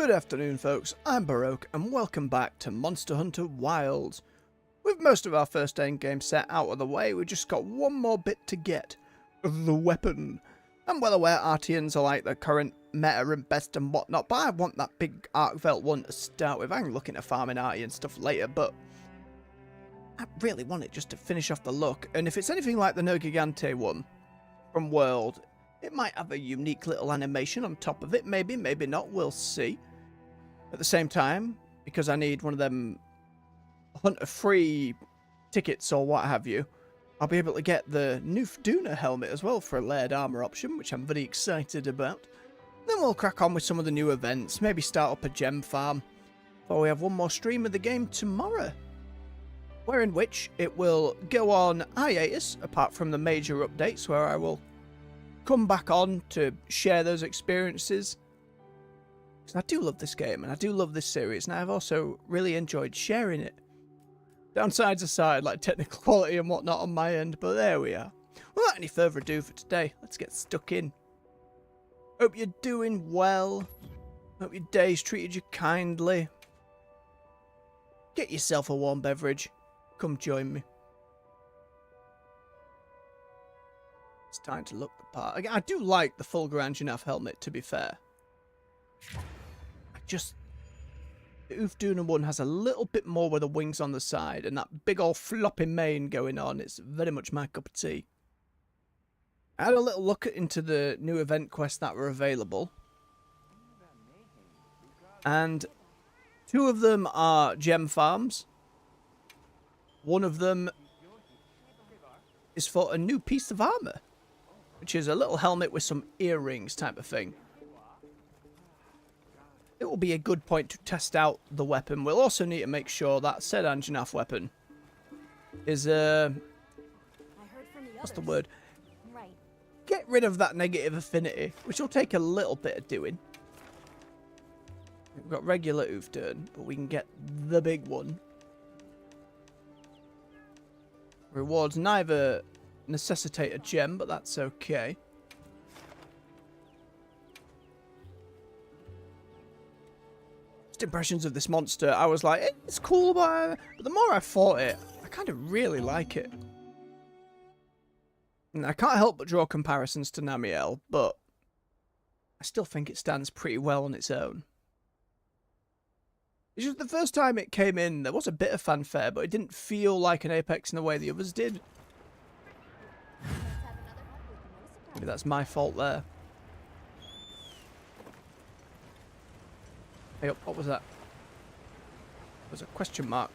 Good afternoon, folks. I'm Baroque, and welcome back to Monster Hunter Wilds. With most of our first aid game set out of the way, we've just got one more bit to get. The weapon. I'm well aware Artians are like the current meta and best and whatnot, but I want that big Arkvelt one to start with. I'm looking at farming Artian stuff later, but I really want it just to finish off the look. And if it's anything like the No Gigante one from World, it might have a unique little animation on top of it. Maybe, maybe not. We'll see. At the same time, because I need one of them hunter-free tickets or what have you, I'll be able to get the new Duna helmet as well for a layered armour option, which I'm very excited about. Then we'll crack on with some of the new events, maybe start up a gem farm, before we have one more stream of the game tomorrow, wherein which it will go on hiatus, apart from the major updates, where I will come back on to share those experiences. Because I do love this game, and I do love this series, and I've also really enjoyed sharing it. Downsides aside, like technical quality and whatnot on my end, but there we are. Without any further ado for today, let's get stuck in. Hope you're doing well. Hope your day's treated you kindly. Get yourself a warm beverage. Come join me. It's time to look the part. Again, I do like the full Garanjanaf helmet, to be fair. The Duna one has a little bit more with the wings on the side, and that big old floppy mane going on. It's very much my cup of tea. I had a little look into the new event quests that were available, and 2 of them are gem farms. One of them is for a new piece of armor, which is a little helmet with some earrings type of thing. It will be a good point to test out the weapon. We'll also need to make sure that said Anjanaf weapon is, what's the word? Right. Get rid of that negative affinity, which will take a little bit of doing. We've got regular Ufdurn, but we can get the big one. Rewards neither necessitate a gem, but that's okay. Impressions of this monster, I was like, it's cool, but the more I fought it, I kind of really like it. And I can't help but draw comparisons to Namiel, but I still think it stands pretty well on its own. It's just the first time it came in, there was a bit of fanfare, but it didn't feel like an Apex in the way the others did. Maybe that's my fault there. Hey up, what was that? It was a question mark.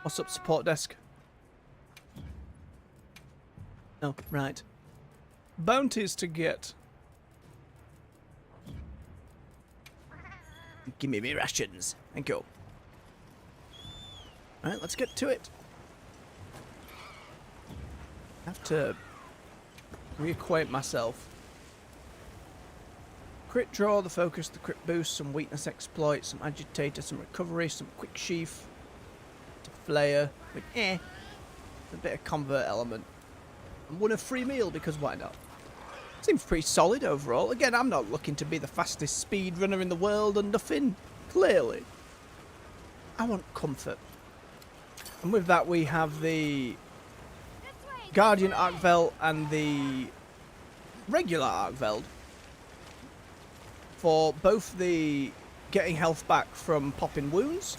What's up, support desk? Oh, right. Bounties to get. Give me my rations. Thank you. Alright, let's get to it. I have to reacquaint myself. Crit draw, the focus, the crit boost, some weakness exploit, some agitator, some recovery, some quick sheath, flayer, with a bit of convert element. And won a free meal because why not? Seems pretty solid overall. Again, I'm not looking to be the fastest speed runner in the world and nothing, clearly. I want comfort. And with that we have the Guardian Arkvelt and the regular Arkvelt. For both the getting health back from popping wounds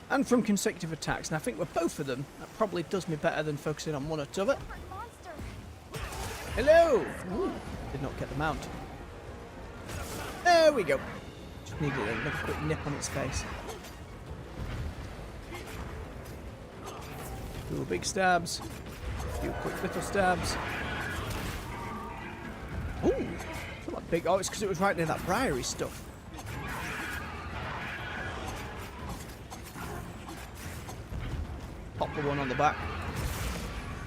and from consecutive attacks. And I think with both of them, that probably does me better than focusing on one or t'other. Hello! Ooh, did not get the mount. There we go. Just needed another quick nip on its face. 2 big stabs. A few quick little stabs. Ooh! Big. Oh, it's because it was right near that briary stuff. Pop the one on the back.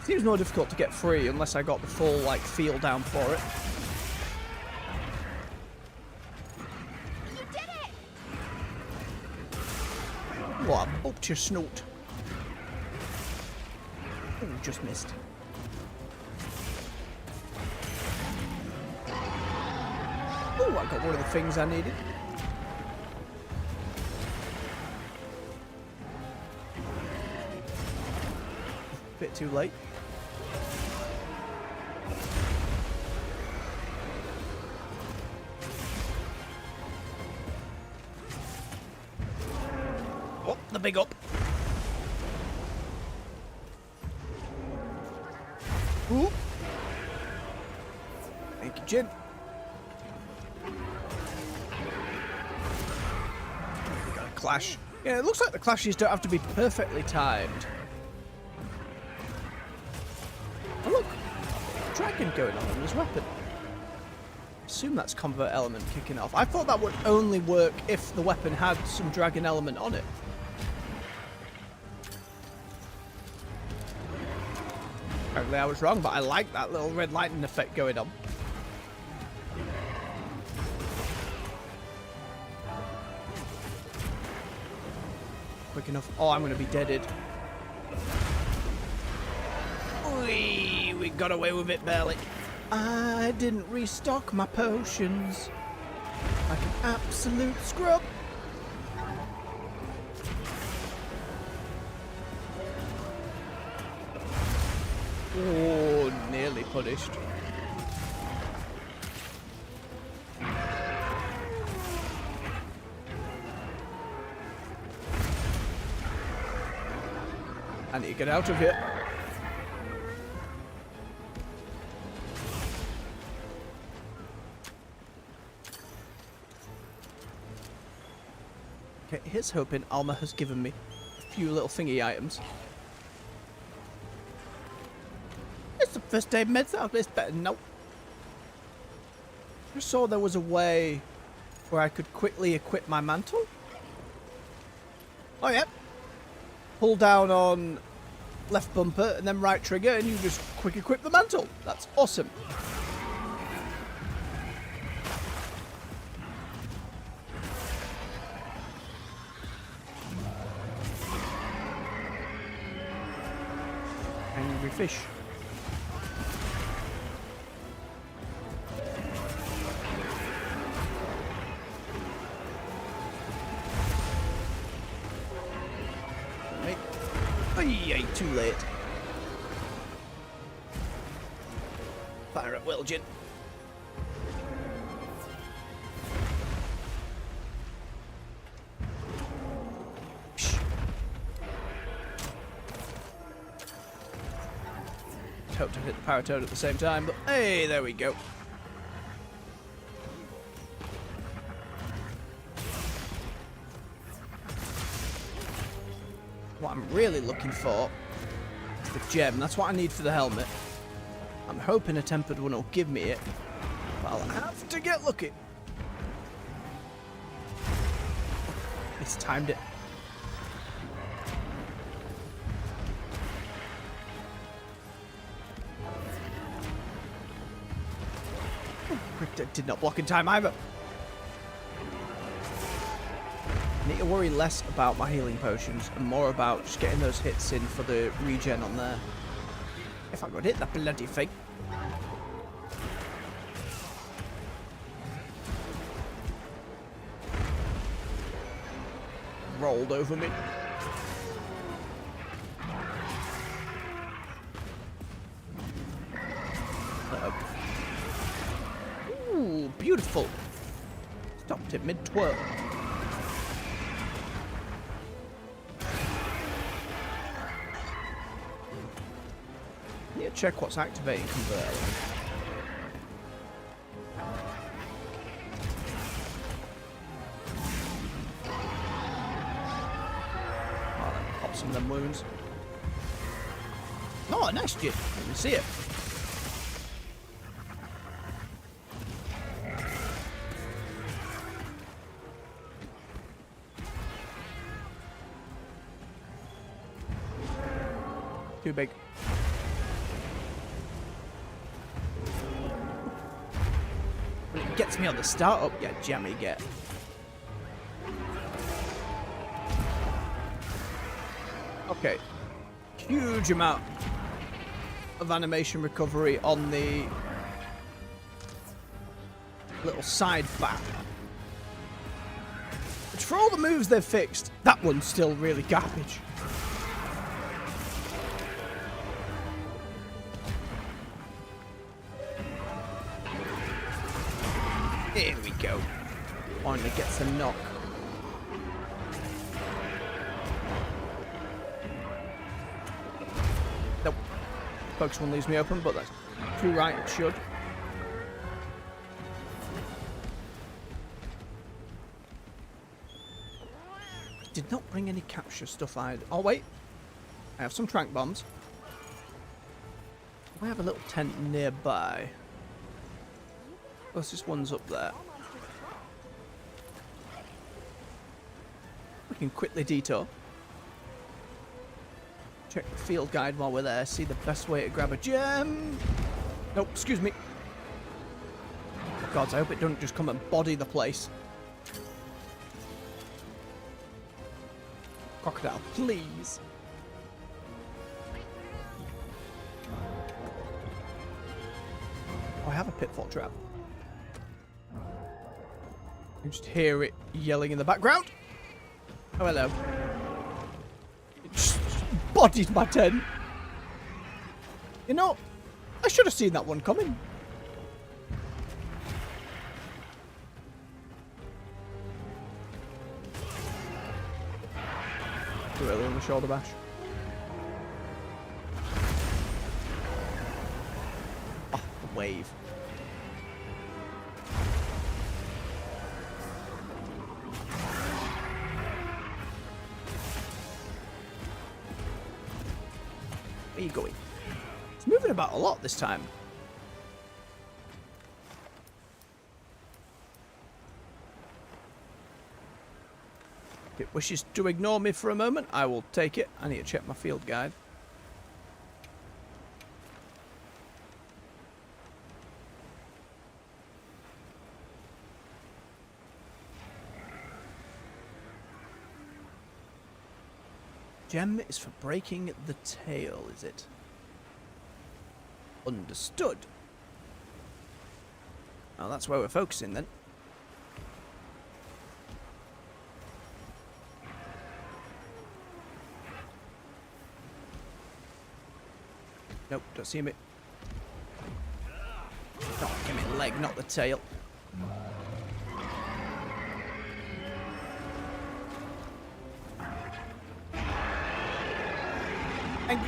Seems more difficult to get free unless I got the full, like, feel down for it. You did it! What a booped your snoot. Oh, just missed. Oh, I got one of the things I needed. Bit too late. Oh, the big up. Ooh. Thank you, Jin. We got a clash. Yeah, it looks like the clashes don't have to be perfectly timed. Oh look, dragon going on in his weapon. I assume that's convert element kicking off. I thought that would only work if the weapon had some dragon element on it. Apparently I was wrong, but I like that little red lightning effect going on. Quick enough. Oh, I'm going to be deaded. We got away with it barely. I didn't restock my potions. Like an absolute scrub. Oh, nearly punished. I need to get out of here. Okay, here's hoping Alma has given me a few little thingy items. It's the first aid meds out. It's better. Nope. I saw there was a way where I could quickly equip my mantle. Oh, yep. Pull down on left bumper and then right trigger and you just quick equip the mantle. That's awesome. Angry fish. Ay, too late. Fire at will, Jin. Hope to hit the power toad at the same time, but hey, there we go. What I'm really looking for is the gem. That's what I need for the helmet. I'm hoping a tempered one will give me it, but I'll have to get lucky. It's timed it. Did not block in time either. I need to worry less about my healing potions and more about just getting those hits in for the regen on there. If I could hit that bloody thing. Rolled over me. Ooh, beautiful. Stopped it mid-twirl. Need to check what's activating convert. Oh, let me pop some of them wounds. Oh, nice, Jin. You can see it. Too big. When it gets me on the startup, yeah, jammy get. Okay. Huge amount of animation recovery on the Little side fat. But for all the moves they've fixed, that one's still really garbage. Here we go. Finally gets a knock. Nope. Focus one leaves me open, but that's too right, it should. Did not bring any capture stuff either. Oh wait, I have some trank bombs. I have a little tent nearby. Plus this one's up there. We can quickly detour. Check the field guide while we're there. See the best way to grab a gem. Nope, excuse me. Oh God, I hope it doesn't just come and body the place. Crocodile, please. Oh, I have a pitfall trap. You just hear it yelling in the background. Oh, hello. It just bodied my tent. You know, I should have seen that one coming. Too early on the shoulder bash. Oh, the wave. Where are you going? It's moving about a lot this time. If it wishes to ignore me for a moment, I will take it. I need to check my field guide. Gem is for breaking the tail, is it? Understood. Well, that's where we're focusing then. Nope, don't see me. Oh, give me the leg, not the tail. And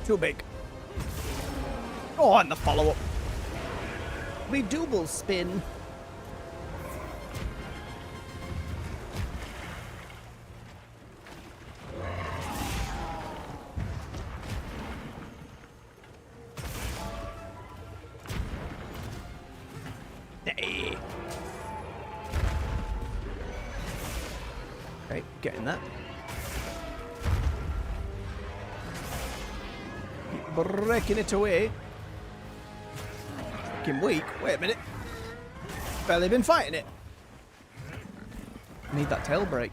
too big. Oh, and the follow-up. We double spin. Okay, getting that. Keep breaking it away. Fucking weak. Wait a minute. Barely been fighting it. Need that tail break.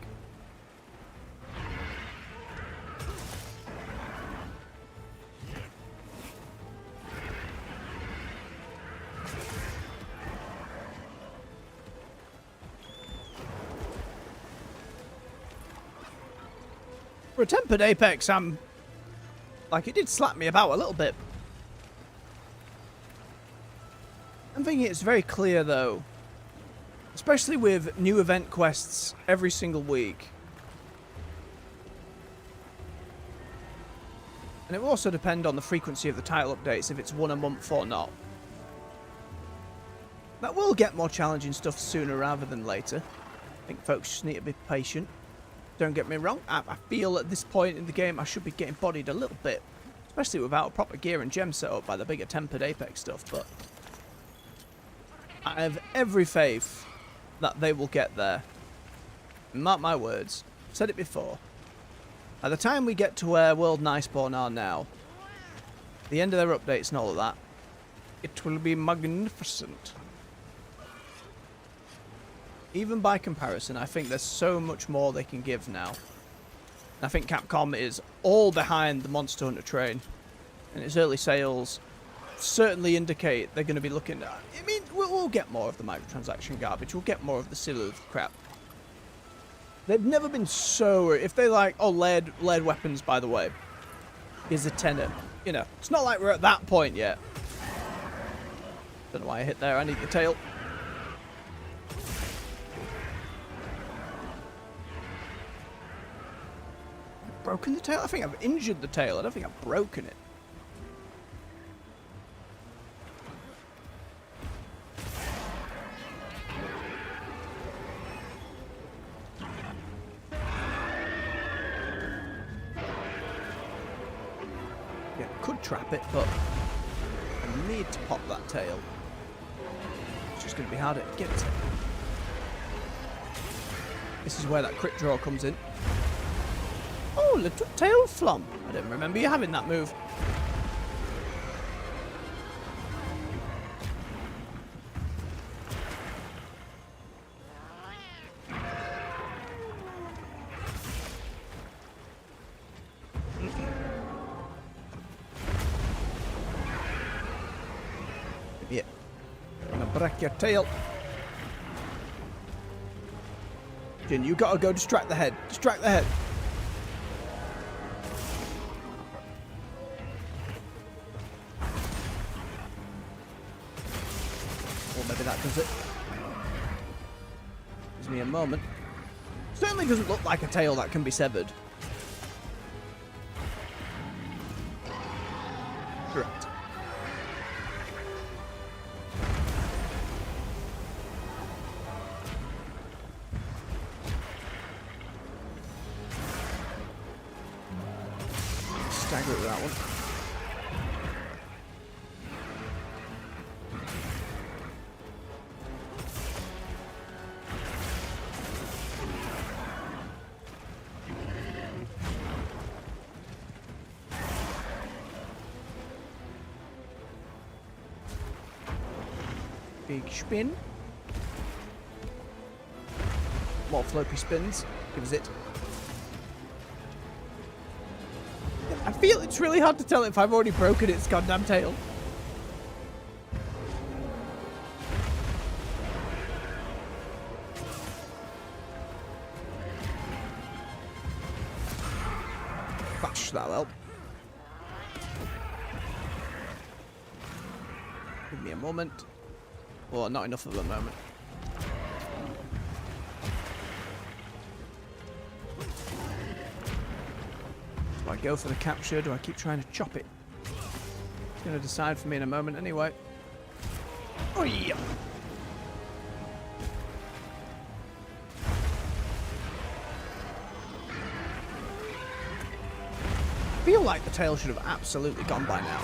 For a tempered apex, like, it did slap me about a little bit. I'm thinking it's very clear though, especially with new event quests every single week. And it will also depend on the frequency of the title updates, if it's one a month or not. That will get more challenging stuff sooner rather than later. I think folks just need to be patient. Don't get me wrong, I feel at this point in the game I should be getting bodied a little bit. Especially without a proper gear and gem set up by the bigger tempered apex stuff, but I have every faith that they will get there. Mark my words, I've said it before. By the time we get to where World and Iceborne are now, the end of their updates and all of that, it will be magnificent. Even by comparison, I think there's so much more they can give now. I think Capcom is all behind the Monster Hunter train, and its early sales certainly indicate they're going to be looking at... I mean, we'll get more of the microtransaction garbage, we'll get more of the silly crap. They've never been so... If they like, oh, lead weapons, by the way, is a tenner. You know, it's not like we're at that point yet. Don't know why I hit there, I need the tail. Broken the tail? I think I've injured the tail. I don't think I've broken it. Yeah, I could trap it, but I need to pop that tail. It's just going to be harder to get to. This is where that crit draw comes in. Oh, little tail flump. I didn't remember you having that move. Yeah. I'm gonna break your tail. Jin, you gotta go distract the head. Distract the head. Maybe that does it. Gives me a moment. Certainly doesn't look like a tail that can be severed. Correct. Stagger it with that one. Big spin. More floppy spins. Give us it. I feel it's really hard to tell if I've already broken its goddamn tail. Bash, that'll help. Give me a moment. Well, not enough of the moment. Do I go for the capture? Do I keep trying to chop it? It's going to decide for me in a moment anyway. Oh yeah! I feel like the tail should have absolutely gone by now.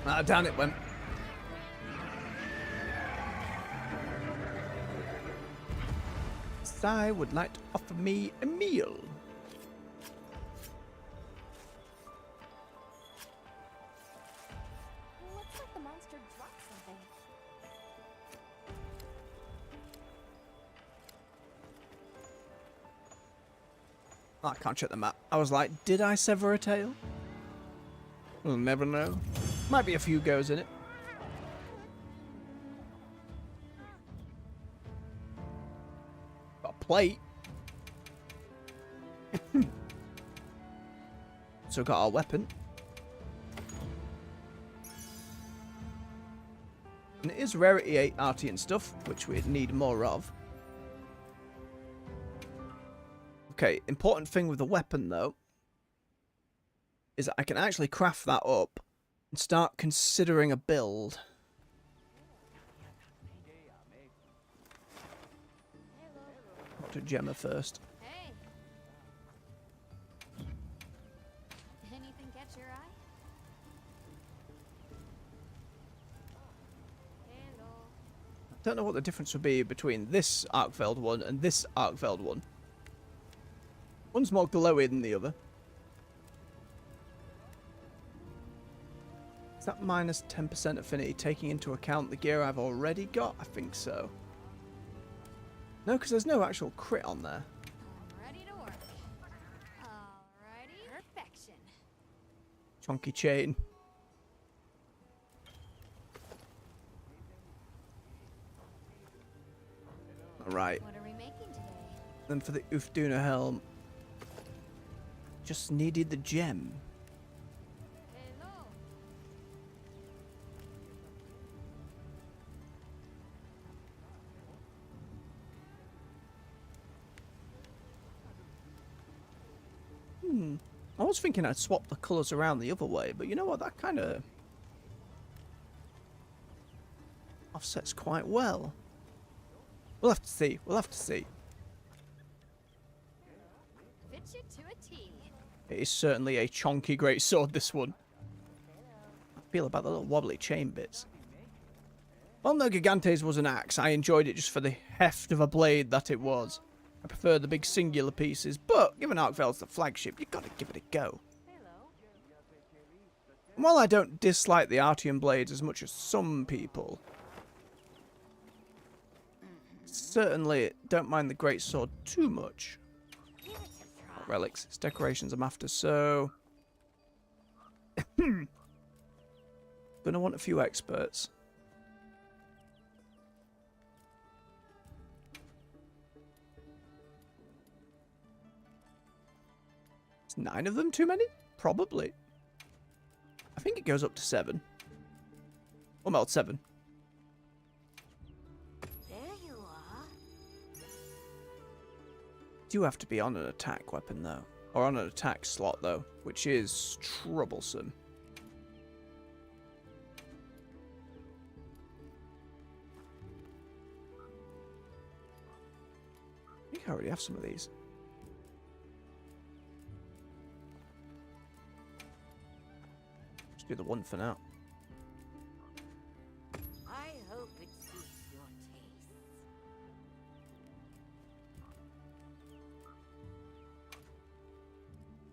Ah, down it went. Sai would like to offer me a meal. Looks like the monster dropped something. Oh, I can't check the map. I was like, did I sever a tail? We'll never know. Might be a few goes in it. Got a plate. So got our weapon. And it is rarity 8 arty stuff, which we need more of. Okay, important thing with the weapon though is that I can actually craft that up and start considering a build. Talk to Gemma first. Hey. Anything catch your eye? Hello. I don't know what the difference would be between this Arkveld one and this Arkveld one. One's more glowy than the other. Is that minus 10% affinity, taking into account the gear I've already got? I think so. No, because there's no actual crit on there. I'm ready to work. Alrighty. Perfection. Chunky chain. Alright. What are we making today? Then for the Ufduna helm. Just needed the gem. Hello. I was thinking I'd swap the colours around the other way, but you know what? That kind of offsets quite well. We'll have to see. We'll have to see. Fits you to a T. It is certainly a chonky great sword, this one. I feel about the little wobbly chain bits. While No Gigantes was an axe, I enjoyed it just for the heft of a blade that it was. I prefer the big singular pieces, but given Arkvel's the flagship, you've got to give it a go. Hello. And while I don't dislike the Artium blades as much as some people, certainly don't mind the great sword too much. Give it a try. Relics, it's decorations I'm after, so... Gonna want a few experts. Is 9 of them too many? Probably. I think it goes up to 7. Or well, 7. There you are. Do have to be on an attack weapon though. Or on an attack slot though, which is troublesome. I think I already have some of these. Just do the one for now. I hope it suits your taste.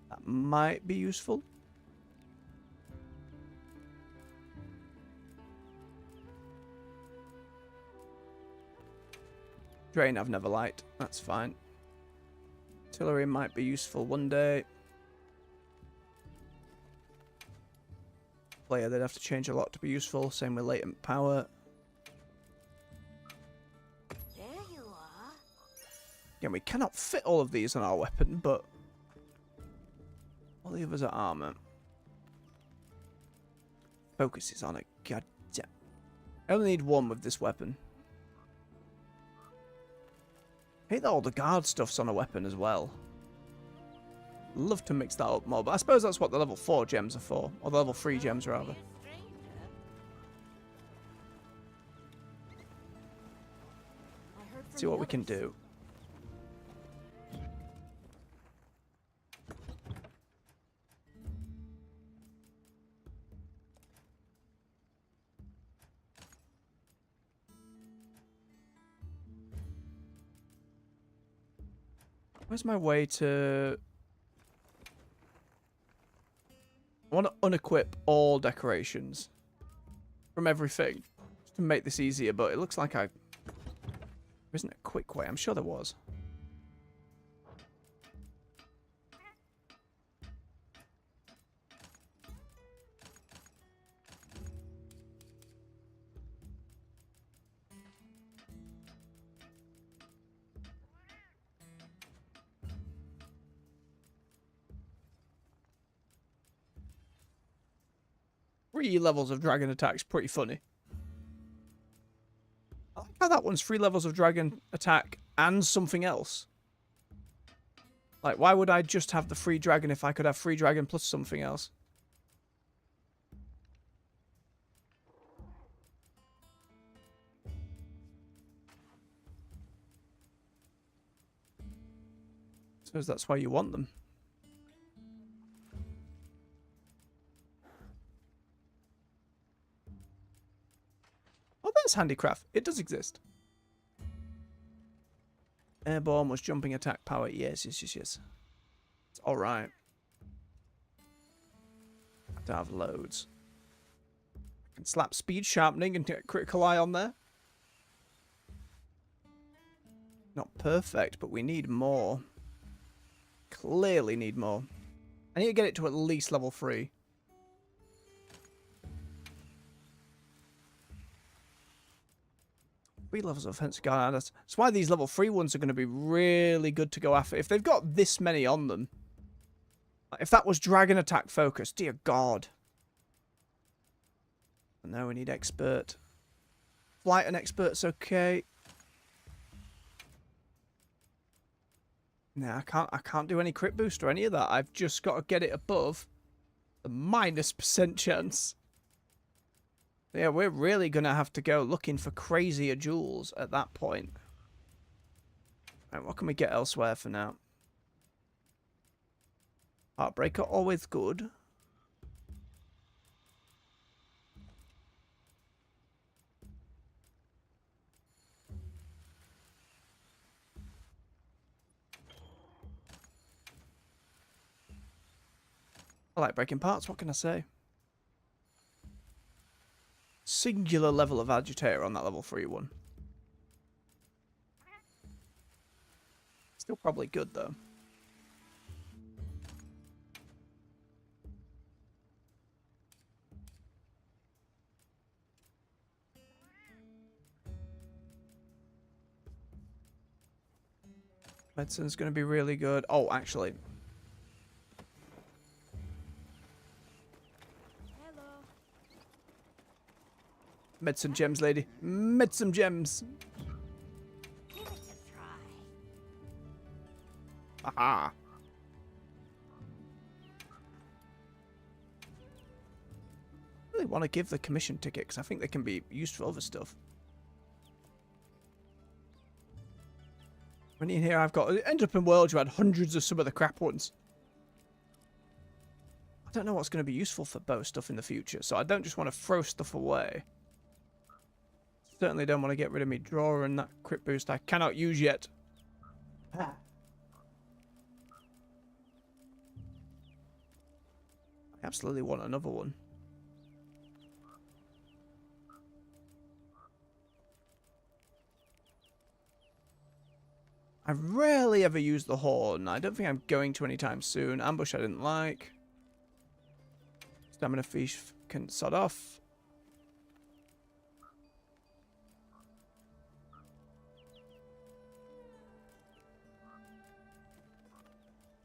That might be useful. Drain I've never liked. That's fine. Artillery might be useful one day. Player, they'd have to change a lot to be useful. Same with latent power. There you are. Again, we cannot fit all of these on our weapon, but all the others are armor. Focus is on it. God damn. I only need one with this weapon. I hate that all the guard stuff's on a weapon as well. Love to mix that up more, but I suppose that's what the level 4 gems are for. Or the level 3 gems, rather. See what we can do. Where's my way to... I want to unequip all decorations from everything just to make this easier, but it looks like there isn't a quick way. I'm sure there was. Three levels of dragon attack's pretty funny. I like how that one's 3 levels of dragon attack and something else. Like, why would I just have the free dragon if I could have free dragon plus something else? Suppose that's why you want them. Oh, that's handicraft. It does exist. Airborne was jumping attack power. Yes, yes, yes, yes. It's alright. I have loads. Can slap speed sharpening and get critical eye on there. Not perfect, but we need more. Clearly need more. I need to get it to at least level 3. Three levels of offensive guard. That's why these level 3 ones are going to be really good to go after. If they've got this many on them. If that was dragon attack focus, dear God. And now we need expert. Flight and expert's okay. Nah, I can't do any crit boost or any of that. I've just got to get it above the -% chance. Yeah, we're really going to have to go looking for crazier jewels at that point. Right, what can we get elsewhere for now? Heartbreaker, always good. I like breaking parts, what can I say? Singular level of agitator on that level 3 one. Still probably good though. Medicine's going to be really good. Oh, actually. Hello. Med some gems, lady. Med some gems. Give it a try. Aha. I really want to give the commission ticket because I think they can be used for other stuff. When in here, I've got... It ended up in worlds you had hundreds of some of the crap ones. I don't know what's going to be useful for bow stuff in the future, so I don't just want to throw stuff away. Certainly don't want to get rid of me drawer and that crit boost I cannot use yet. I absolutely want another one. I rarely ever use the horn. I don't think I'm going to anytime soon. Ambush I didn't like. Stamina fish can sod off.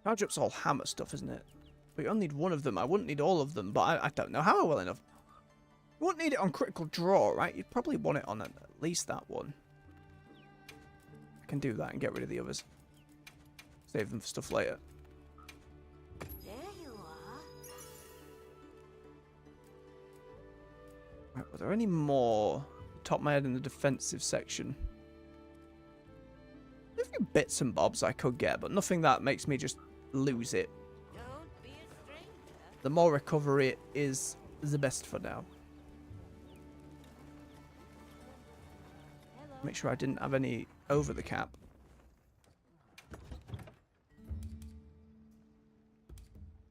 Charge up's all hammer stuff, isn't it? But you only need one of them. I wouldn't need all of them, but I don't know how well enough. You wouldn't need it on critical draw, right? You'd probably want it on at least that one. I can do that and get rid of the others. Save them for stuff later. There you are. Right, were there any more? Top of my head in the defensive section. A few bits and bobs I could get, but nothing that makes me just lose it. Don't be a stranger. The more recovery is the best for now. Hello. Make sure I didn't have any over the cap.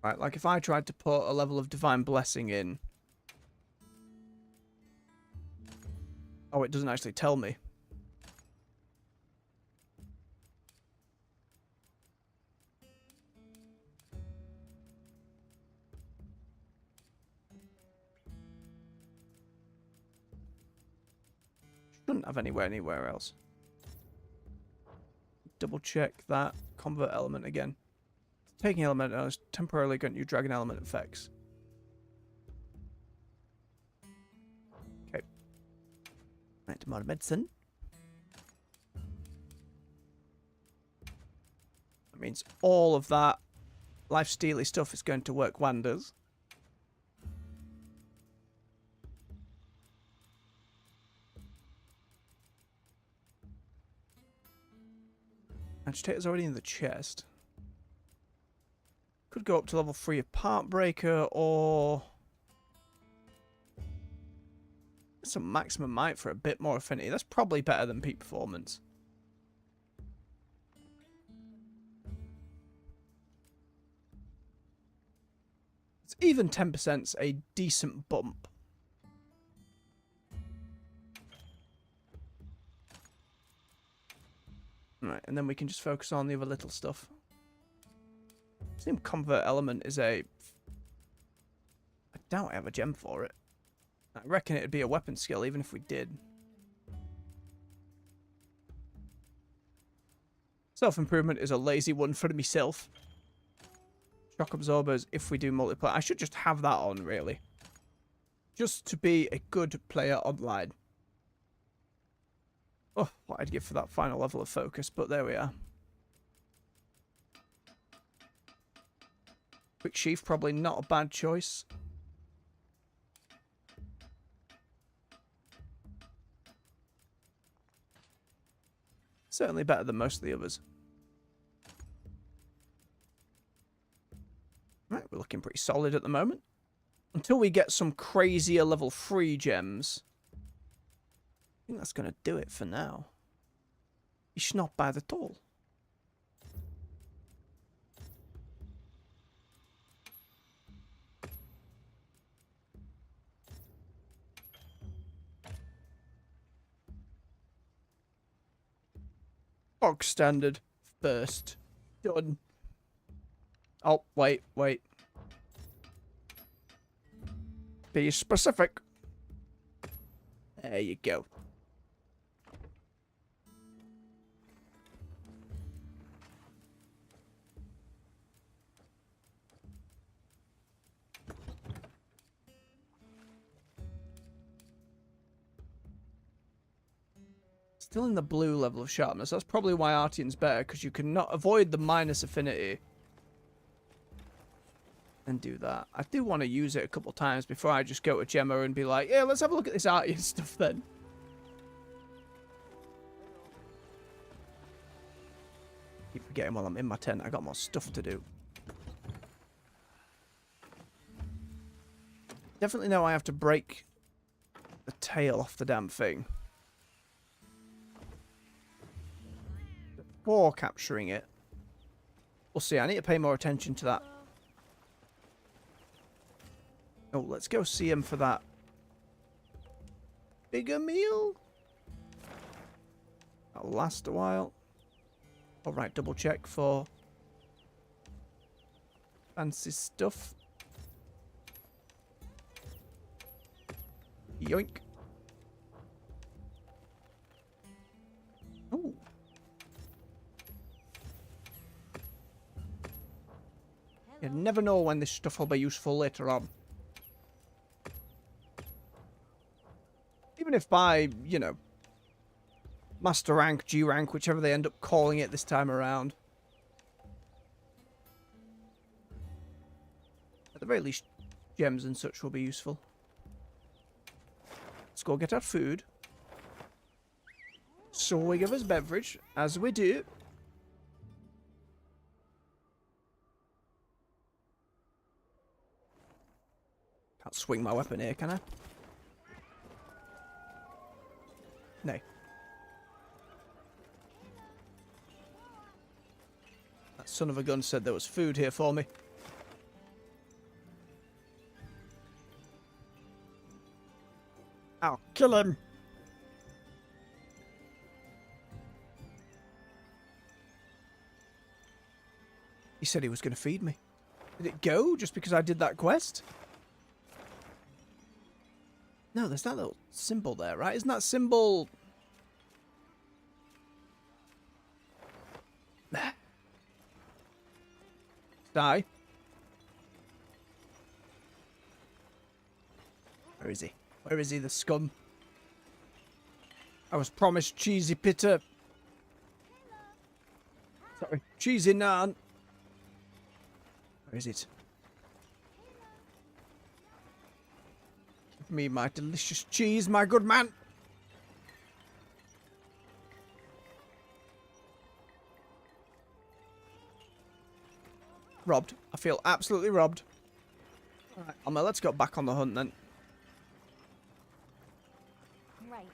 Right, like if I tried to put a level of Divine Blessing in. Oh, it doesn't actually tell me. Shouldn't have anywhere else. Double check that. Convert element again. Taking element is temporarily going to dragon element effects. Okay. Right, to mod medicine. That means all of that life steely stuff is going to work wonders. Agitator's already in the chest. Could go up to level 3 of Partbreaker or some maximum might for a bit more affinity. That's probably better than peak performance. It's even 10%'s a decent bump. Alright, and then we can just focus on the other little stuff. Same convert element is a... I doubt I have a gem for it. I reckon it'd be a weapon skill even if we did. Self-improvement is a lazy one for myself. Shock absorbers if we do multiplayer. I should just have that on, really. Just to be a good player online. Oh, what I'd give for that final level of focus, but there we are. Quick sheath, probably not a bad choice. Certainly better than most of the others. Right, we're looking pretty solid at the moment. Until we get some crazier level 3 gems. I think that's going to do it for now. It's not bad at all. Bog standard first. Done. Oh, wait. Be specific. There you go. Still in the blue level of sharpness. That's probably why Artian's better, because you cannot avoid the minus affinity. And do that. I do want to use it a couple times before I just go to Gemma and be like, yeah, let's have a look at this Artian stuff then. Keep forgetting while I'm in my tent, I got more stuff to do. Definitely know I have to break the tail off the damn thing. Before capturing it. We'll see, I need to pay more attention to that. Oh, let's go see him for that bigger meal. That'll last a while. Alright, double check for fancy stuff. Yoink. Ooh. You never know when this stuff will be useful later on. Even if by, you know, Master Rank, G Rank, whichever they end up calling it this time around. At the very least, gems and such will be useful. Let's go get our food. So we give us beverage, as we do. Can't swing my weapon here, can I? No. That son of a gun said there was food here for me. I'll kill him. He said he was going to feed me. Did it go just because I did that quest? No, there's that little symbol there, right? Isn't that symbol... Die. Where is he? Where is he, the scum? I was promised cheesy pitta. Sorry, cheesy naan. Where is it? Give me my delicious cheese, my good man. Robbed. I feel absolutely robbed. Alright, Alma, let's go back on the hunt then. Right.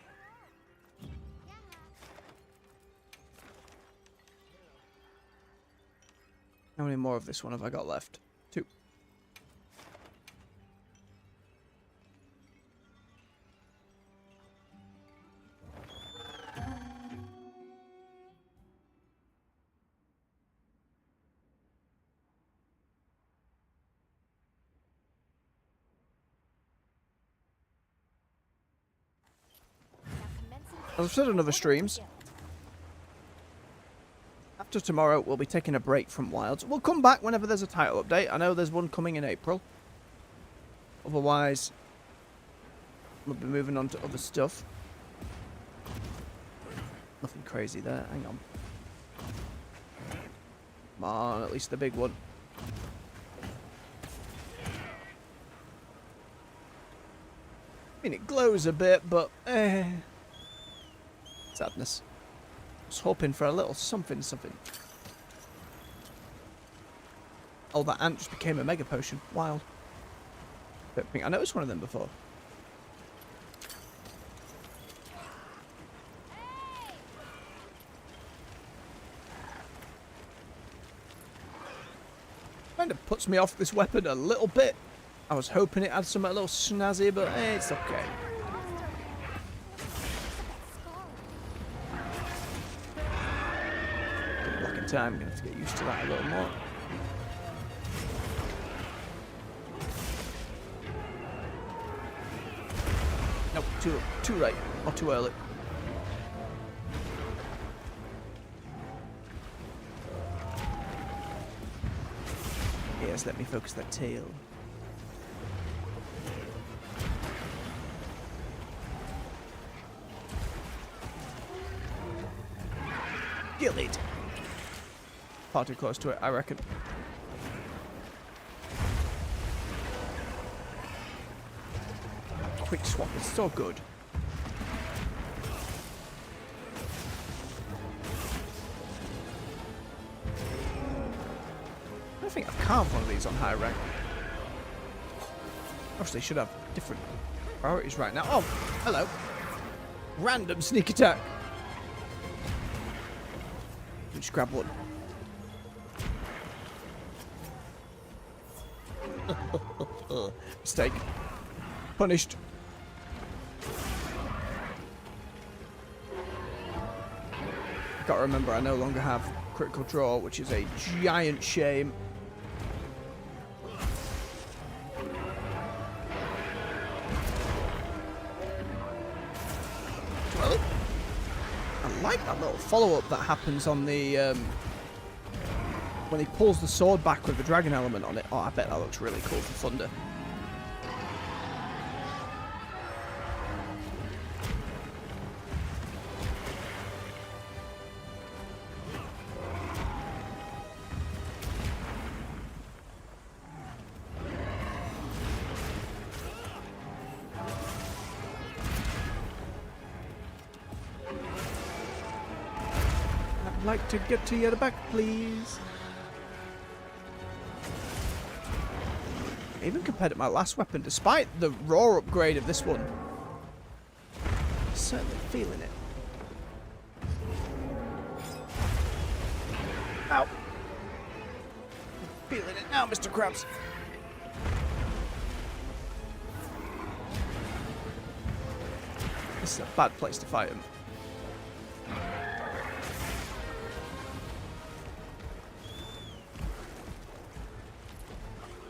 How many more of this one have I got left? 2. As I've said on other streams, after tomorrow we'll be taking a break from Wilds. We'll come back whenever there's a title update. I know there's one coming in April. Otherwise, we'll be moving on to other stuff. Nothing crazy there. Hang on. Come on, at least the big one. I mean, it glows a bit, but sadness. I was hoping for a little something. Oh, that ant just became a mega potion. Wild. Don't think I noticed one of them before. Kind of puts me off this weapon a little bit. I was hoping it had something a little snazzy, but it's okay. Blocking time, I'm gonna have to get used to that a little more. Nope, too late, or too early. Yes, let me focus that tail. Kill it. Far too close to it, I reckon. Quick swap is so good. I don't think I've carved one of these on high rank. Obviously, should have different priorities right now. Oh, hello. Random sneak attack. Just grab one. Mistake. Punished. Gotta remember, I no longer have critical draw, which is a giant shame. Well, I like that little follow-up that happens on the when he pulls the sword back with the dragon element on it. Oh, I bet that looks really cool for Thunder. I'd like to get to your back, please. Even compared to my last weapon, despite the raw upgrade of this one, I'm certainly feeling it. Ow. I'm feeling it now, Mr. Krabs. This is a bad place to fight him.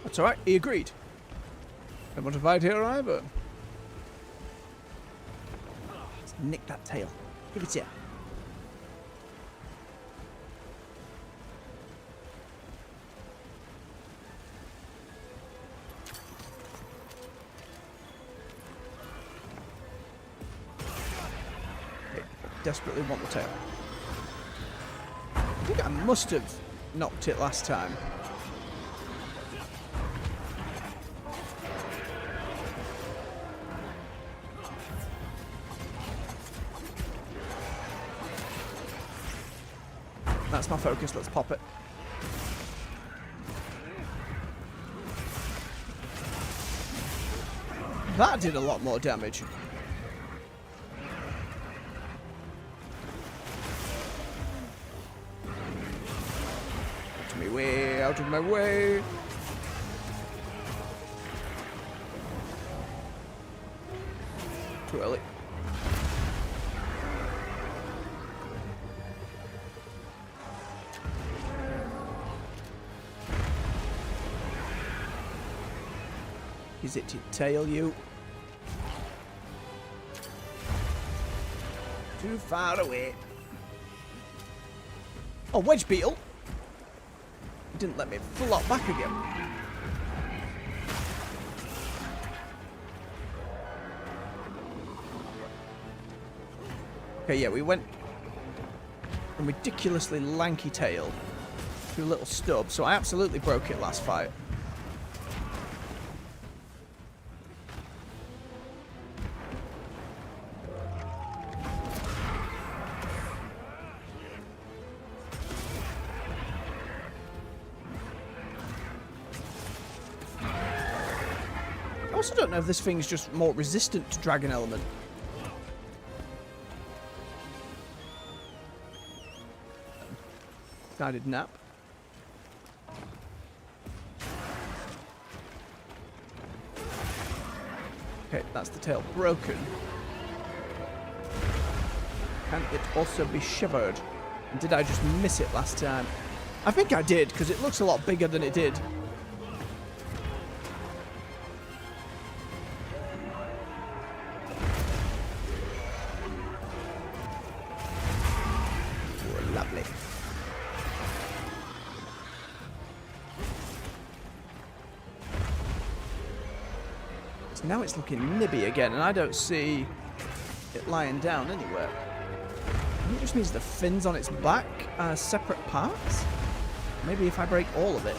That's alright, he agreed. Don't want to fight here either. Let's nick that tail. Give it here. Okay, desperately want the tail. I think I must have knocked it last time. That's my focus, let's pop it. That did a lot more damage. Out of my way, out of my way. Too early. Is it your tail, you? Too far away. Oh, wedge beetle. It didn't let me flop back again. Okay, yeah, we went from ridiculously lanky tail to a little stub, so I absolutely broke it last fight. I also don't know if this thing's just more resistant to dragon element. Guided nap. Okay, that's the tail broken. Can it also be shivered? And did I just miss it last time? I think I did, because it looks a lot bigger than it did. Oh, lovely. So now it's looking nibby again, and I don't see it lying down anywhere. I think it just means the fins on its back are separate parts. Maybe if I break all of it.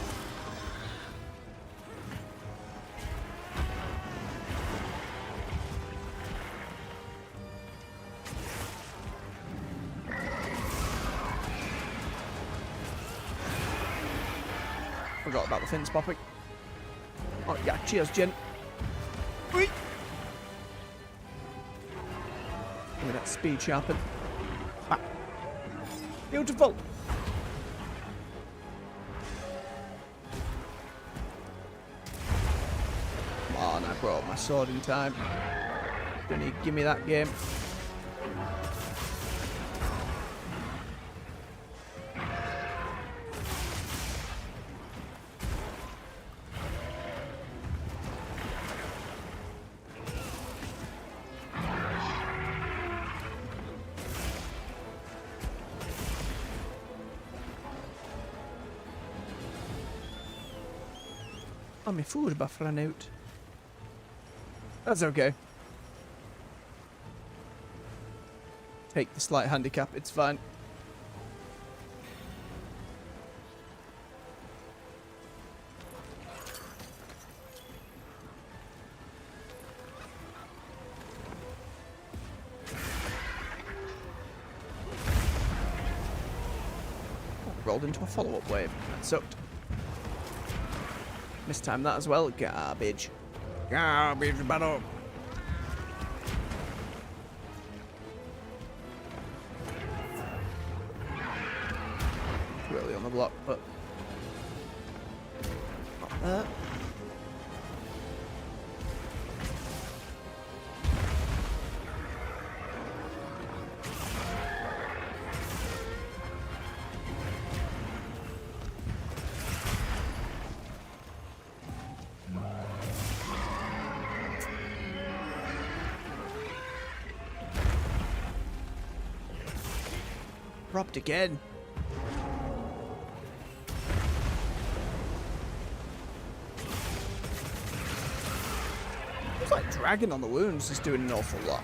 Forgot about the fins popping. Oh yeah, cheers, Jen. Whee! Give me that speed sharpen. Ah. Beautiful. Come on, I brought my sword in time. Don't need to give me that game. Oh, my food buff ran out. That's okay. Take the slight handicap, it's fine. Rolled into a follow-up wave. That sucked. Mistimed that as well. Garbage. Garbage battle. Too early on the block, but not there. Robbed again. Looks like dragging on the wounds is doing an awful lot.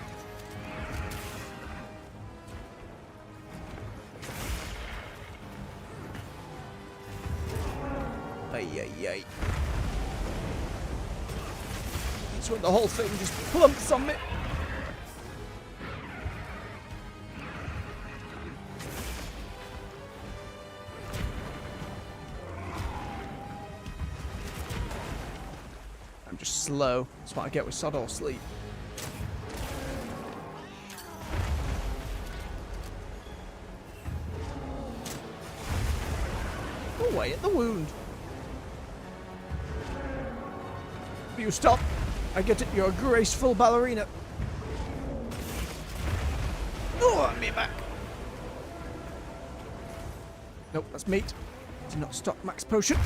Ay, ay, ay. That's when the whole thing just plumps on me. Just slow. That's what I get with sod or sleep. Away at the wound. You stop. I get it. You're a graceful ballerina. Oh, I'm me back. Nope, that's meat. Do not stop max potion.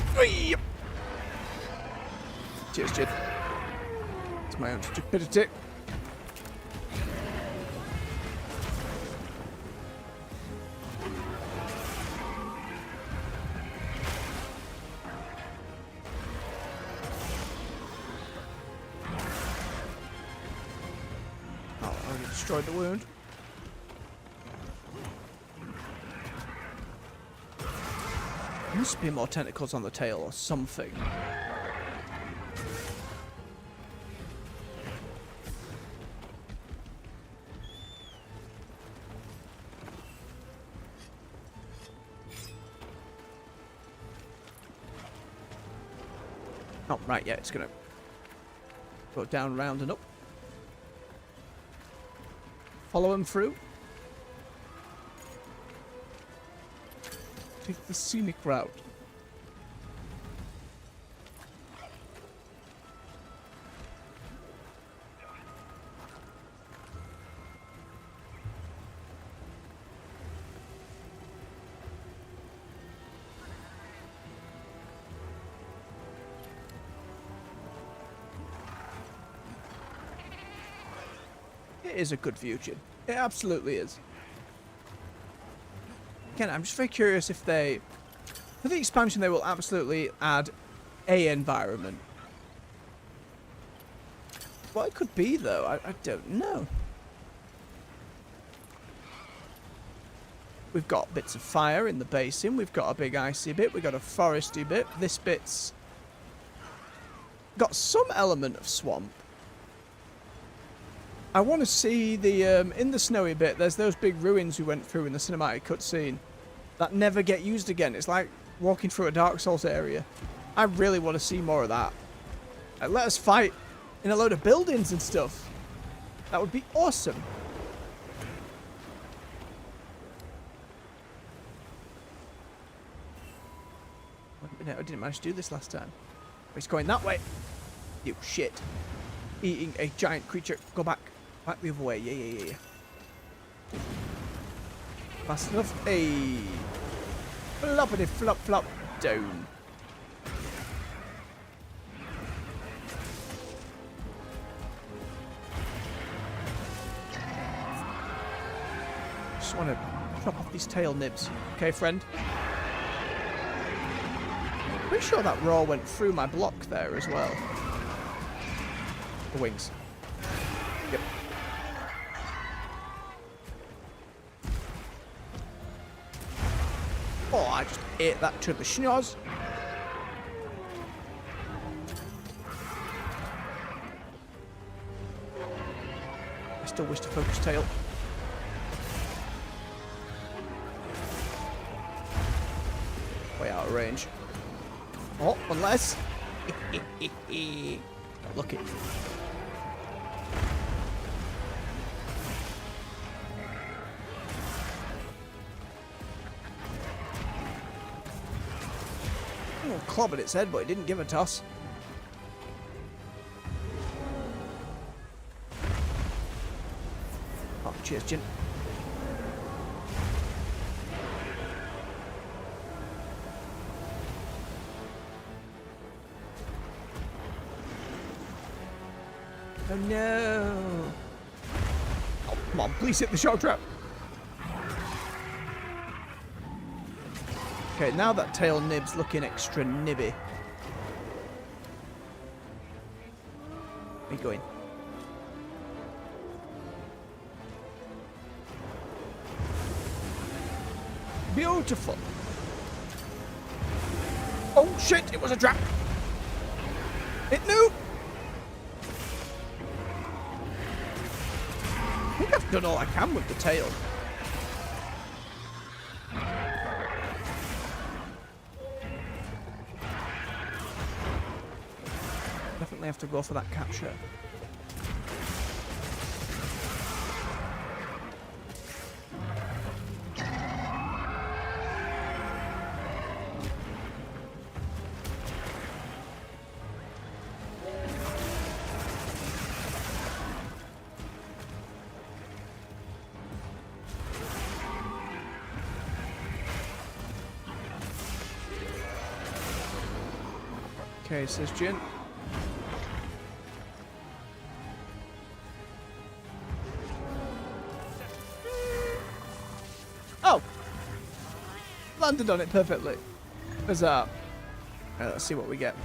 Cheers, Jid. It's my own stupidity. Destroyed the wound. Must be more tentacles on the tail or something. Oh, right, yeah, it's gonna go down, round, and up. Follow him through. Take the scenic route. It is a good view, Jin. It absolutely is. Again, I'm just very curious if they... For the expansion, they will absolutely add a environment. What it could be, though, I don't know. We've got bits of fire in the basin. We've got a big icy bit. We've got a foresty bit. This bit's got some element of swamp. I want to see the, in the snowy bit, there's those big ruins we went through in the cinematic cutscene that never get used again. It's like walking through a Dark Souls area. I really want to see more of that. Let us fight in a load of buildings and stuff. That would be awesome. I didn't manage to do this last time. It's going that way. You shit. Eating a giant creature. Go back. Back the other way. Yeah. Fast enough. Hey. Floppity flop flop. Down. Just want to chop off these tail nibs. Okay, friend? Pretty sure that roar went through my block there as well. The wings. Yep. Oh, I just ate that to the schnoz. I still wish to focus tail. Way out of range. Oh, unless... Look it. Oh, clobbered its head, but it didn't give a toss. Oh, cheers, Jin. Oh no! Oh, come on, please hit the shock trap! Okay, now that tail nib's looking extra nibby. Where are you going? Beautiful! Oh shit, it was a trap! It knew! I think I've done all I can with the tail. Definitely have to go for that capture. Okay, says Jin. Oh! Landed on it perfectly. Huzzah. Right, let's see what we get.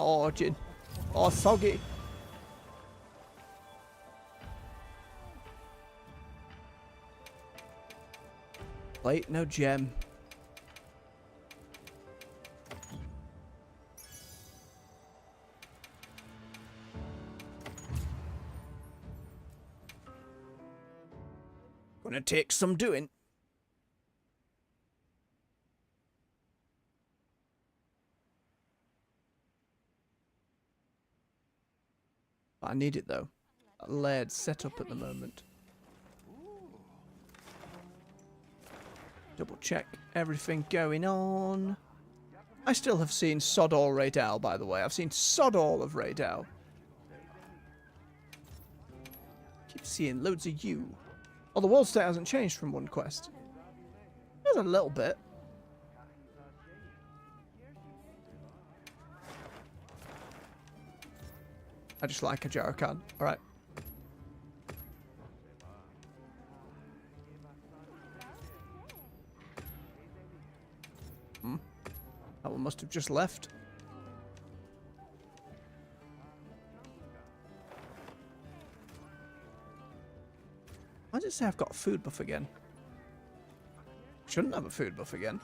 Oh, gin. Oh, soggy. Plate, no gem. Gonna take some doing. I need it though. That laird's set up at the moment. Double check everything going on. I still have seen sod all Raydal, by the way. I've seen sod all of Raydal. Keep seeing loads of you. Oh, the world state hasn't changed from one quest. There's a little bit. I just like a Jarakan. Alright. That one must have just left. Why does it say I've got a food buff again? Shouldn't have a food buff again.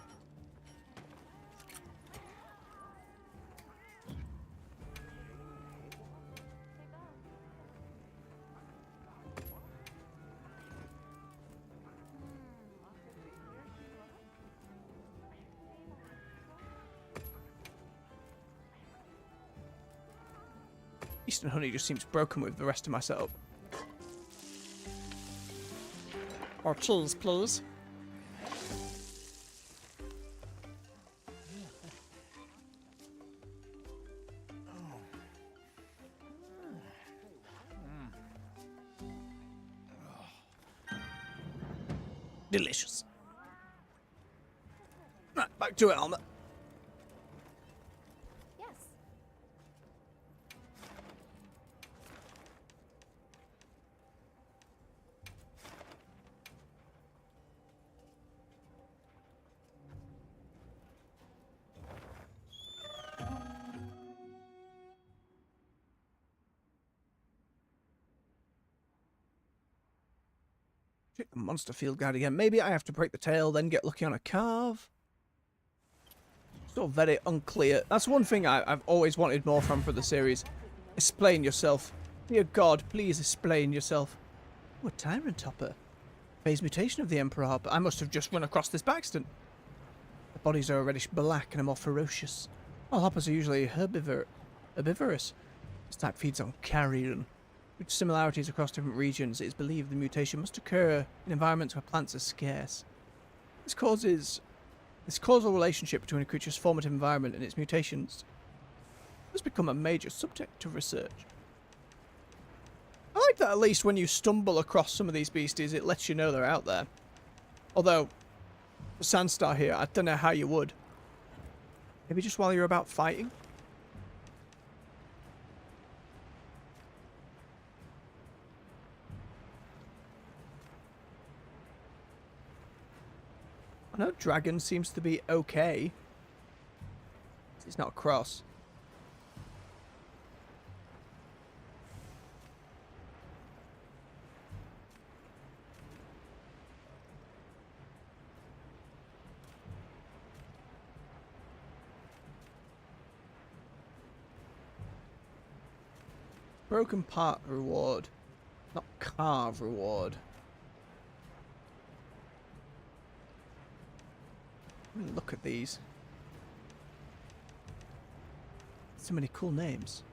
Eastern honey just seems broken with the rest of my setup. Or cheese, please. Delicious. Right, back to it, Alma. Yes. Check the monster field guide again. Maybe I have to break the tail, then get lucky on a carve. Still very unclear. That's one thing I've always wanted more from for the series. Explain yourself. Dear God, please explain yourself. Oh, a tyrant hopper. Phase mutation of the Emperor, but I must have just run across this by accident. The bodies are a reddish black and are more ferocious. While hoppers are usually herbivorous. This type feeds on carrion. With similarities across different regions, it is believed the mutation must occur in environments where plants are scarce. This causal relationship between a creature's formative environment and its mutations has become a major subject of research. I like that at least when you stumble across some of these beasties, it lets you know they're out there. Although, for Sandstar here, I don't know how you would. Maybe just while you're about fighting? I know dragon seems to be okay. It's not a cross. Broken part reward, not carve reward. Let me look at these. So many cool names.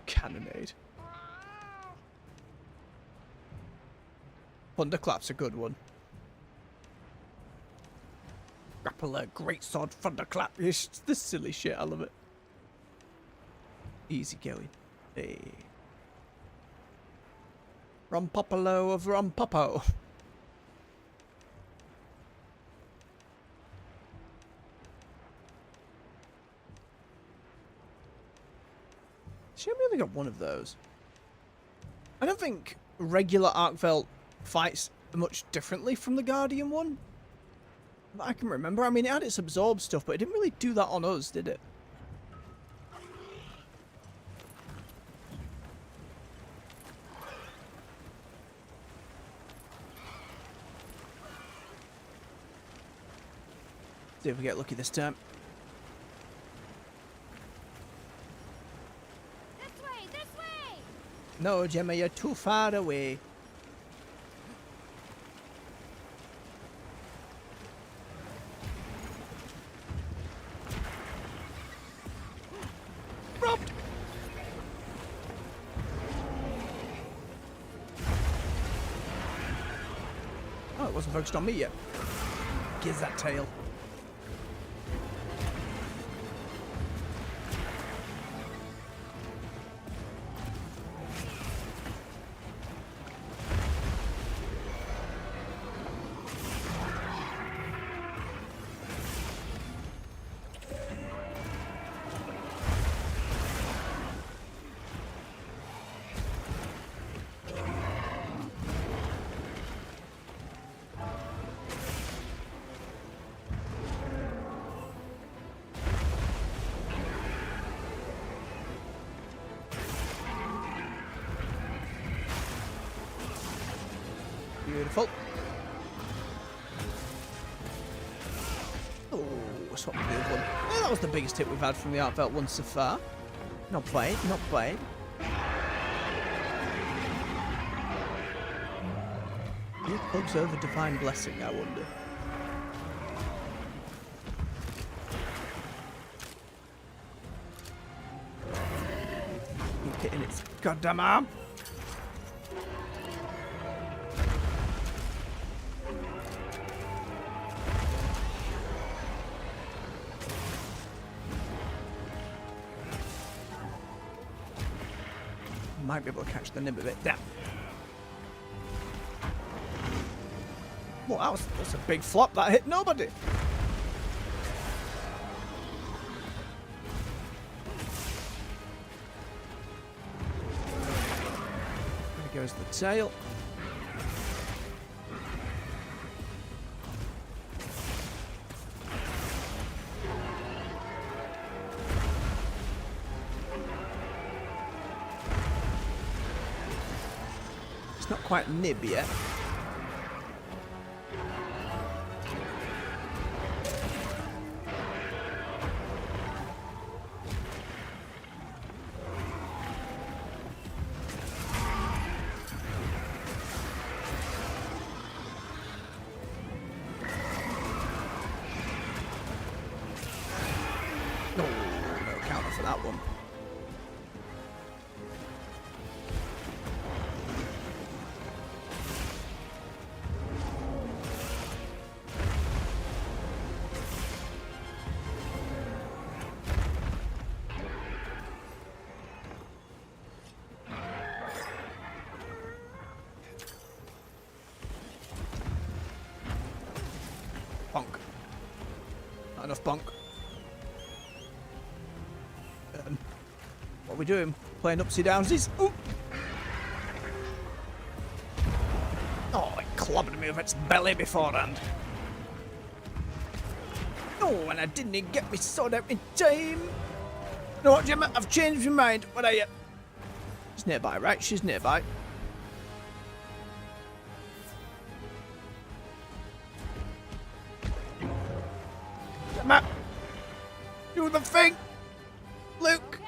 Cannonade. Thunderclap's a good one. Grappler, great sword, thunderclap. It's this silly shit, I love it. Easy going. Hey. Rompopolo of Rompopo. See, we only got one of those. I don't think regular Arkveld fights much differently from the Guardian one. I can remember. I mean, it had its absorb stuff, but it didn't really do that on us, did it? See if we get lucky this time. This way, this way! No, Gemma, you're too far away. Robbed! Oh, it wasn't focused on me yet. Gives that tail. Beautiful. Oh, swap the other one. Yeah, that was the biggest hit we've had from the Artfelt one so far. Not played, not played. Who plugs over Divine Blessing, I wonder? Keep hitting its goddamn arm. Might be able to catch the nib of it. Damn. Well, that's a big flop. That hit nobody. There goes the tail. It's not quite nib yet. No, no counter for that one. Bonk. Not enough bonk. What are we doing? Playing upsy downsies? Ooh. Oh, it clobbered me with its belly beforehand. Oh, and I didn't even get me sword out in time. You know what, Gemma? I've changed my mind. What are you? She's nearby, right? She's nearby. Gemma! Do the thing! Luke!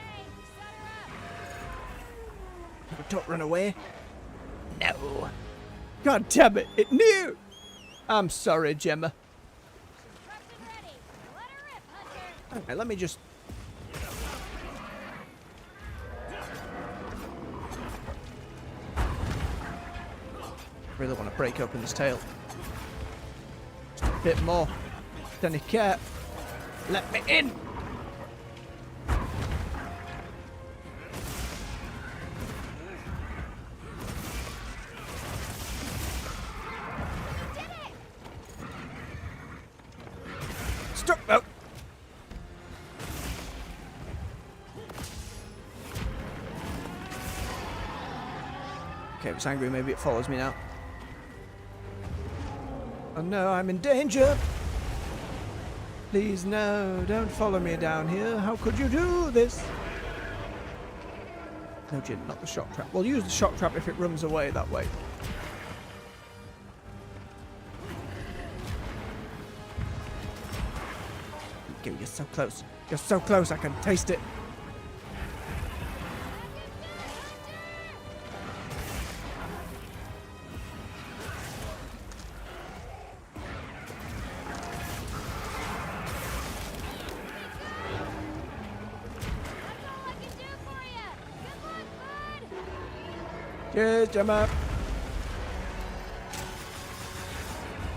Don't run away. No. God damn it, it knew! I'm sorry, Gemma. Okay, let me just... Really want to break open this tail. Just a bit more than you care. Let me in! Stop! Oh. Okay, if it's angry, maybe it follows me now. Oh no, I'm in danger! Please, no, don't follow me down here. How could you do this? No, Jin, not the shock trap. We'll use the shock trap if it runs away that way. You're so close. You're so close, I can taste it. Cheers, Gemma.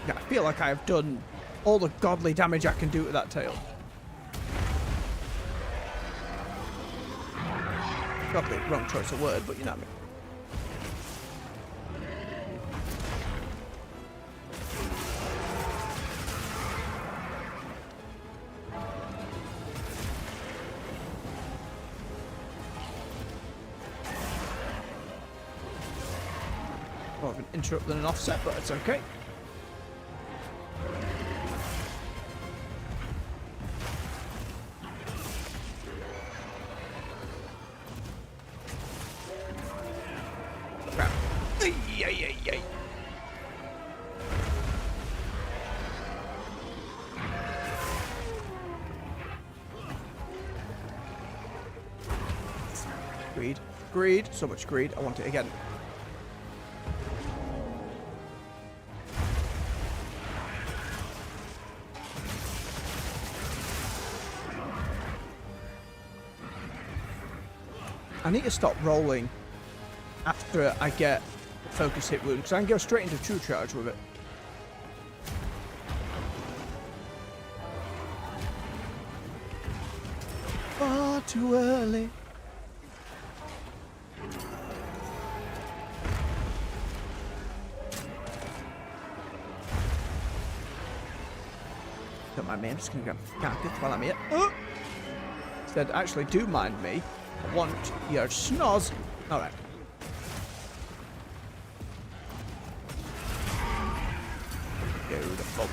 Yeah, I feel like I have done all the godly damage I can do to that tail. Probably wrong choice of word, but you know what I mean. More of an interrupt than an offset, but it's okay. Crap. Yay. Greed, so much greed. I want it again. I need to stop rolling after I get focus hit wound, because I can go straight into true charge with it. Far too early. Don't mind me, I'm just going to grab carpet while I'm here. Oh! Instead, actually do mind me. I want your schnoz. Alright. Beautiful.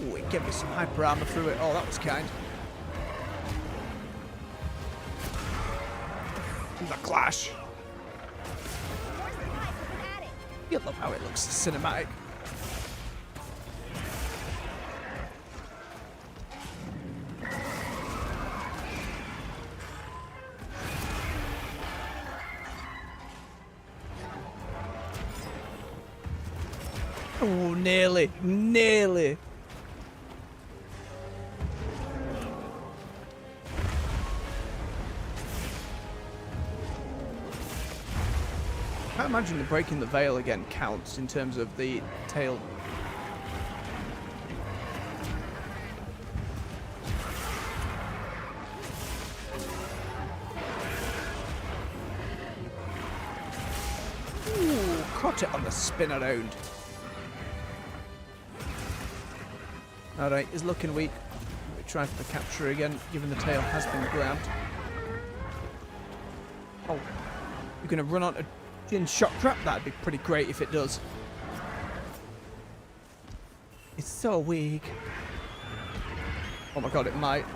Ooh, it gave me some hyper armor through it. Oh, that was kind. The clash. You love how it looks cinematic. Oh, nearly. I imagine the breaking the veil again counts in terms of the tail. Ooh, caught it on the spin around. Alright, he's looking weak. We're trying for the capture again, given the tail has been grabbed. Oh, you're going to run onto Jin's shock trap? That'd be pretty great if it does. It's so weak. Oh my god, it might.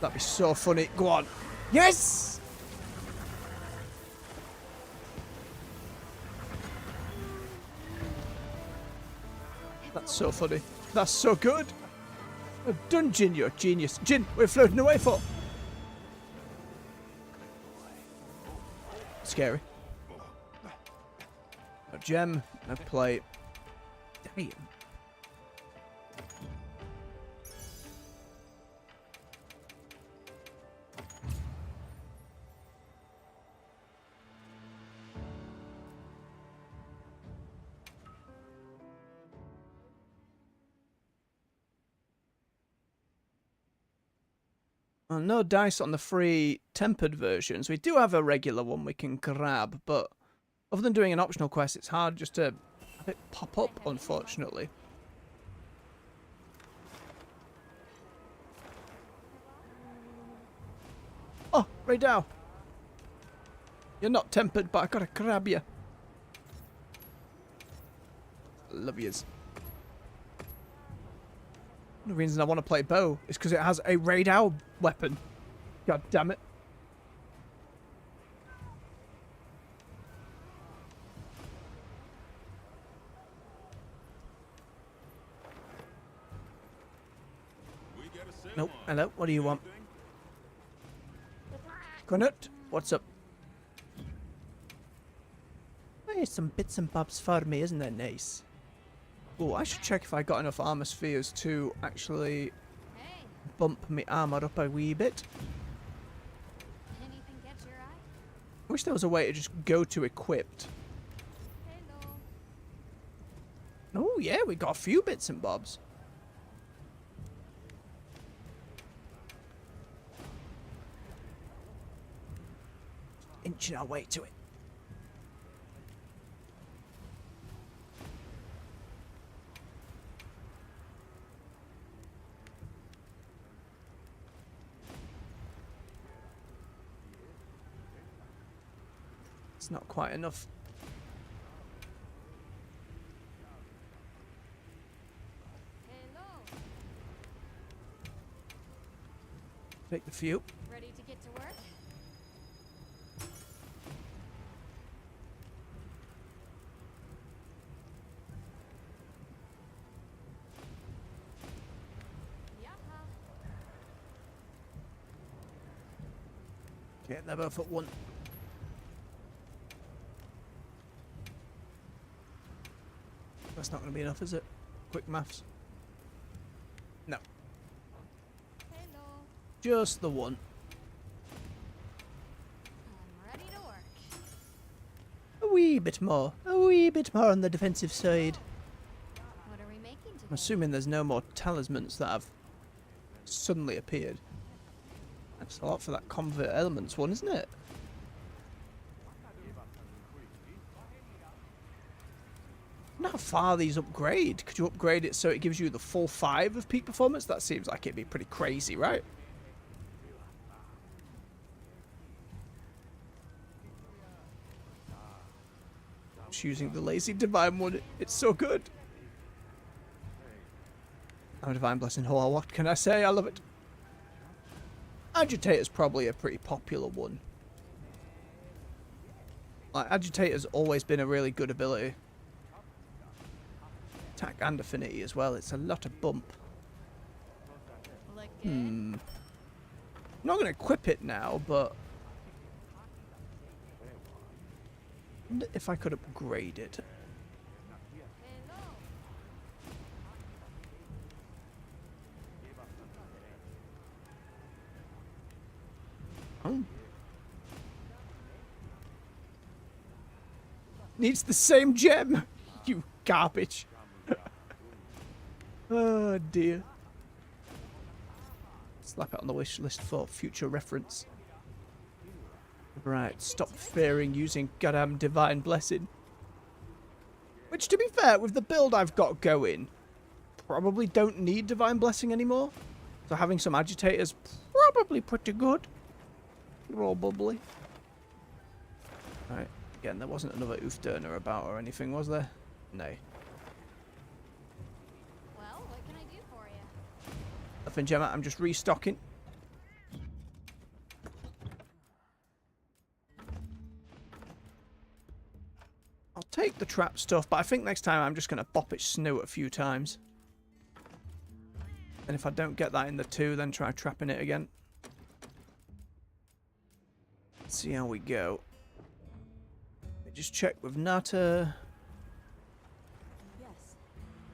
That'd be so funny. Go on. Yes! That's so funny. That's so good. Well done, Jin, you're a genius. Jin, we're floating away for. Scary. A gem, a plate. Damn. Well, no dice on the free tempered versions. We do have a regular one we can grab, but other than doing an optional quest, it's hard just to have it pop up, unfortunately. Oh, right now. You're not tempered, but I gotta grab you. Love yous. The reason I want to play bow is because it has a radar weapon. God damn it. Nope. Hello. What do you want? Gunnet, what's up? There's some bits and bobs for me, isn't that nice? Oh, I should check if I got enough armor spheres to actually Hey, bump my armor up a wee bit. anything catch your eye? I wish there was a way to just go to equipped. Hello. Oh yeah, we got a few bits and bobs. Inching our way to it. It's not quite enough. Hello. Take the few. Ready to get to work? Yaha. Okay, they're both at one. That's not going to be enough, is it? Quick maths. No. Hello. Just the one. I'm ready to work. A wee bit more. A wee bit more on the defensive side. What are we making today? I'm assuming there's no more talismans that have suddenly appeared. That's a lot for that convert elements one, isn't it? Not how far these upgrade. Could you upgrade it so it gives you the full 5 of peak performance? That seems like it'd be pretty crazy, right? Just using the lazy divine one, it's so good. I'm a divine blessing whore. What can I say? I love it. Agitator's probably a pretty popular one. Like, Agitator's always been a really good ability. Attack and affinity as well. It's a lot of bump. Look good. I'm not going to equip it now, but if I could upgrade it. Hello. Oh. Needs the same gem. You garbage. Oh dear. Slap it on the wish list for future reference. Right, stop fearing using goddamn divine blessing. Which, to be fair, with the build I've got going, probably don't need divine blessing anymore. So having some agitators probably pretty good. Roll bubbly. Right, again, there wasn't another Oofderner about or anything, was there? No. Well, what can I do for you? Nothing, Gemma. I'm just restocking. I'll take the trap stuff, but I think next time I'm just going to bop its snoot a few times. And if I don't get that in the 2, then try trapping it again. Let's see how we go. Let me just check with Nata. Yes,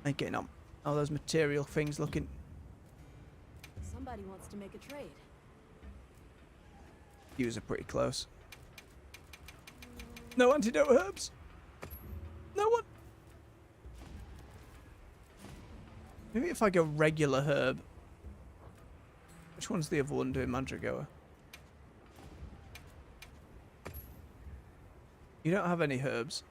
How you getting on? How are those material things looking? somebody wants to make a trade. Yous are pretty close. No antidote herbs. No one. Maybe if I go regular herb. Which one's the other one doing Mandragoa? You don't have any herbs.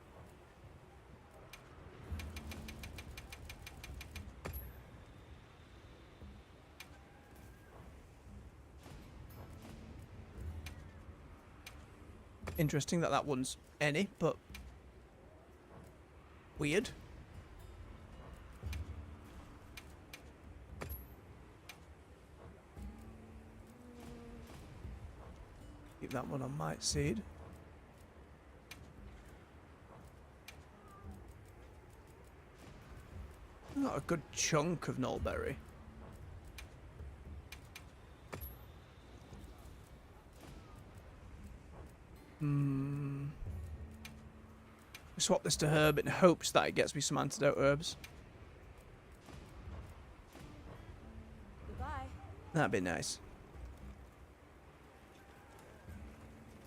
Interesting that that one's any, but weird. Keep that one on Might Seed. Not a good chunk of Nullberry. Swap this to herb in hopes that it gets me some antidote herbs. Goodbye. That'd be nice.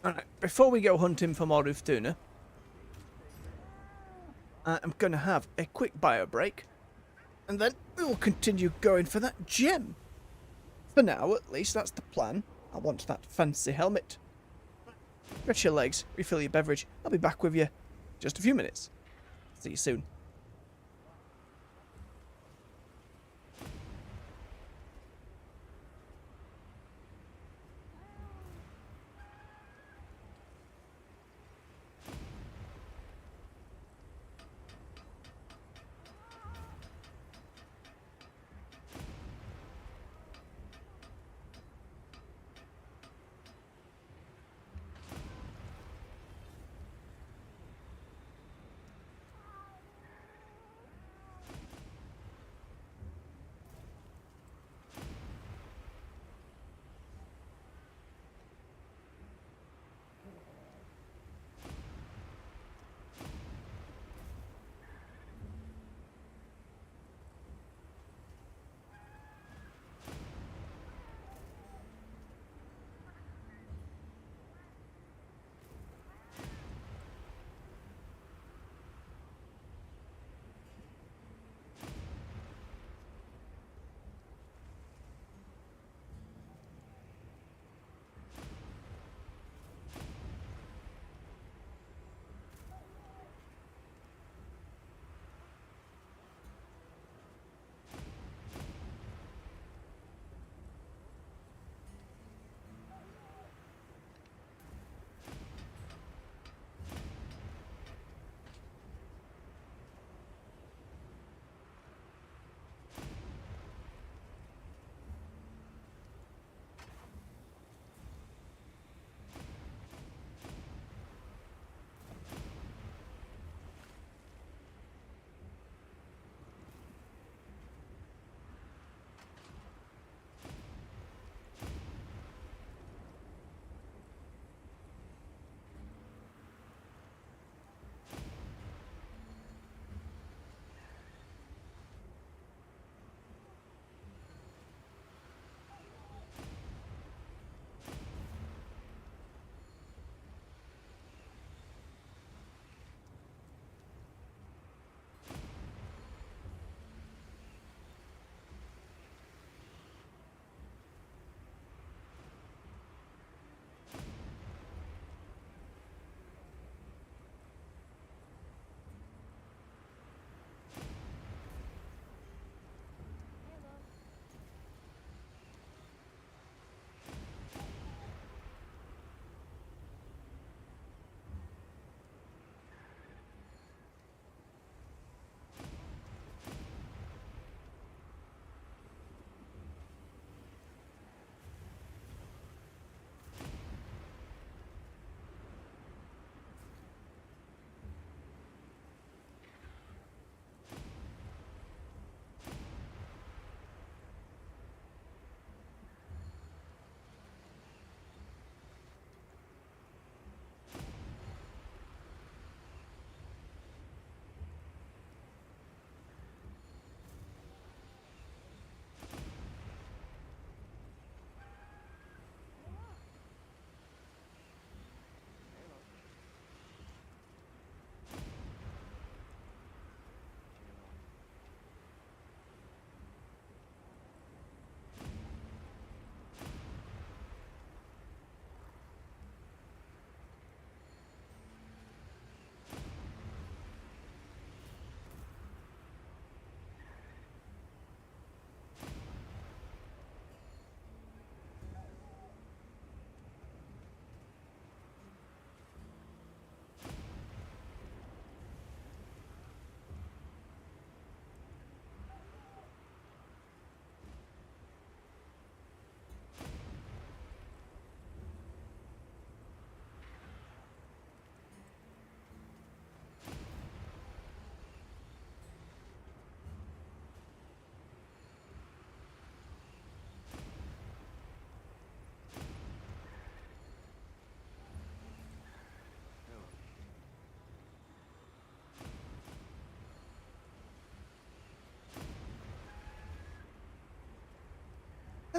Alright, before we go hunting for more Uftuna, I'm going to have a quick bio break, and then we will continue going for that gem. For now, at least, that's the plan. I want that fancy helmet. Stretch your legs, refill your beverage. I'll be back with you in just a few minutes. See you soon.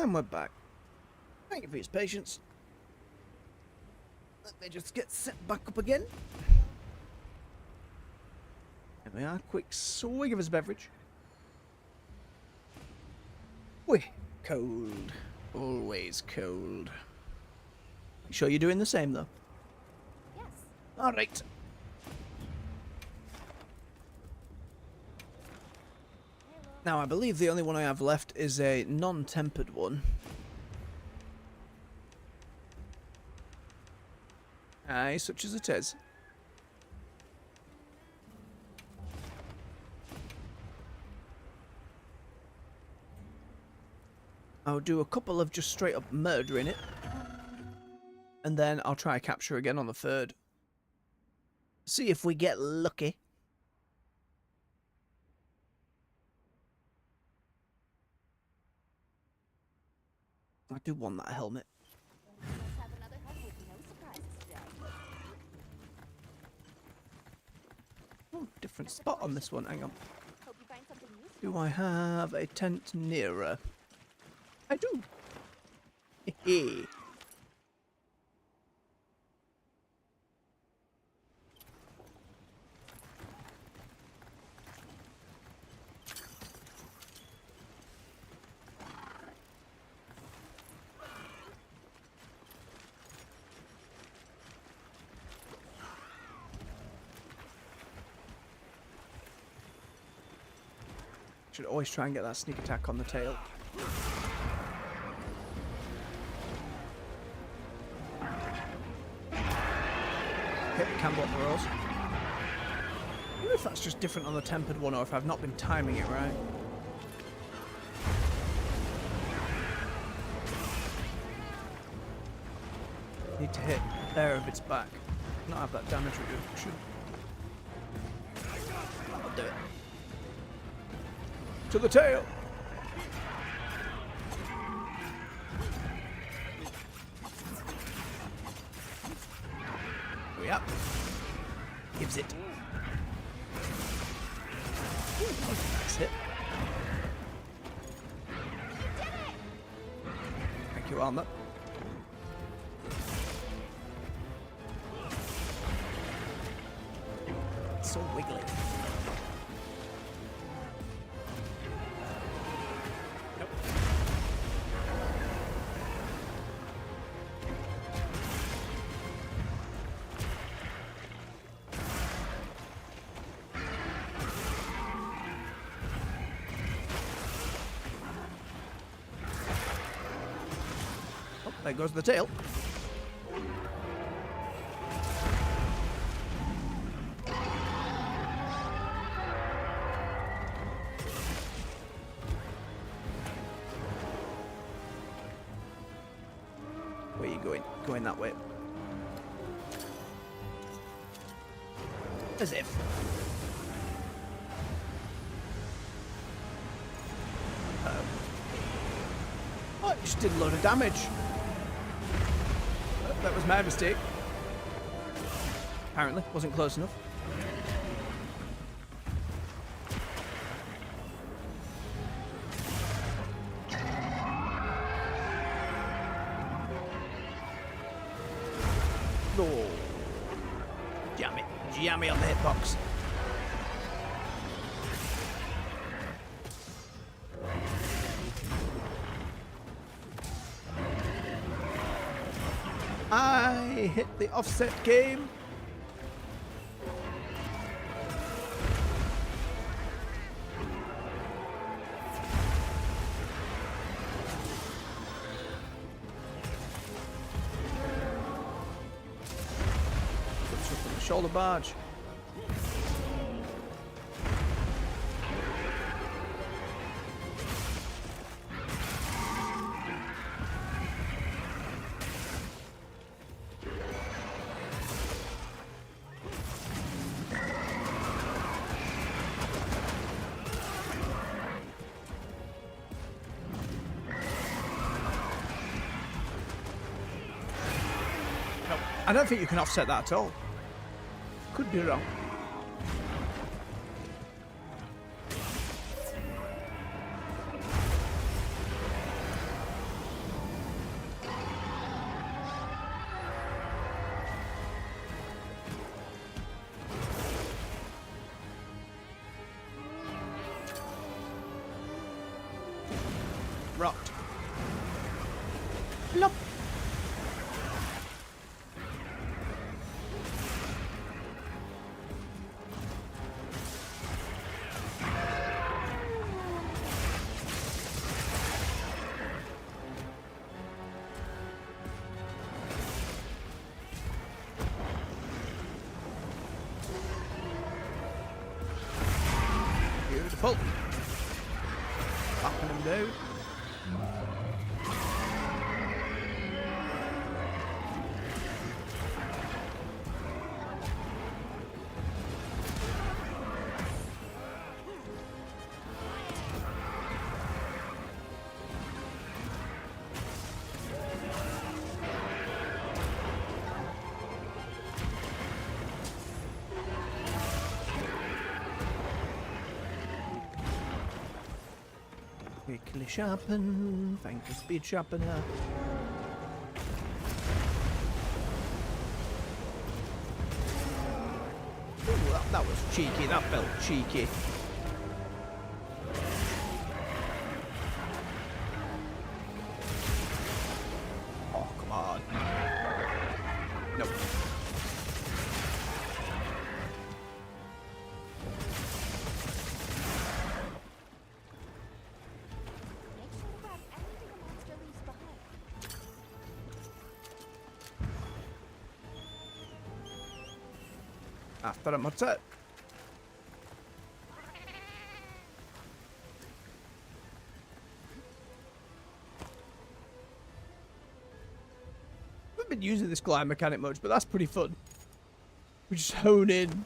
And we're back. Thank you for your patience. Let me just get set back up again. There we are. Quick swig of his beverage. Wait, cold. Always cold. You sure you're doing the same, though? Yes. Alright. Now, I believe the only one I have left is a non-tempered one. Aye, such as it is. I'll do a couple of just straight up murdering it. And then I'll try capture again on the third. See if we get lucky. I do want that helmet. Let's have another hunt with no surprises today. Oh, different spot on this one. Hang on. Hope you find something useful. Do I have a tent nearer? I do. Hehe. Should always try and get that sneak attack on the tail. Okay, can block the rolls. I wonder if that's just different on the tempered one or if I've not been timing it right. Need to hit there of its back. Not have that damage reduction. I'll do it. To the tail! We up. Gives it. Ooh, that was a nice hit. Thank you, armor. It's so wiggly. There goes the tail. Where are you going? Going that way. As if. Oh, it just did a load of damage. That was my mistake. Apparently, wasn't close enough. Oh, jam it, jam it on the hitbox. I hit the offset game. Puts up on the shoulder barge. I don't think you can offset that at all. Could be wrong. rocked. Plop. Beautiful. Backing them down. Quickly sharpen, thank the speed sharpener. Ooh, that was cheeky, that felt cheeky. Oh, come on. Nope. Make sure to grab anything a monster leaves behind. After I'm upset. I haven't been using this glide mechanic much, but that's pretty fun. We just hone in.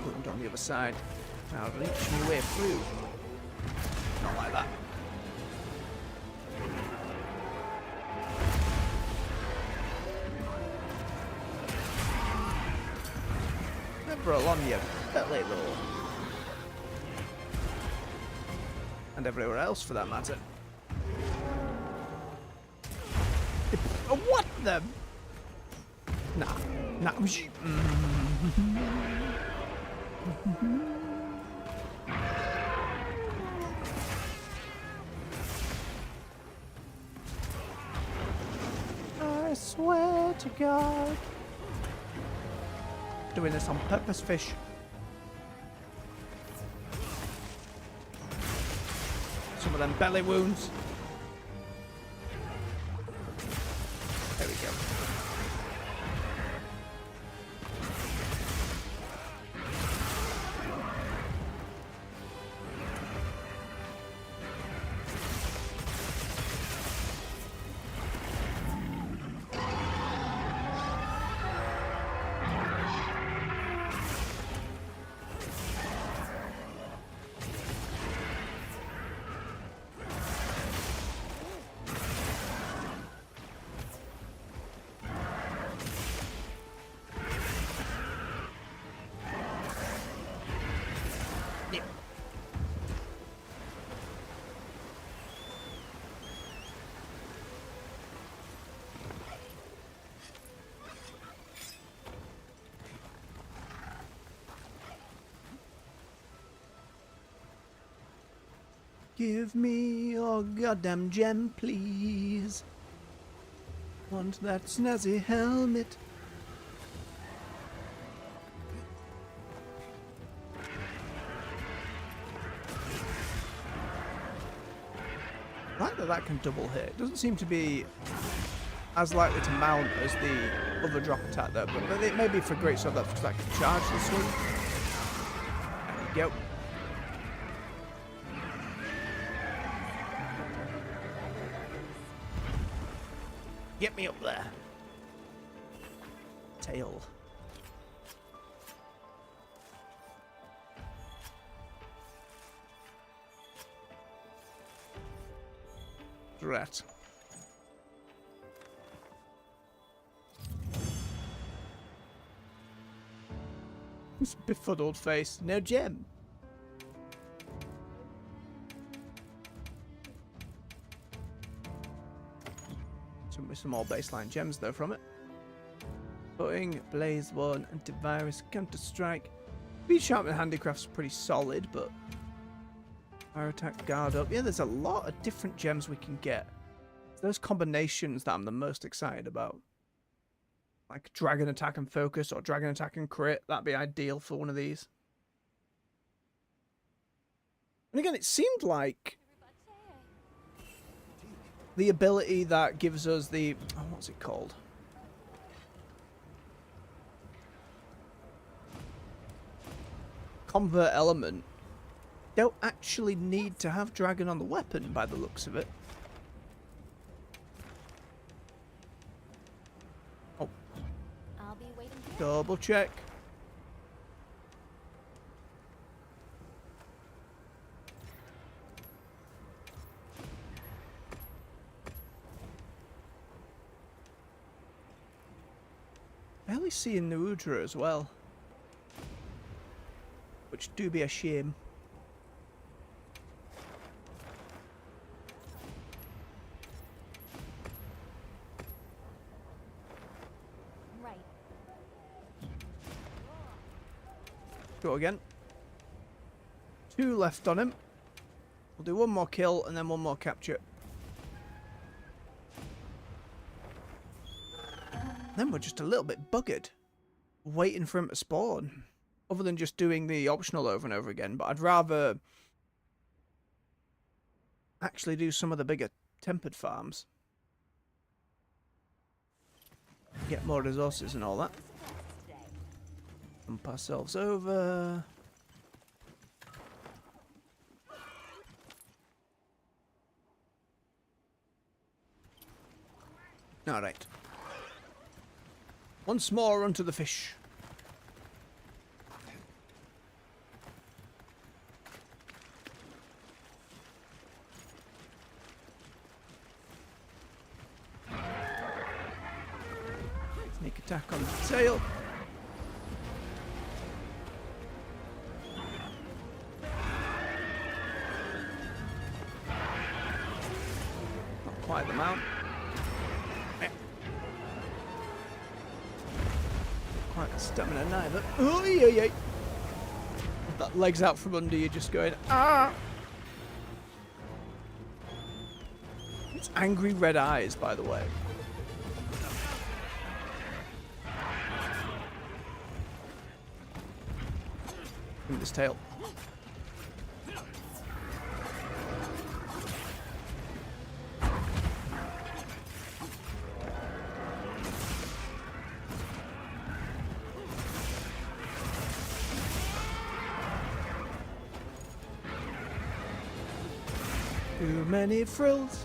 Put it on the other side. Now reach my way through. Not like that. Never along your belly though. And everywhere else for that matter. What the? Nah. Nah. I swear to God. Doing this on purpose, fish. Some of them belly wounds. There we go. Give me your goddamn gem, please. Want that snazzy helmet. Right, that can double hit. It doesn't seem to be as likely to mount as the other drop attack there, but it may be for great so that's because I can charge the swing. There we go. Get me up there. Tail. Rat. This befuddled face. No gem. Some more baseline gems though from it. Footing, Blaze 1, Antivirus, Counter Strike. Speed Sharpman Handicraft's pretty solid, but Fire Attack, Guard Up. Yeah, there's a lot of different gems we can get. It's those combinations that I'm the most excited about. Like Dragon Attack and Focus or Dragon Attack and Crit. That'd be ideal for one of these. And again, it seemed like the ability that gives us the... Oh, what's it called? Convert Element. Don't actually need to have Dragon on the weapon by the looks of it. Oh. I'll be waiting here. Double check. Barely seeing Narudra as well. Which do be a shame. Right. Go again. 2 left on him. We'll do 1 more kill and then 1 more capture. Then we're just a little bit buggered. Waiting for him to spawn. Other than just doing the optional over and over again. But I'd rather actually do some of the bigger tempered farms. Get more resources and all that. Pump ourselves over. Alright. Once more onto the fish. Sneak attack on the tail. Not quite the mount. Quite the stamina neither. Oh, yeah. That leg's out from under you, just going, ah! It's angry red eyes, by the way. Give me this tail. Too many frills.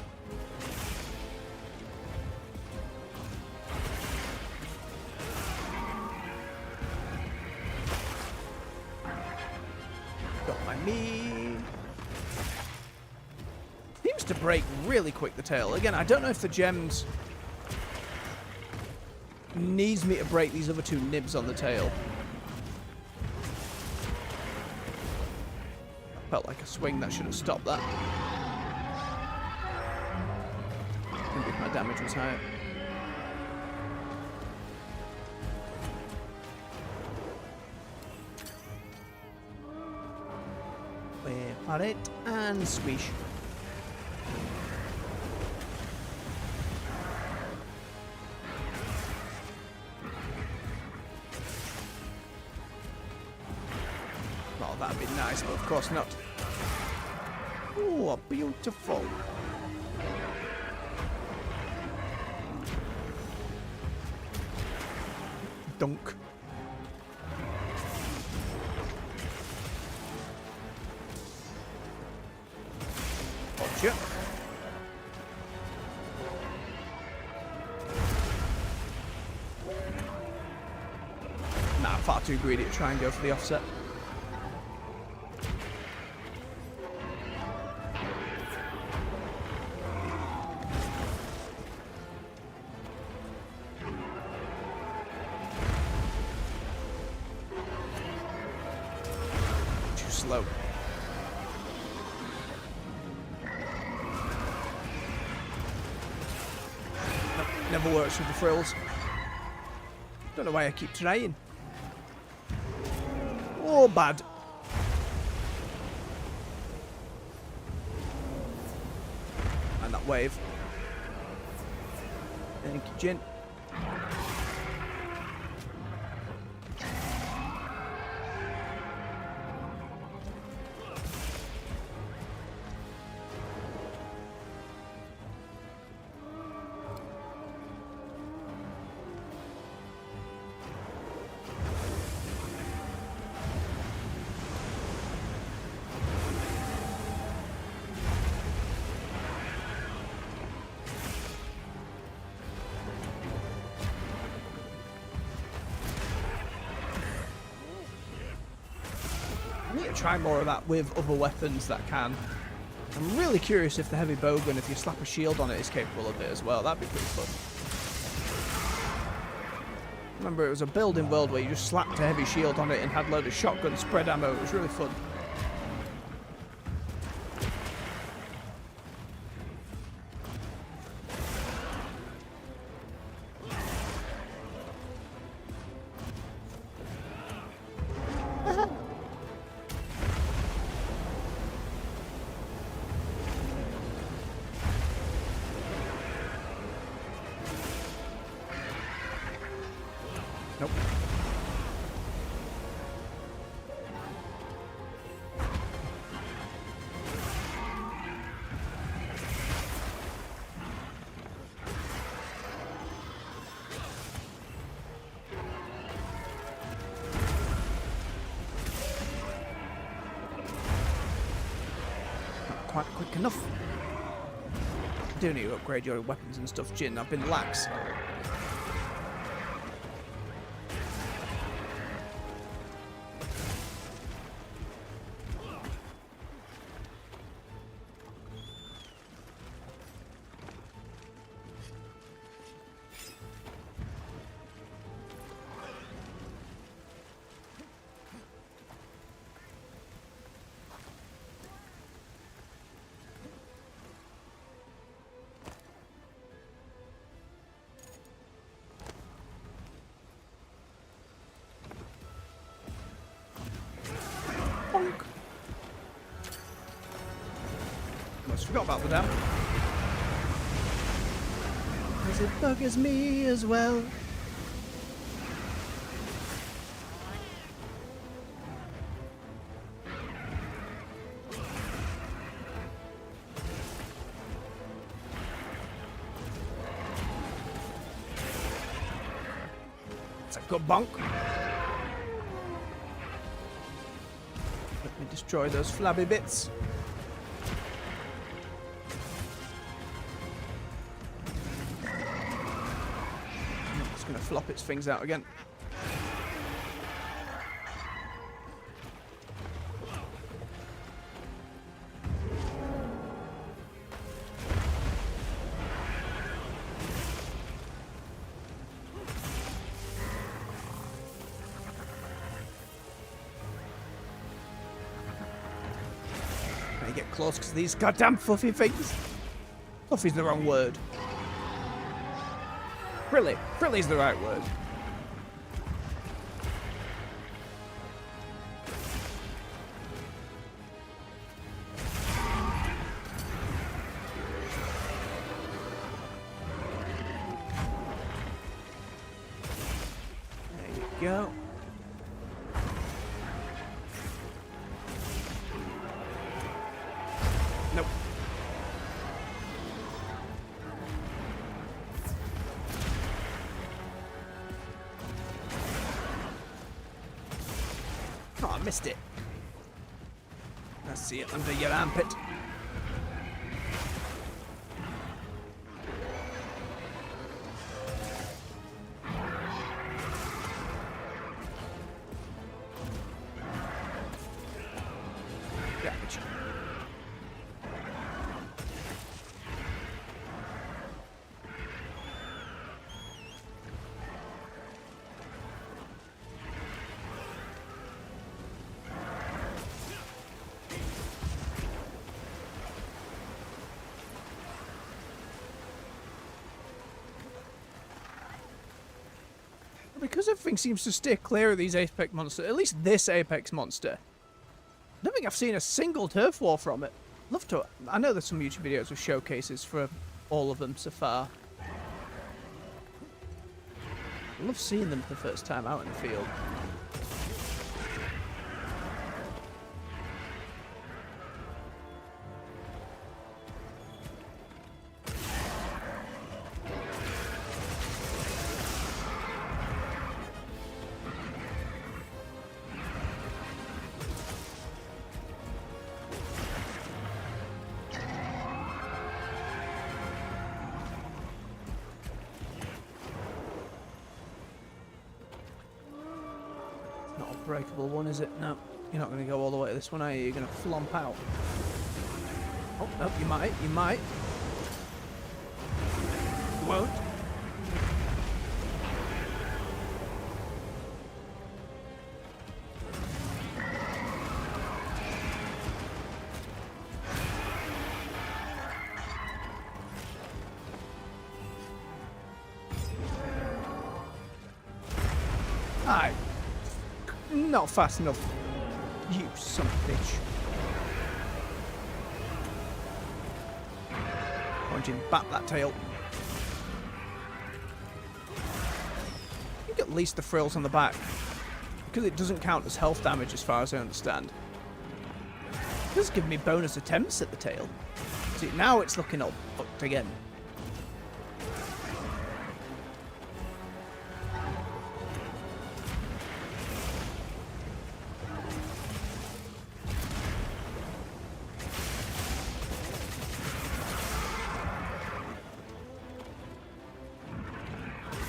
Don't mind me. Seems to break really quick, the tail. Again, I don't know if the gems needs me to break these other 2 nibs on the tail. Felt like a swing that should have stopped that. Maybe if my damage was higher. Wait for it and squish. Well, that'd be nice, but of course not. Oh, beautiful. Dunk. Gotcha. Nah, far too greedy to try and go for the offset. Slow. Nope. Never works with the frills. Don't know why I keep trying. Oh, bad. And that wave. Thank you, Jin. I need to try more of that with other weapons that can. I'm really curious if the heavy bowgun, if you slap a shield on it, is capable of it as well. That'd be pretty fun. Remember, it was a building world where you just slapped a heavy shield on it and had a load of shotgun spread ammo. It was really fun. Nope. Not quite quick enough. I do need to upgrade your weapons and stuff, Jin. I've been lax. Bonk. Almost forgot about the dam. Because it buggers me as well. It's a good bonk. Let me destroy those flabby bits. It's going to flop its things out again. Get close because these goddamn fluffy things. Fluffy's the wrong word. Frilly. Frilly's the right word. There you go. Nope. Oh, I missed it. I see it under your armpit. Gotcha. because everything seems to steer clear of these apex monsters, at least this apex monster, I don't think I've seen a single turf war from it. Love to. I know there's some YouTube videos with showcases for all of them so far. I love seeing them for the first time out in the field. Breakable one, is it? No, you're not going to go all the way to this one, are you? You're going to flomp out. Oh, no, you might. You might. You won't. Aye. Not fast enough. You son of a bitch. Punch him back that tail. I think at least the frills on the back, because it doesn't count as health damage as far as I understand, it does give me bonus attempts at the tail. See, now it's looking all fucked again.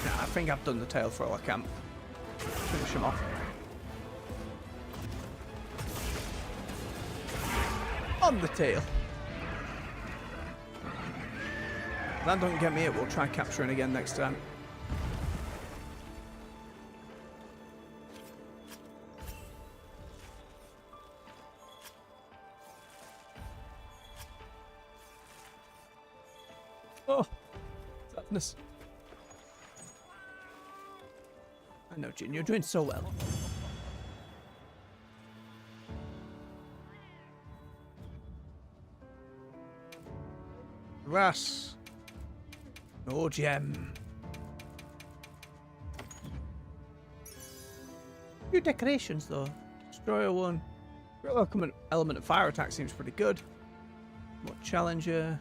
I think I've done the tail for all I can. Finish him off. On the tail. If that don't get me, it will try capturing again next time. Oh, sadness. I know, Jin, you're doing so well. Ras. No gem. Few decorations though. Destroyer one. Welcome element of fire attack seems pretty good. More challenger.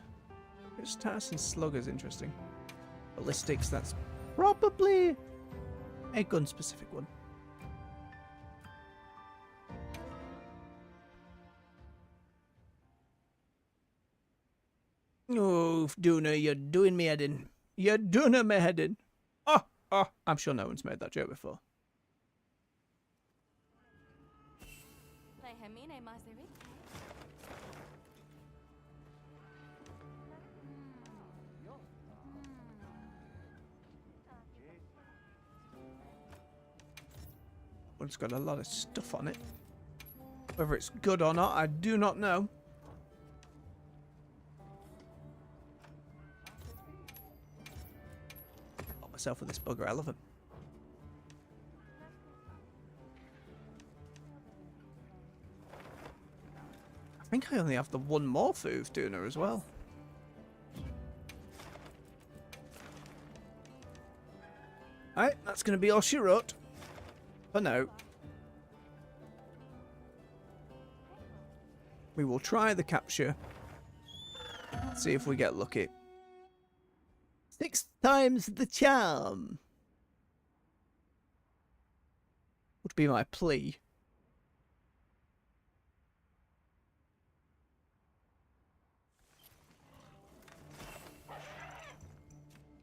Stats and sluggers interesting. Ballistics, that's probably a gun specific one. Oh, Duna, you're doing me head in. You're doing me head in. Oh, I'm sure no one's made that joke before. Well, it's got a lot of stuff on it. Whether it's good or not, I do not know. Got myself with this bugger, I love him. I think I only have the one more food tuner as well. Alright, that's going to be all she wrote. For now. We will try the capture. See if we get lucky. 6 times the charm would be my plea.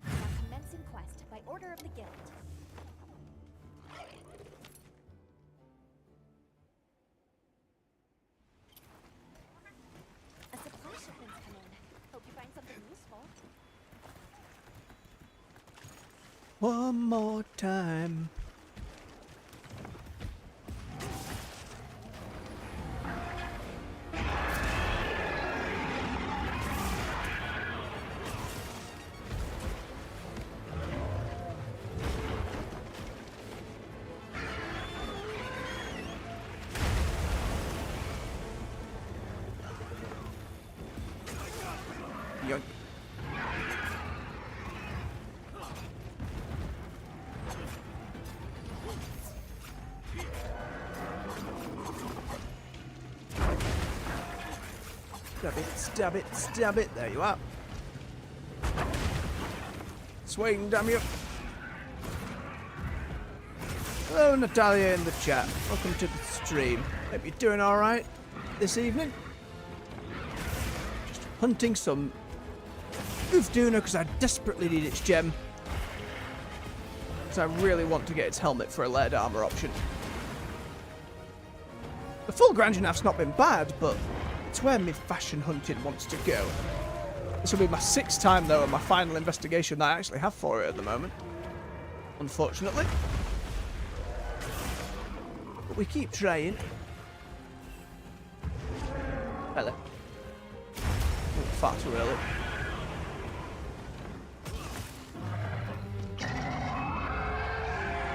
Commencing quest by order of the guild. A supply shipment's come in. Hope you find something useful. One more time. Yoink. Stab it, stab it, stab it. There you are. Swing, damn you. Hello, Natalia in the chat. Welcome to the stream. Hope you're doing alright this evening. Just hunting some Oofduna because I desperately need its gem. Because I really want to get its helmet for a lead armour option. The full Granjanaf's not been bad, but it's where my fashion hunting wants to go. This will be my 6th time, though, and my final investigation that I actually have for it at the moment. Unfortunately. But we keep trying. Hello. Oh, far too early.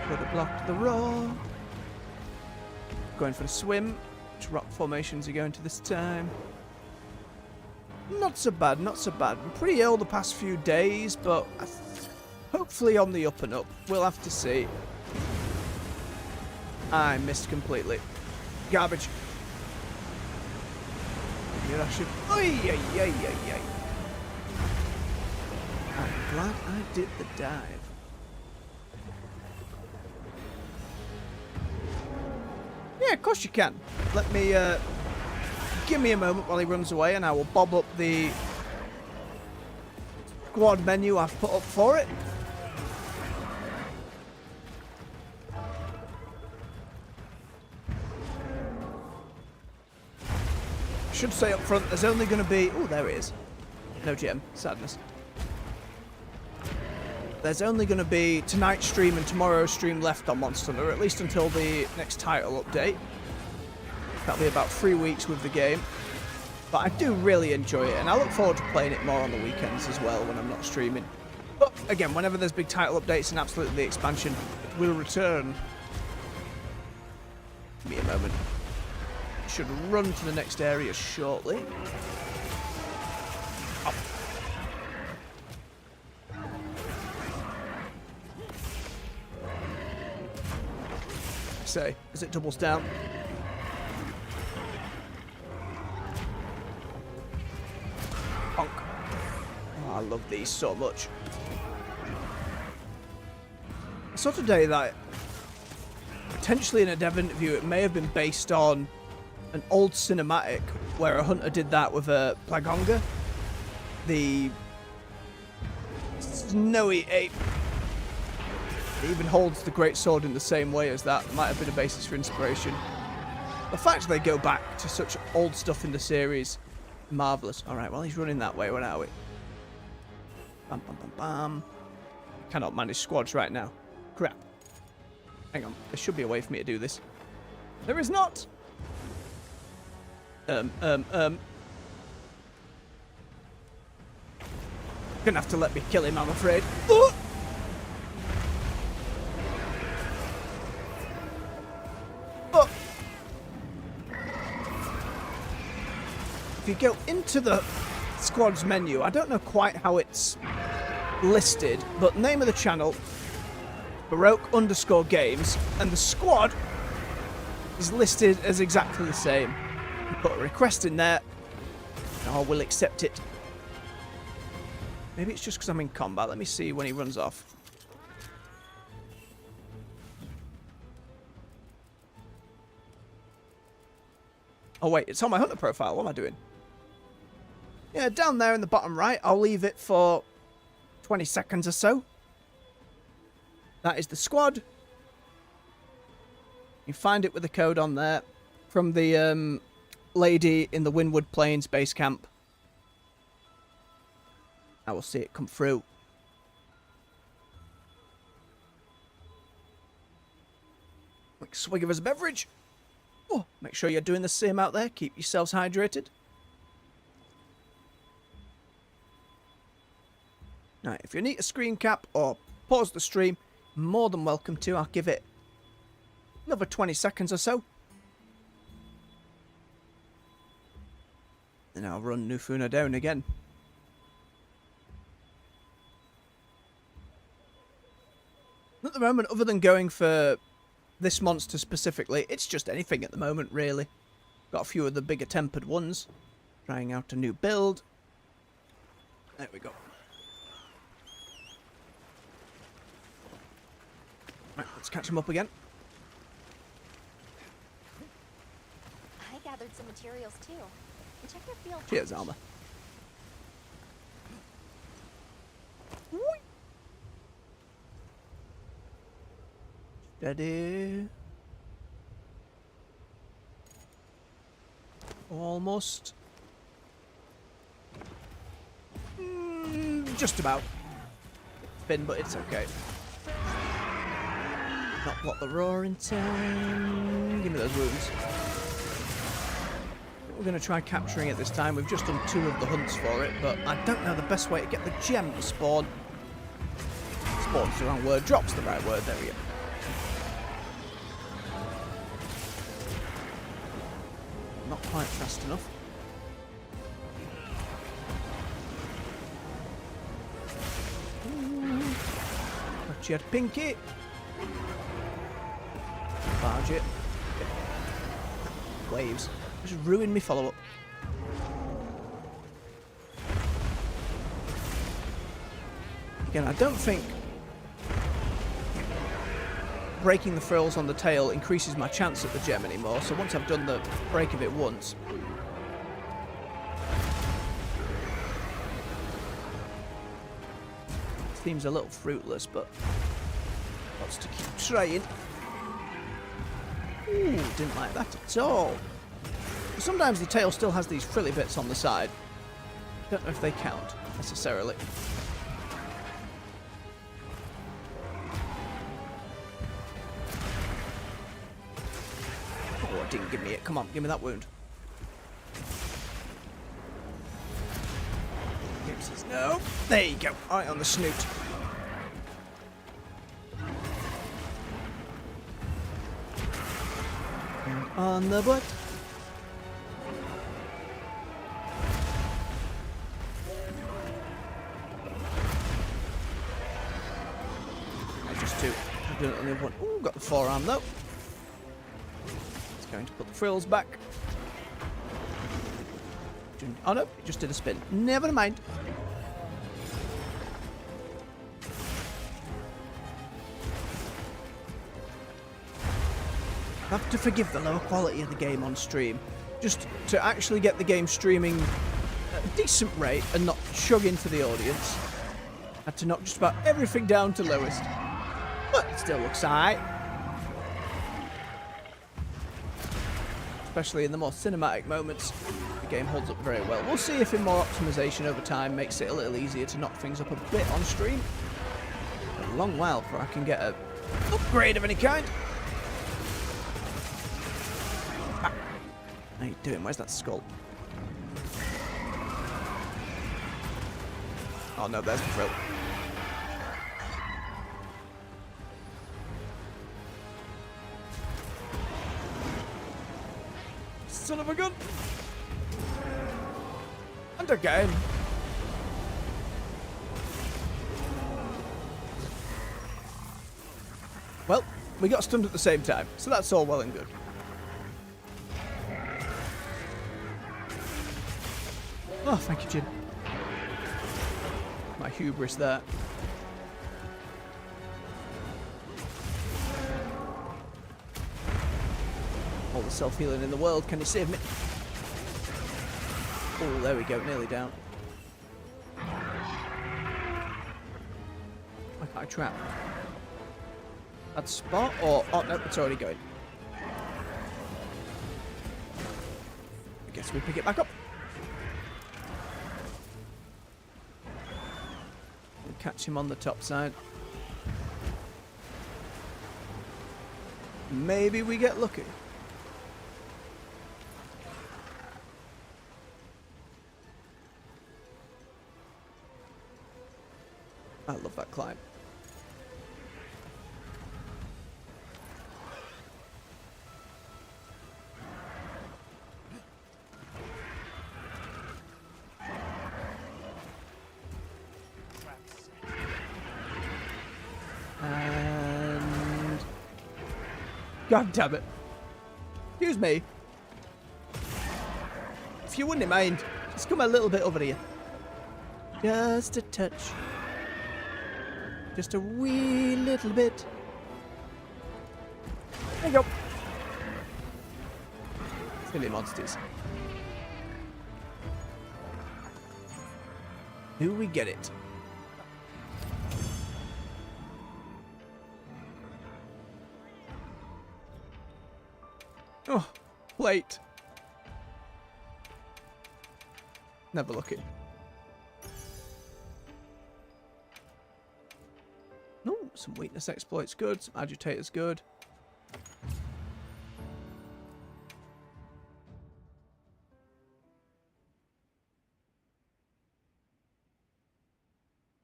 Could have blocked the roar. Going for the swim. Which rock formations are you going to this time? Not so bad, not so bad. I'm pretty ill the past few days, but hopefully on the up and up. We'll have to see. I missed completely. Garbage. Here I should. Oi, ay, ay, ay, ay. I'm glad I did the dive. Yeah, of course you can. Let me, give me a moment while he runs away and I will bob up the squad menu I've put up for it. I should say up front, there's only going to be... Oh, there it is. No gem. Sadness. There's only going to be tonight's stream and tomorrow's stream left on Monster Hunter, at least until the next title update. That'll be about 3 weeks with the game. But I do really enjoy it, and I look forward to playing it more on the weekends as well when I'm not streaming. But again, whenever there's big title updates and absolutely the expansion, it will return. Give me a moment. Should run to the next area shortly. Oh. Say, as it doubles down. Honk. Oh, I love these so much. I saw today that potentially in a dev interview it may have been based on an old cinematic where a hunter did that with a Plagonga. The snowy ape. It even holds the great sword in the same way as that. Might have been a basis for inspiration. The fact they go back to such old stuff in the series, marvellous. Alright, well he's running that way. Where are we? Bam, bam, bam, bam. Cannot manage squads right now. Crap. Hang on, there should be a way for me to do this. There is not! Gonna have to let me kill him, I'm afraid. Oh! Oh! If you go into the squad's menu, I don't know quite how it's listed, but name of the channel, Baroque_games, and the squad is listed as exactly the same. You put a request in there, and I will accept it. Maybe it's just because I'm in combat. Let me see when he runs off. Oh wait, it's on my hunter profile. What am I doing? Yeah, down there in the bottom right. I'll leave it for 20 seconds or so. That is the squad. You find it with the code on there from the lady in the Windward Plains base camp. I will see it come through. Quick swig of his beverage. Oh, make sure you're doing the same out there. Keep yourselves hydrated. Now, if you need a screen cap or pause the stream, more than welcome to. I'll give it another 20 seconds or so. Then I'll run Nufuna down again. the moment, other than going for this monster specifically, it's just anything at the moment, really. Got a few of the bigger tempered ones. Trying out a new build. There we go. Right, let's catch him up again. I gathered some materials too. And check your field. Cheers, Alma. Steady. Almost. Just about. Spin, but it's okay. Not block the roar in time. Give me those wounds. We're going to try capturing it this time. We've just done 2 of the hunts for it, but I don't know the best way to get the gem to spawn. Spawn's the wrong word. Drop's the right word. There we go. Not quite fast enough. Gotcha, Pinky. Barge it. Waves. Just ruined me follow-up. Again, I don't think breaking the frills on the tail increases my chance at the gem anymore, so once I've done the break of it once... Seems a little fruitless, but lots to keep trying. Ooh, didn't like that at all. Sometimes the tail still has these frilly bits on the side. Don't know if they count, necessarily. Oh, it didn't give me it. Come on, give me that wound. Game says no. There you go. Right on the snoot. And on the butt. Just 2. I've done it on the other one. Ooh, got the forearm though. It's going to put the frills back. Oh no, it just did a spin. Never mind. I have to forgive the lower quality of the game on stream. Just to actually get the game streaming at a decent rate and not chug into the audience. I had to knock just about everything down to lowest. But it still looks alright. Especially in the more cinematic moments, the game holds up very well. We'll see if in more optimization over time makes it a little easier to knock things up a bit on stream. A long while before I can get an upgrade of any kind. Ah. How you doing? Where's that skull? Oh no, there's the frill. Son of a gun! And again! Well, we got stunned at the same time, so that's all well and good. Oh, thank you, Jin. My hubris there. All the self-healing in the world. Can you save me? Oh, there we go. Nearly down. Why can't I trap? That spot? Or... Oh, no, it's already going. I guess we pick it back up. We'll catch him on the top side. Maybe we get lucky. I love that climb. And God damn it. Excuse me. If you wouldn't mind, just come a little bit over here. Just a touch. Just a wee little bit. There you go. Silly monsters. Do we get it? Oh, plate. Never looking. No, some weakness exploits good, some agitators good.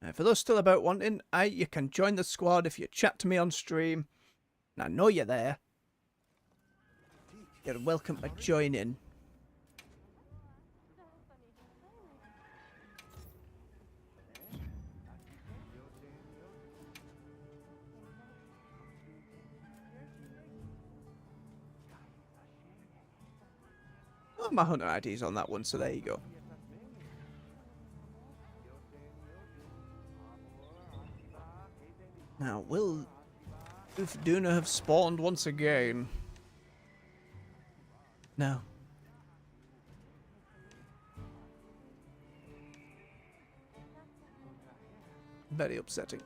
Now, for those still about wanting, you can join the squad if you chat to me on stream. And I know you're there. You're welcome to join in. Oh, my hunter ID's on that one, so there you go. Now, will Ufduna have spawned once again? No. Very upsetting.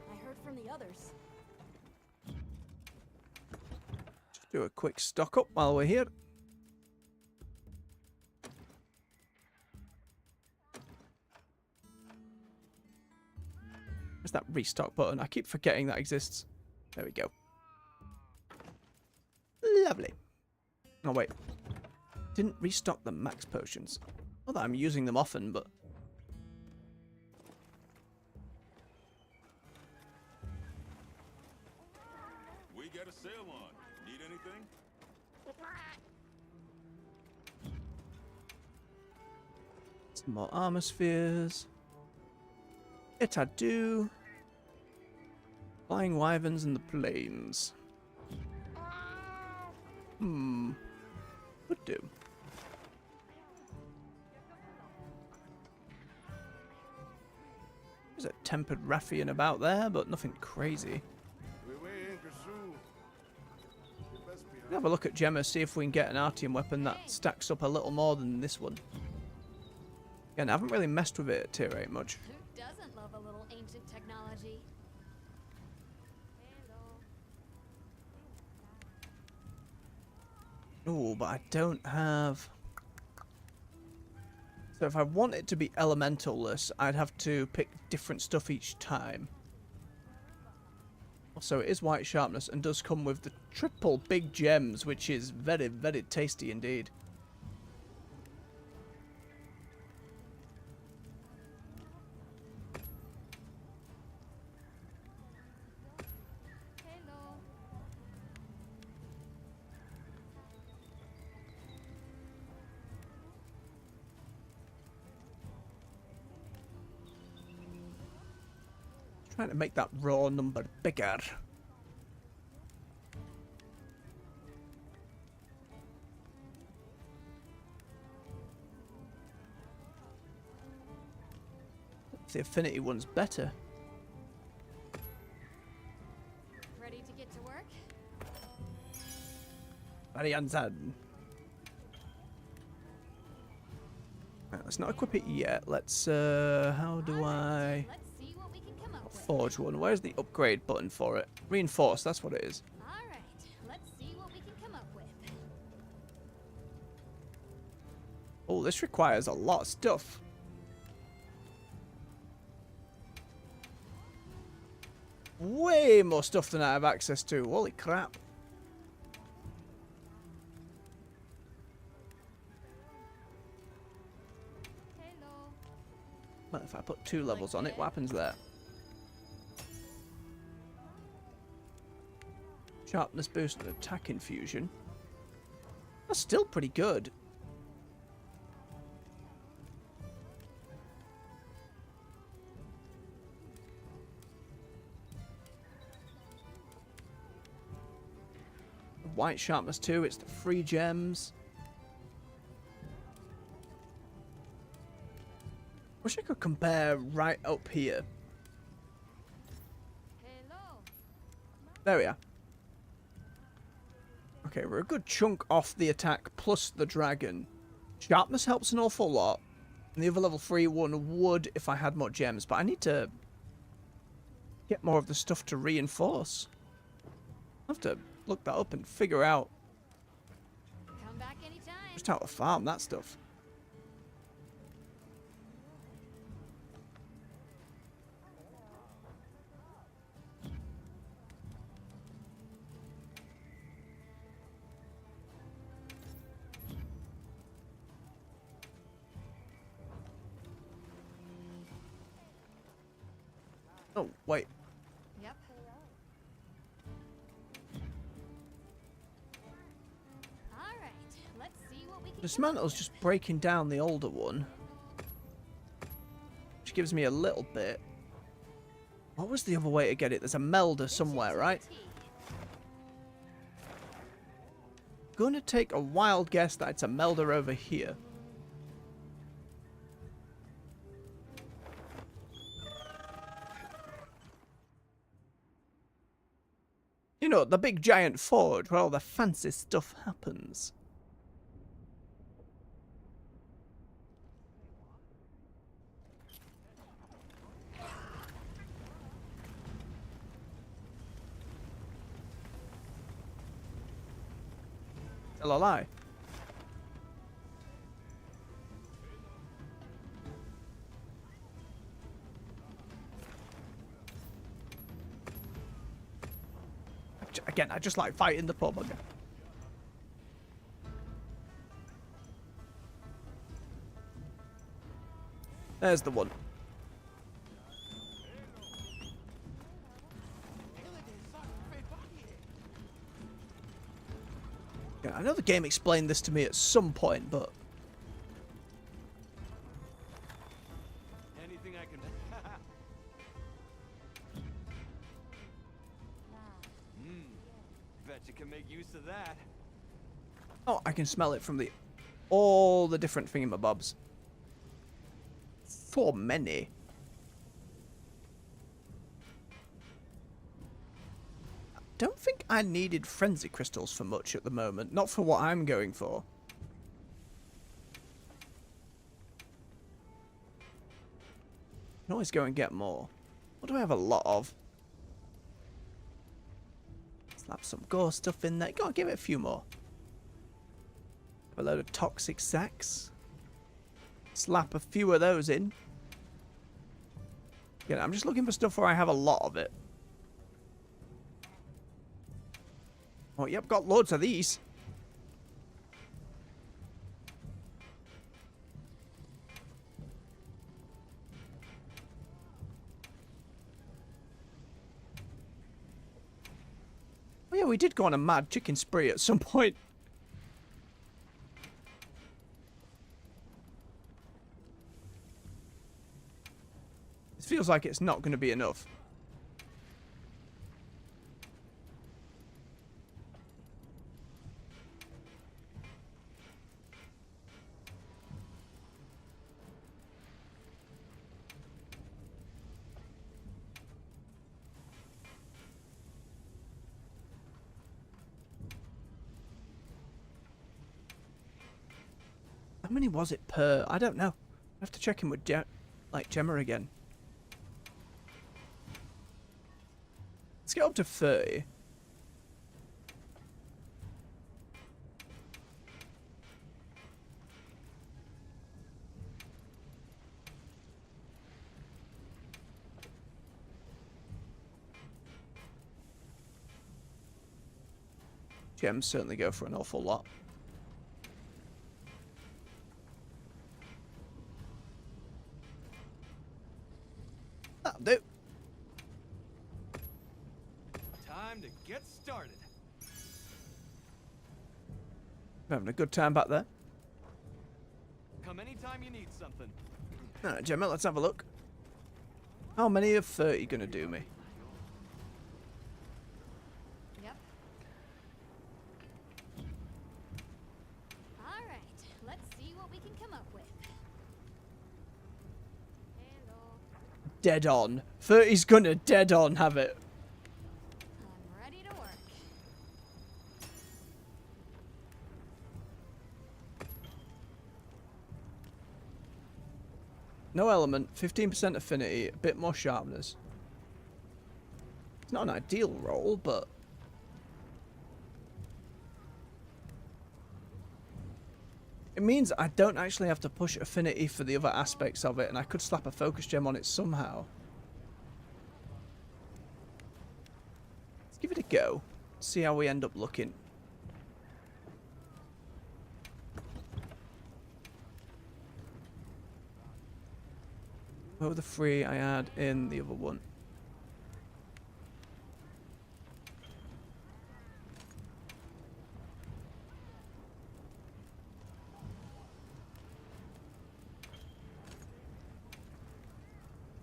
I heard from the others. Just do a quick stock up while we're here. Where's that restock button? I keep forgetting that exists. There we go. Lovely. Oh, wait. Didn't restock the max potions. Not that I'm using them often, but... We got a sale on. Need anything? Some more armor spheres. It I do. Flying wyverns in the plains. Would do. There's a tempered ruffian about there, but nothing crazy. We'll have a look at Gemma, see if we can get an Artium weapon that stacks up a little more than this one. Again, I haven't really messed with it at tier 8 much. Who doesn't love a little ancient technology? Oh, but I don't have... So if I want it to be elemental-less, I'd have to pick different stuff each time. Also, it is white sharpness and does come with the triple big gems, which is very, very tasty indeed. Trying to make that raw number bigger. The affinity one's better. Ready to get to work? Very uncertain. Right, let's not equip it yet. Let's, how do I... Let's see what we can come up with. Forge one. Where's the upgrade button for it? Reinforce, that's what it is. Alright, let's see what we can come up with. Oh, this requires a lot of stuff. Way more stuff than I have access to. Holy crap. Hello. Well, if I put 2 levels on it, what happens there? Sharpness boost and attack infusion. That's still pretty good. white sharpness 2. It's the free gems. Wish I could compare right up here. Hello. There we are. Okay, we're a good chunk off the attack plus the dragon. Sharpness helps an awful lot. And the other level 3 one would if I had more gems. But I need to get more of the stuff to reinforce. I'll have to look that up and figure out Come back anytime. just how to farm that stuff. Oh, wait. Yep. All right. Let's see what we can. Dismantle's just breaking down the older one. Which gives me a little bit. What was the other way to get it? There's a melder somewhere, right? Gonna take a wild guess that it's a melder over here. You know, the big giant forge where all the fancy stuff happens. Tell a lie. Again, I just like fighting the poor bugger. There's the one. Yeah, I know the game explained this to me at some point, but Anything I can. Bet you can make use of that. oh, I can smell it from all the different thingamabobs. So many. Don't think I needed frenzy crystals for much at the moment. Not for what I'm going for. Can always go and get more. What do I have a lot of? Slap some gore stuff in there. Go on, give it a few more. Have a load of toxic sacks. Slap a few of those in. Yeah, I'm just looking for stuff where I have a lot of it. Oh, yep, got loads of these. Oh yeah, we did go on a mad chicken spree at some point. It feels like it's not going to be enough. How many was it per? I don't know. I have to check in with Gemma again. Let's get up to 30. Gems certainly go for an awful lot. That'll do. Time to get started. We're having a good time back there. Come anytime you need something. Alright, Gemma, let's have a look. How many of 30 gonna do me? Yep. come up with. Hello. Dead on. 30's gonna dead on have it. I'm ready to work. No element, 15% affinity, a bit more sharpness. It's not an ideal roll, but... it means I don't actually have to push affinity for the other aspects of it, and I could slap a focus gem on it somehow. Let's give it a go. See how we end up looking. What were the 3 I had in the other one?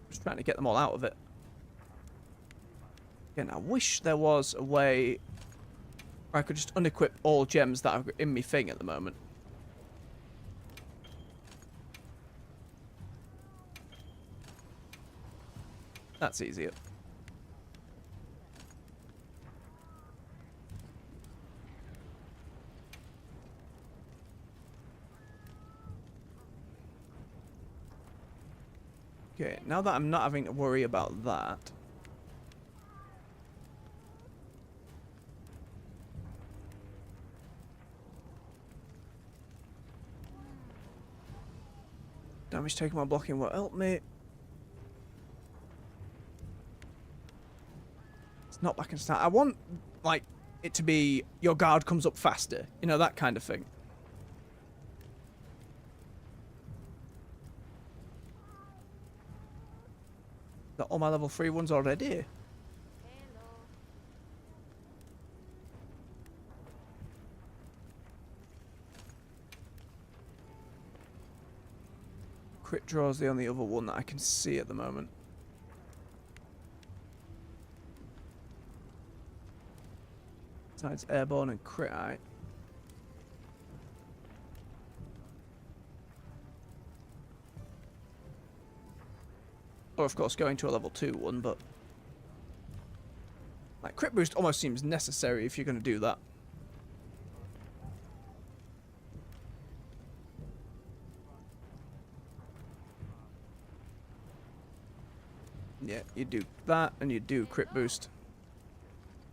Just trying to get them all out of it. Again, I wish there was a way where I could just unequip all gems that are in me thing at the moment. That's easier. Okay, now that I'm not having to worry about that. Damage taken while blocking will help me. It's not back in start. I want, like, it to be your guard comes up faster. You know, that kind of thing. Got all my level 3 ones already. Hello. Crit draw is the only other one that I can see at the moment. Besides airborne and crit eye. Or of course going to a level 2 one, but like crit boost almost seems necessary if you're going to do that. Yeah, you do that and you do crit boost.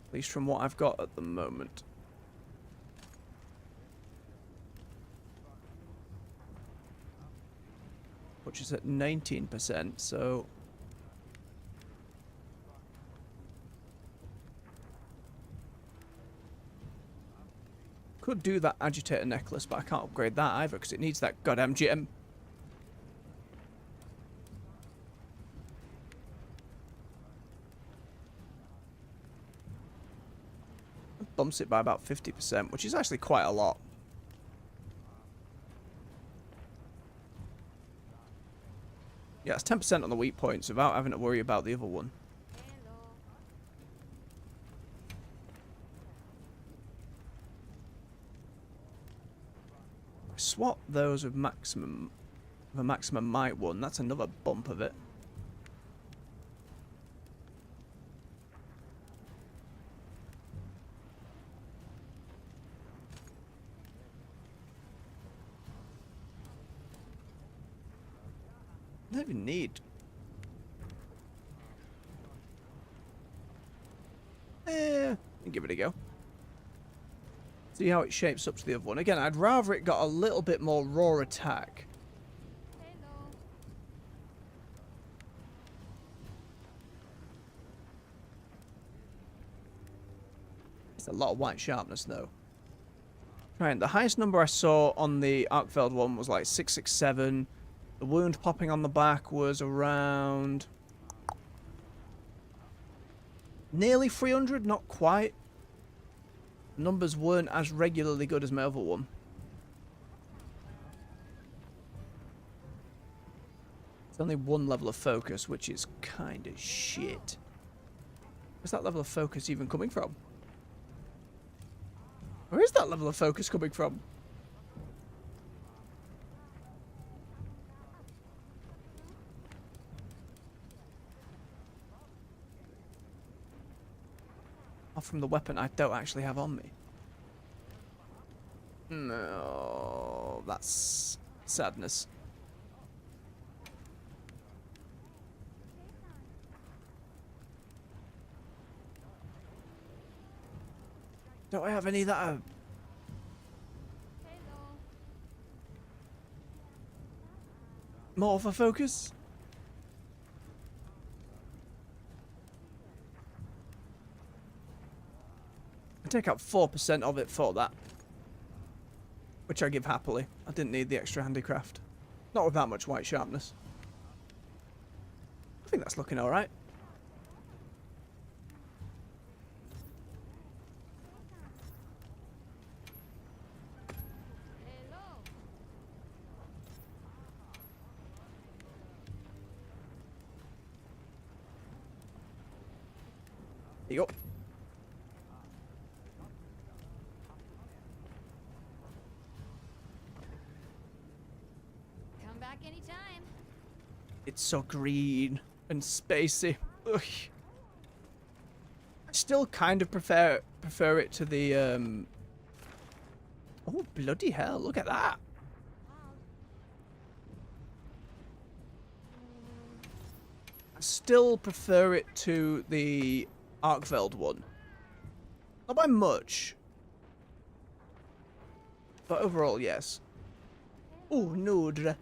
At least from what I've got at the moment. Which is at 19%, so... could do that agitator necklace, but I can't upgrade that either because it needs that goddamn gem. It bumps it by about 50%, which is actually quite a lot. Yeah, it's 10% on the weak points without having to worry about the other one. Hello. Swap those with maximum, the maximum might one. That's another bump of it. I don't even need. Give it a go. See how it shapes up to the other one. Again, I'd rather it got a little bit more raw attack. Hello. It's a lot of white sharpness, though. Right, the highest number I saw on the Arkfeld one was like 667. The wound popping on the back was around... nearly 300, not quite. Numbers weren't as regularly good as my other one. It's only one level of focus, which is kind of shit. Where's that level of focus even coming from? Where is that level of focus coming from? Off from the weapon I don't actually have on me. No, that's sadness. Don't I have any that are Hello. more for focus? I take out 4% of it for that, which I give happily. I didn't need the extra handicraft. Not with that much white sharpness. I think that's looking alright. Hello. There you go. Come back anytime. It's so green and spacey. Ugh. I still kind of prefer it to the oh bloody hell, look at that. I still prefer it to the Arkveld one. Not by much. But overall, yes. Oh, Nodra.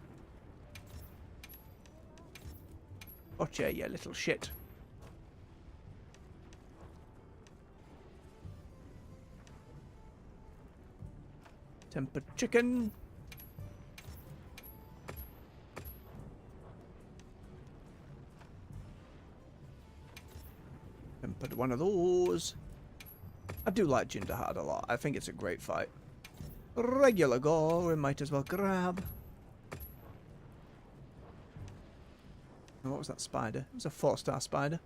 Gotcha, you little shit. Tempered chicken. Tempered one of those. I do like Jinderhard a lot. I think it's a great fight. Regular gore, we might as well grab. And what was that spider? It was a 4-star spider.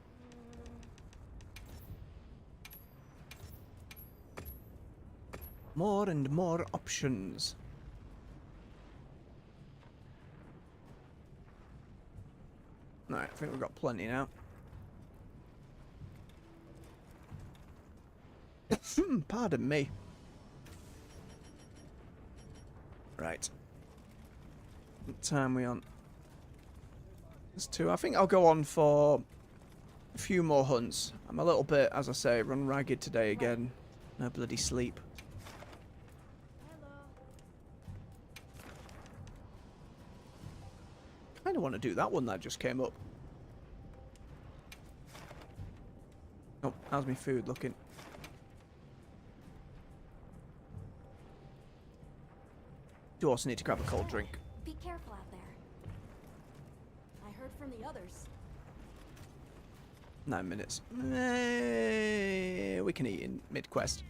More and more options. Alright, I think we've got plenty now. Pardon me. Right. What time are we on? It's 2. I think I'll go on for a few more hunts. I'm a little bit, as I say, run ragged today again. No bloody sleep. Kind of want to do that one that just came up. Oh, how's my food looking? Do also need to grab a cold drink. Be careful out there. I heard from the others. 9 minutes. We can eat in mid-quest.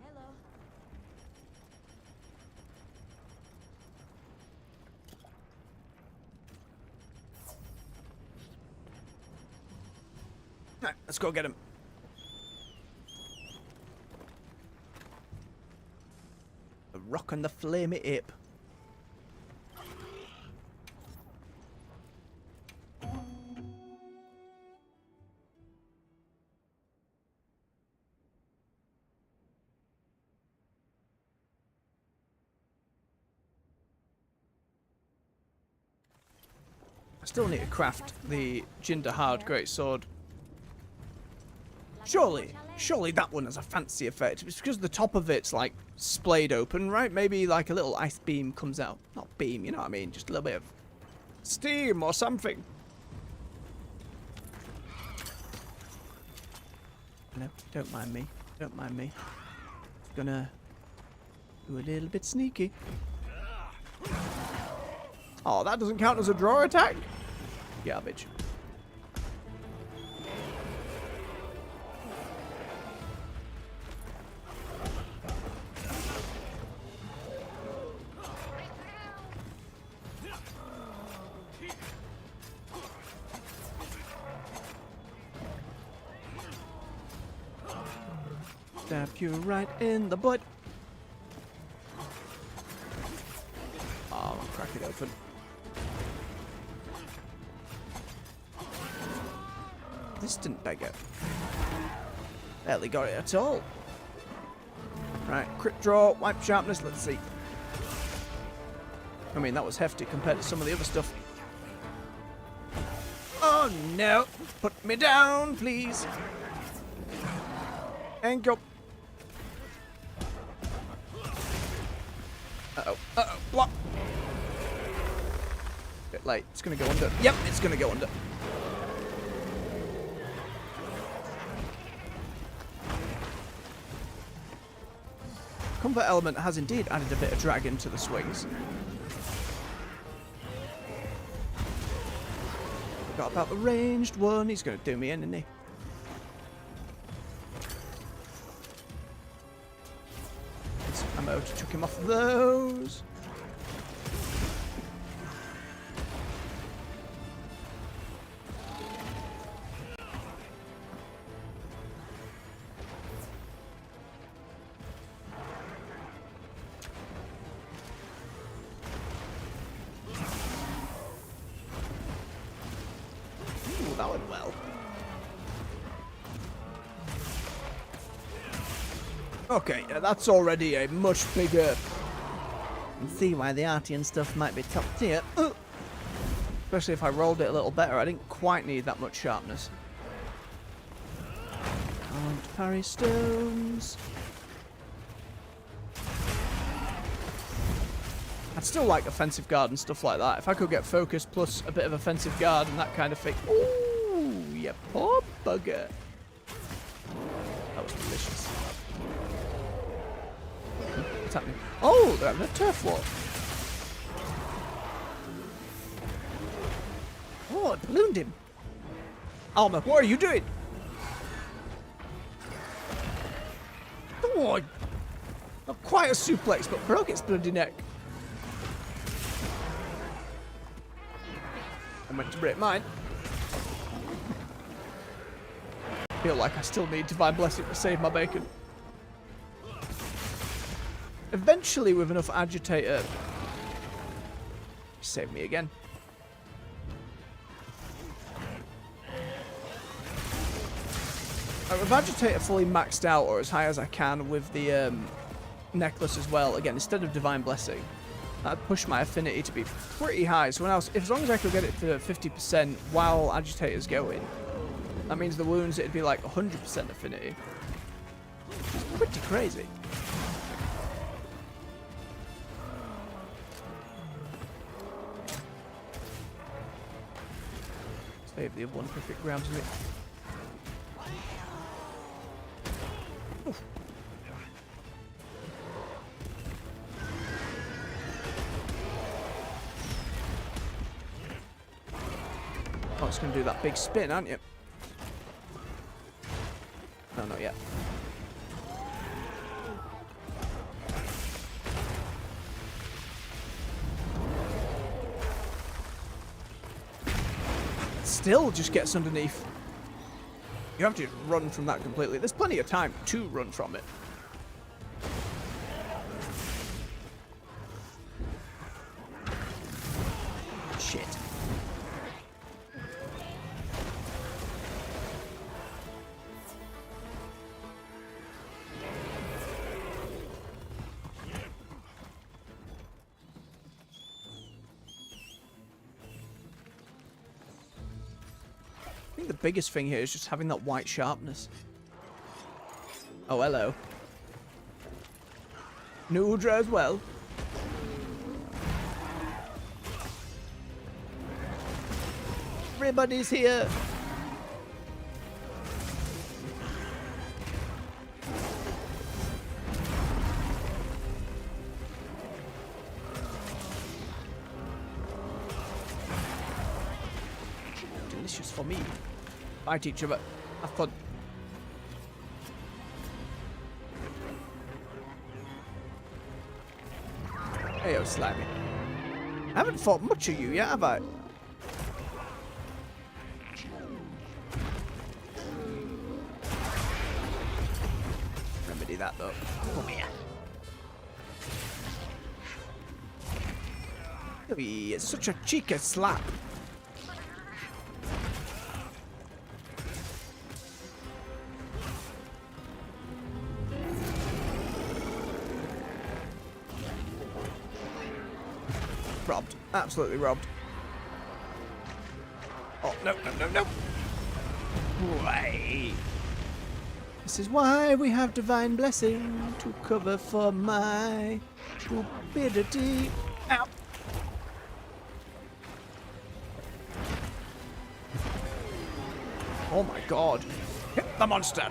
Hello. Right, let's go get him. The rock and the flamey ape. I still need to craft the Jinderhard greatsword. Surely that one has a fancy effect. It's because the top of it's like splayed open, right? Maybe like a little ice beam comes out. Not beam, you know what I mean? Just a little bit of steam or something. No, don't mind me. Don't mind me. Gonna do a little bit sneaky. Oh, that doesn't count as a draw attack? Garbage. Stab you right in the butt. it open. Distant beggar. Barely got it at all. Right, crit draw, wipe sharpness, let's see. I mean, that was hefty compared to some of the other stuff. Oh no! Put me down, please! And go. Uh-oh, uh-oh, block! Bit late, it's gonna go under. Yep, it's gonna go under. Combat element has indeed added a bit of drag into the swings. Forgot about the ranged one. He's going to do me in, isn't he? Some ammo to chuck him off those. That went well. Okay, that's already a much bigger... You can see why the arty and stuff might be top tier. Especially if I rolled it a little better. I didn't quite need that much sharpness. And parry stones. I'd still like offensive guard and stuff like that. If I could get focus plus a bit of offensive guard and that kind of thing. Ooh, you poor bugger. That was delicious. What's happening? Oh, they're having a turf war. Oh, it ballooned him. Alma, what are you doing? Oh, not quite a suplex, but broke its bloody neck. I meant to break mine. Feel like I still need Divine Blessing to save my bacon. Eventually, with enough agitator, save me again. With agitator fully maxed out, or as high as I can, with the necklace as well. Again, instead of Divine Blessing, I'd push my affinity to be pretty high. So as long as I could get it to 50% while agitator's going, that means the wounds it'd be like 100% affinity. It's pretty crazy. Save the other one if it grabs me. Oof. Oh, it's going to do that big spin, aren't you? No, not yet. Still just gets underneath. You have to run from that completely. There's plenty of time to run from it. Shit. I think the biggest thing here is just having that white sharpness. Oh, hello. Nudra as well. Everybody's here. Delicious for me. Fight each other. Have fun. Hey, Slimy. I haven't fought much of you yet, have I? Remedy that, though. Come here. It's such a cheeky slap. Robbed. Absolutely robbed. Oh, no, no, no, no. Why? This is why we have divine blessing to cover for my stupidity. Ow. Oh my god. Hit the monster.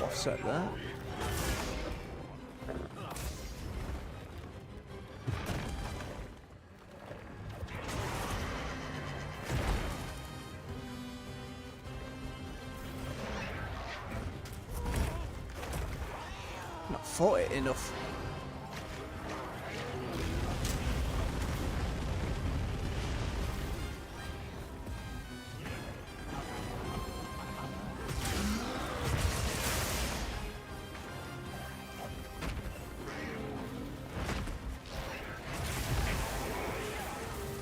Offset that. Not fought it enough.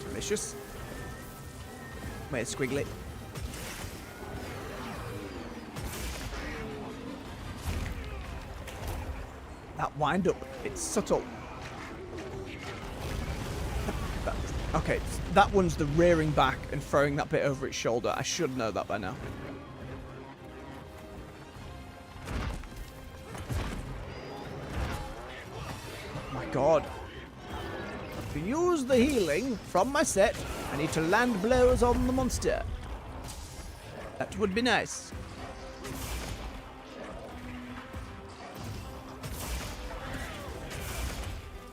Delicious. Made squiggly. That wind up, it's subtle. Okay, that one's the rearing back and throwing that bit over its shoulder. I should know that by now. Oh my god. To use the healing from my set, I need to land blows on the monster. That would be nice.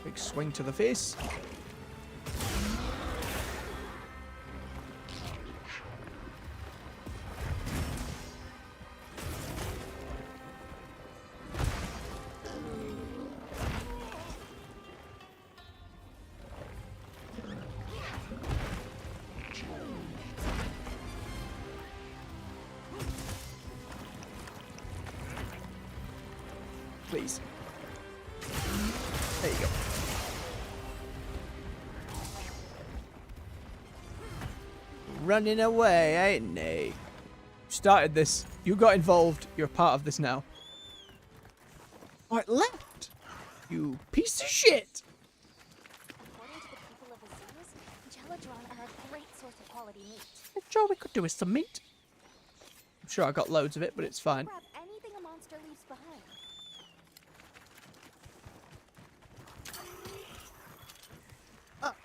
Big swing to the face. Please. There you go. Running away, ain't they? Started this. You got involved. You're a part of this now. Oh, it left. You piece of shit. According to the people of Azuz, Jelladron are a great source of quality meat. Sure, we could do with some meat. I'm sure I got loads of it, but it's fine. Grab anything a monster leaves behind.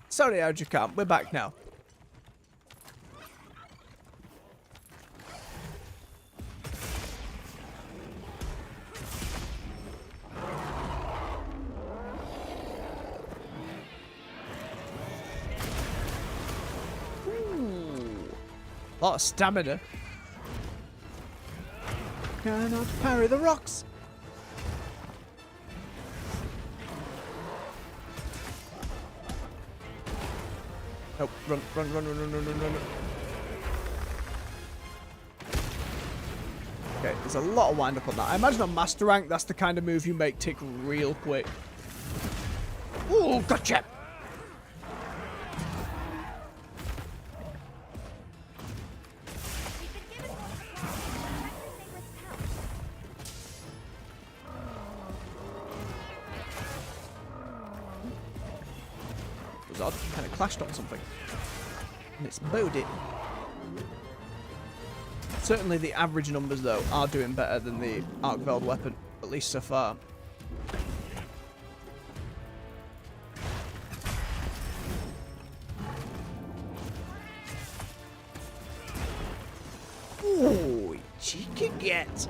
Sorry, Ajakam. We're back now. A lot of stamina. Cannot parry the rocks. Nope. Run, run, run, run, run, run, run, run. Okay, there's a lot of wind up on that. I imagine on Master Rank, that's the kind of move you make tick real quick. Ooh, gotcha! It was odd, kind of clashed on something. And it's bowed it. Certainly the average numbers, though, are doing better than the Arkveld weapon, at least so far. Ooh, cheeky get.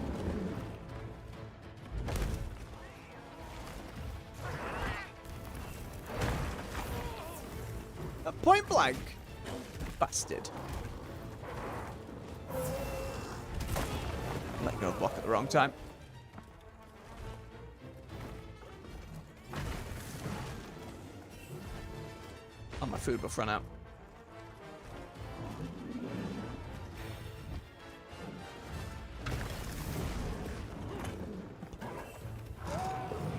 At point blank. Bastard. Let go block at the wrong time. my food will run out.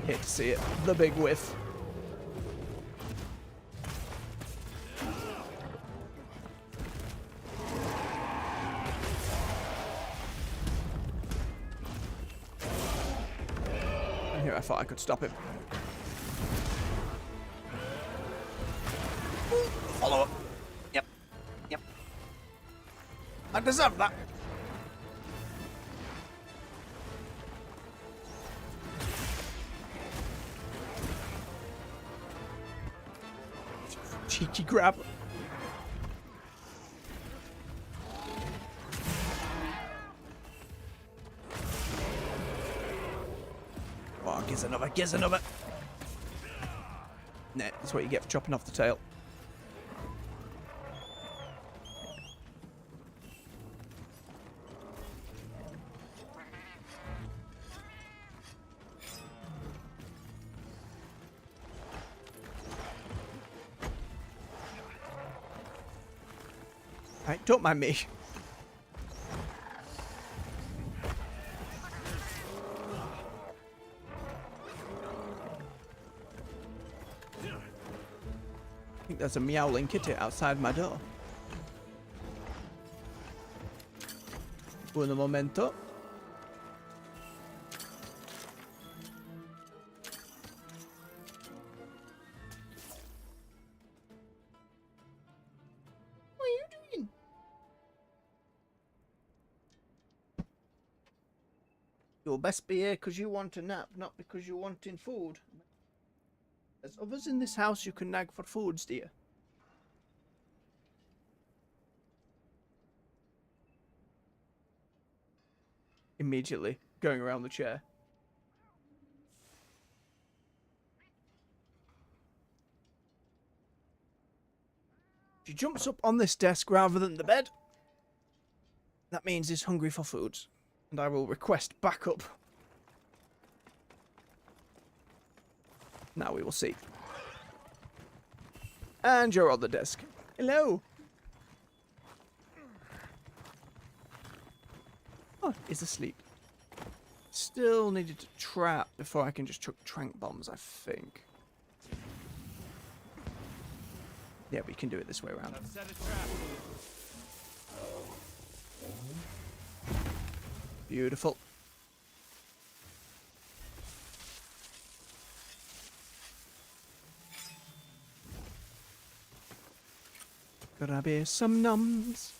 Hate to see it. The big whiff. And here I thought I could stop him. Follow up. Yep. Yep. I deserve that. Cheeky grab. Oh, gives another, gives another. Nah, that's what you get for chopping off the tail. Right, don't mind me. I think there's a meowling kitty outside my door. Un momento. What are you doing? You'll best be here because you want a nap, not because you're wanting food. There's others in this house you can nag for foods, dear. Immediately going around the chair. She jumps up on this desk rather than the bed. That means he's hungry for food, and I will request backup. Now we will see. And you're on the desk. Hello. Oh, he's asleep. Still needed to trap before I can just chuck trank bombs, I think. Yeah, we can do it this way around. I've set a trap. Beautiful. Grab here some nums.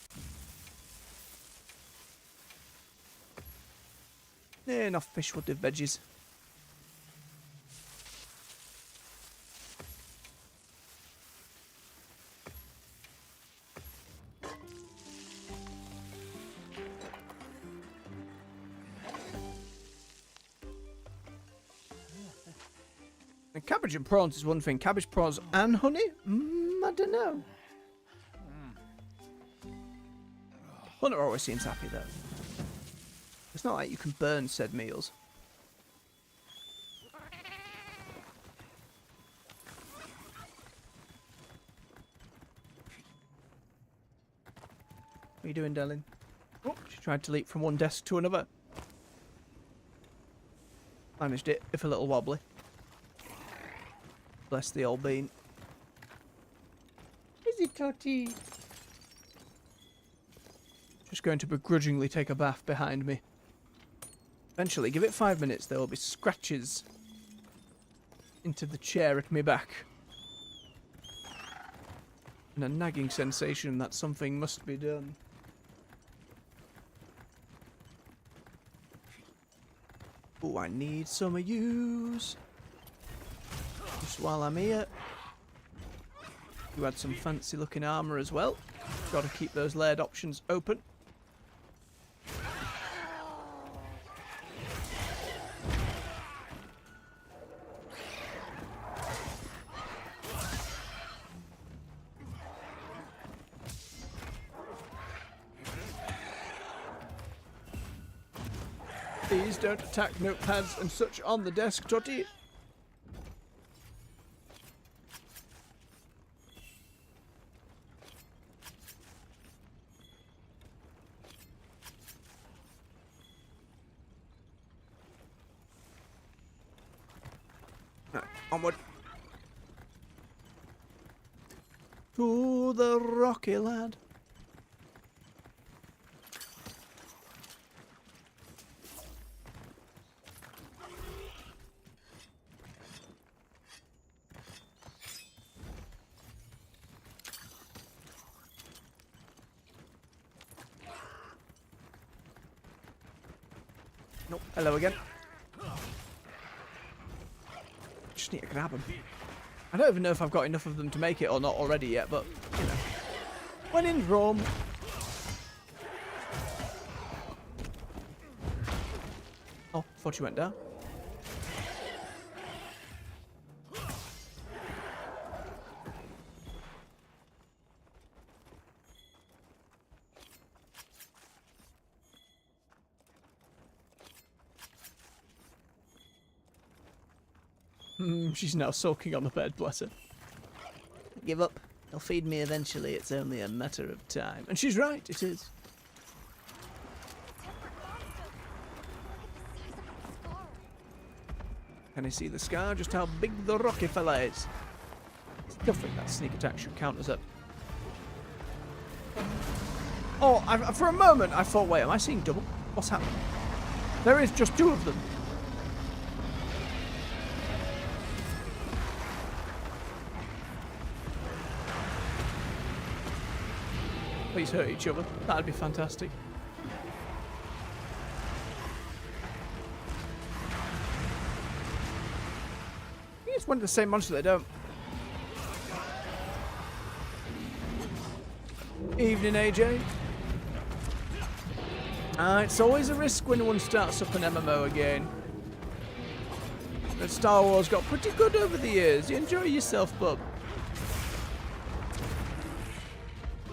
Yeah, enough fish will do veggies. And cabbage and prawns is one thing. Cabbage, prawns, and honey? I don't know. Hunter always seems happy though. It's not like you can burn said meals. What are you doing, darling? Oh, she tried to leap from one desk to another. Managed it, if a little wobbly. Bless the old bean. Is it Totty? Just going to begrudgingly take a bath behind me. Eventually, give it 5 minutes, there will be scratches into the chair at my back. And a nagging sensation that something must be done. Oh, I need some of yous. Just while I'm here. You had some fancy looking armour as well. Got to keep those layered options open. Please don't attack notepads and such on the desk, Totty. Right, onward. To the Rocky lad. Nope. Hello again. Just need to grab them. I don't even know if I've got enough of them to make it or not already yet, but, you know. When in Rome. Oh, thought you went down. She's now sulking on the bed, bless her. Give up. They'll feed me eventually. It's only a matter of time. And she's right, it is. Can I see the scar? Just how big the rocky fella is. Still think that sneak attack should count as a... Oh, for a moment I thought, wait, am I seeing double? What's happening? There is just two of them. Please hurt each other. That'd be fantastic. I think it's one of the same monster they don't. Evening, AJ. It's always a risk when one starts up an MMO again. But Star Wars got pretty good over the years. You enjoy yourself, bub.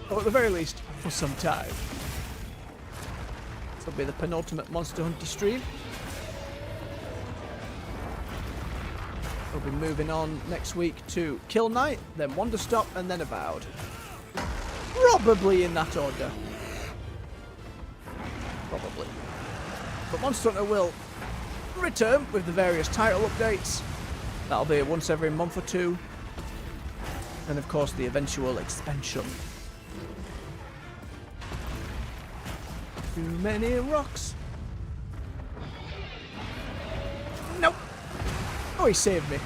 Or at the very least, for some time. This will be the penultimate Monster Hunter stream. We'll be moving on next week to Kill Knight, then Wander Stop, and then Avowed. Probably in that order. Probably. But Monster Hunter will return with the various title updates. That'll be once every month or two. And of course the eventual expansion. Too many rocks. Nope. Oh, he saved me.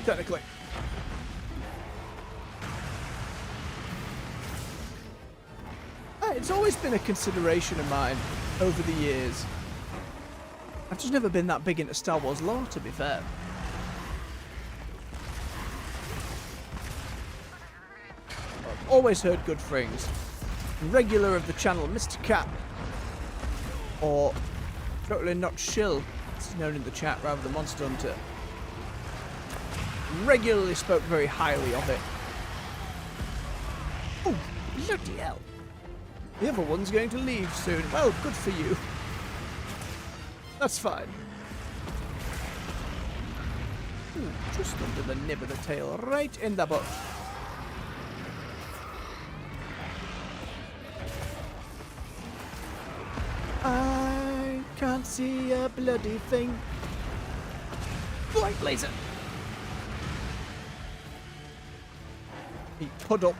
Technically. It's always been a consideration of mine over the years. I've just never been that big into Star Wars lore, to be fair. I've always heard good things. Regular of the channel, Mr. Cat, or Totally Not Shill, it's known in the chat rather than Monster Hunter, regularly spoke very highly of it. Oh, bloody hell. The other one's going to leave soon. Well, good for you. That's fine. Ooh, just under the nib of the tail, right in the butt. I can't see a bloody thing. Light laser. He puddle.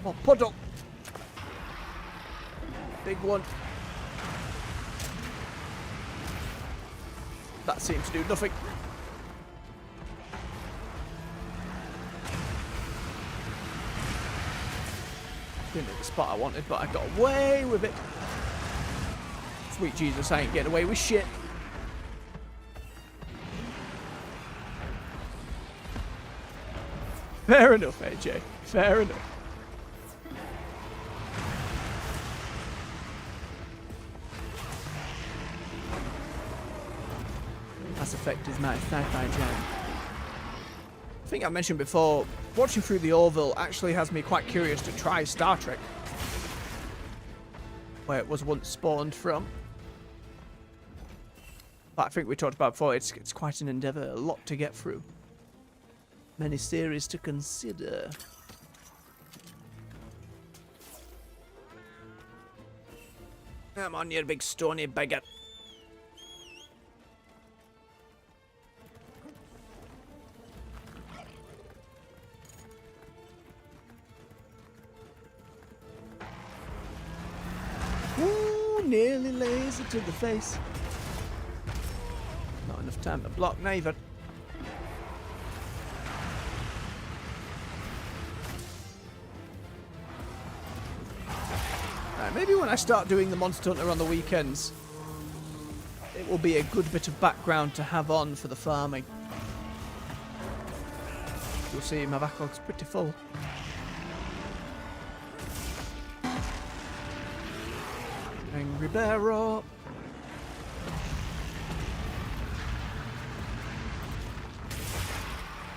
Oh, puddle. Big one. That seems to do nothing. Didn't hit the spot I wanted, but I got away with it. Sweet Jesus, I ain't getting away with shit. Fair enough, AJ. Fair enough. Mass Effect is my sci-fi jam. I think I mentioned before, watching through the Orville actually has me quite curious to try Star Trek, where it was once spawned from. But I think we talked about before, it's quite an endeavour, a lot to get through. Many series to consider. Come on, you big stony beggar. nearly laser to the face. Not enough time to block neither. Right, maybe when I start doing the Monster Hunter on the weekends, it will be a good bit of background to have on for the farming. You'll see my backlog's pretty full. Angry bear up.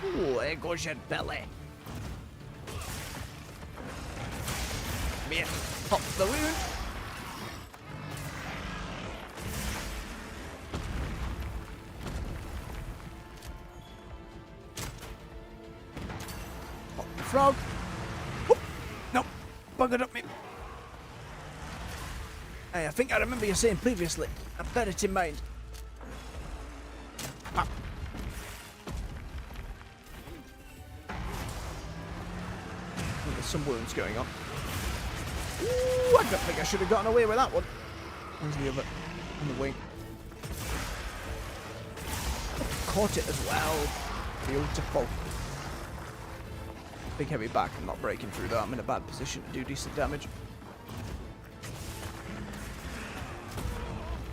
Ooh, there goes your belly. Come here, pop the wound. Pop the frog. Whoop. Nope, buggered up me. Hey, I think I remember you saying previously. I bear it in mind. Ah. Oh, there's some wounds going on. Ooh, I don't think I should have gotten away with that one. Where's the other? On the wing. Caught it as well. Beautiful. Big heavy back. I'm not breaking through that. I'm in a bad position to do decent damage.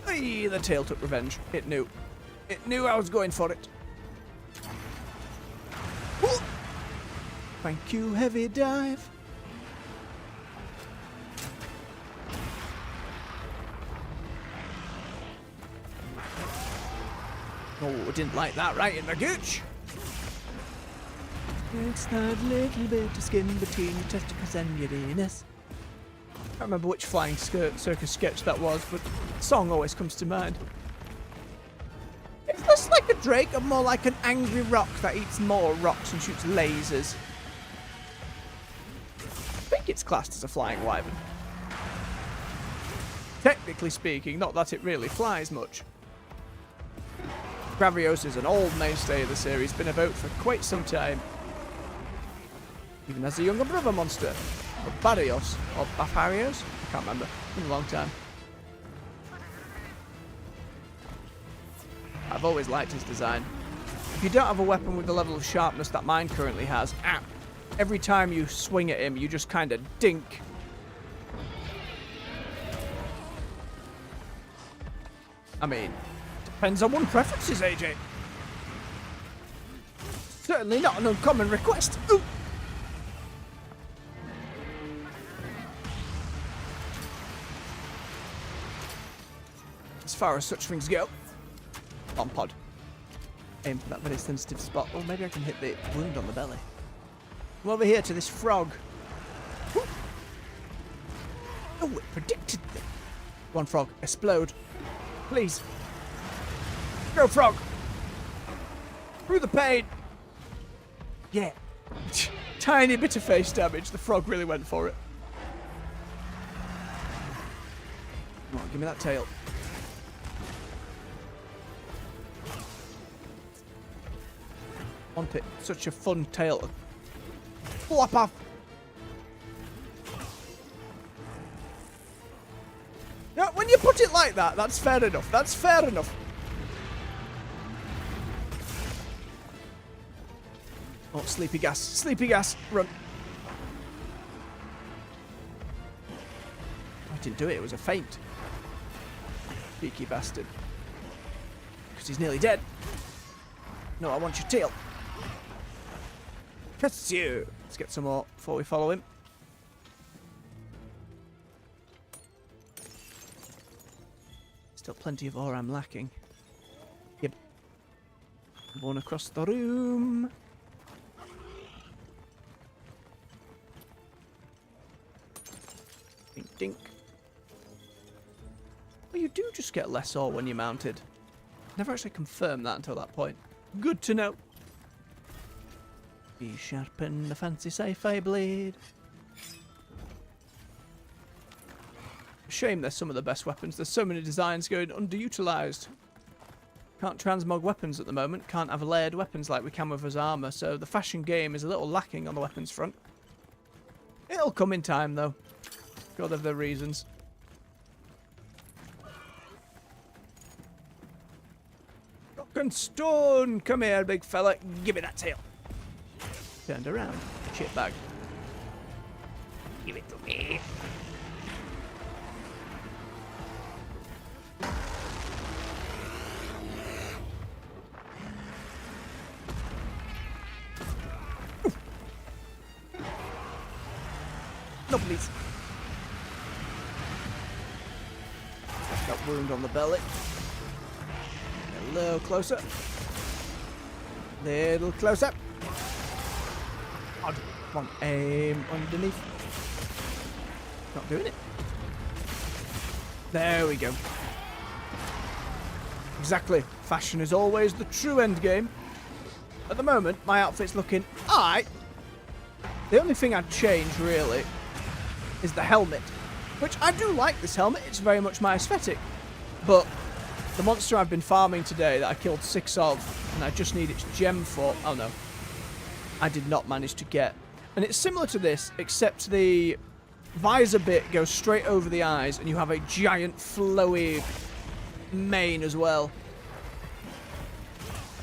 Hey, the tail took revenge. It knew. It knew I was going for it. Ooh. Thank you, heavy dive. Oh, didn't like that right in the gooch. It's that little bit of skin between your testicles and your anus. I can't remember which Flying Circus sketch that was, but the song always comes to mind. Is this like a drake or more like an angry rock that eats more rocks and shoots lasers? I think it's classed as a flying wyvern. Technically speaking, not that it really flies much. Gravios is an old mainstay of the series, been about for quite some time. Even as a younger brother monster. Or Barrios, or Bafarios? I can't remember. It's been a long time. I've always liked his design. If you don't have a weapon with the level of sharpness that mine currently has, every time you swing at him, you just kind of dink. I mean, depends on one's preferences, AJ. Certainly not an uncommon request. Ooh. As far as such things go. On pod. Aim for that very sensitive spot. Oh, maybe I can hit the wound on the belly. Come over here to this frog. Woo. Oh, it predicted me. One frog, explode. Please. Go, frog. Through the pain. Yeah. Tiny bit of face damage. The frog really went for it. Come on, give me that tail. Want it. Such a fun tail to flop off. Now, when you put it like that, that's fair enough. That's fair enough. Oh, sleepy gas. Sleepy gas. Run. I didn't do it. It was a feint. Cheeky bastard. Because he's nearly dead. No, I want your tail. Catch you. Let's get some more before we follow him. Still plenty of ore I'm lacking. Yep. One across the room. Dink dink. Well, you do just get less ore when you're mounted. Never actually confirmed that until that point. Good to know. Be sharpen the fancy sci-fi blade. Shame they're some of the best weapons. There's so many designs going underutilized. Can't transmog weapons at the moment. Can't have layered weapons like we can with his armor. So the fashion game is a little lacking on the weapons front. It'll come in time though. God have their reasons. and stone. Come here, big fella. Give me that tail. Turned around. Shit bag. Give it to me. No, please. Got wound on the belly. A little closer. Little closer. Odd. Come on, aim underneath. Not doing it. There we go. Exactly. Fashion is always the true end game. At the moment, my outfit's looking alright. The only thing I'd change, really, is the helmet. Which I do like this helmet. It's very much my aesthetic. But the monster I've been farming today that I killed 6 of, and I just need its gem for... Oh, no. I did not manage to get. And it's similar to this, except the visor bit goes straight over the eyes, and you have a giant flowy mane as well.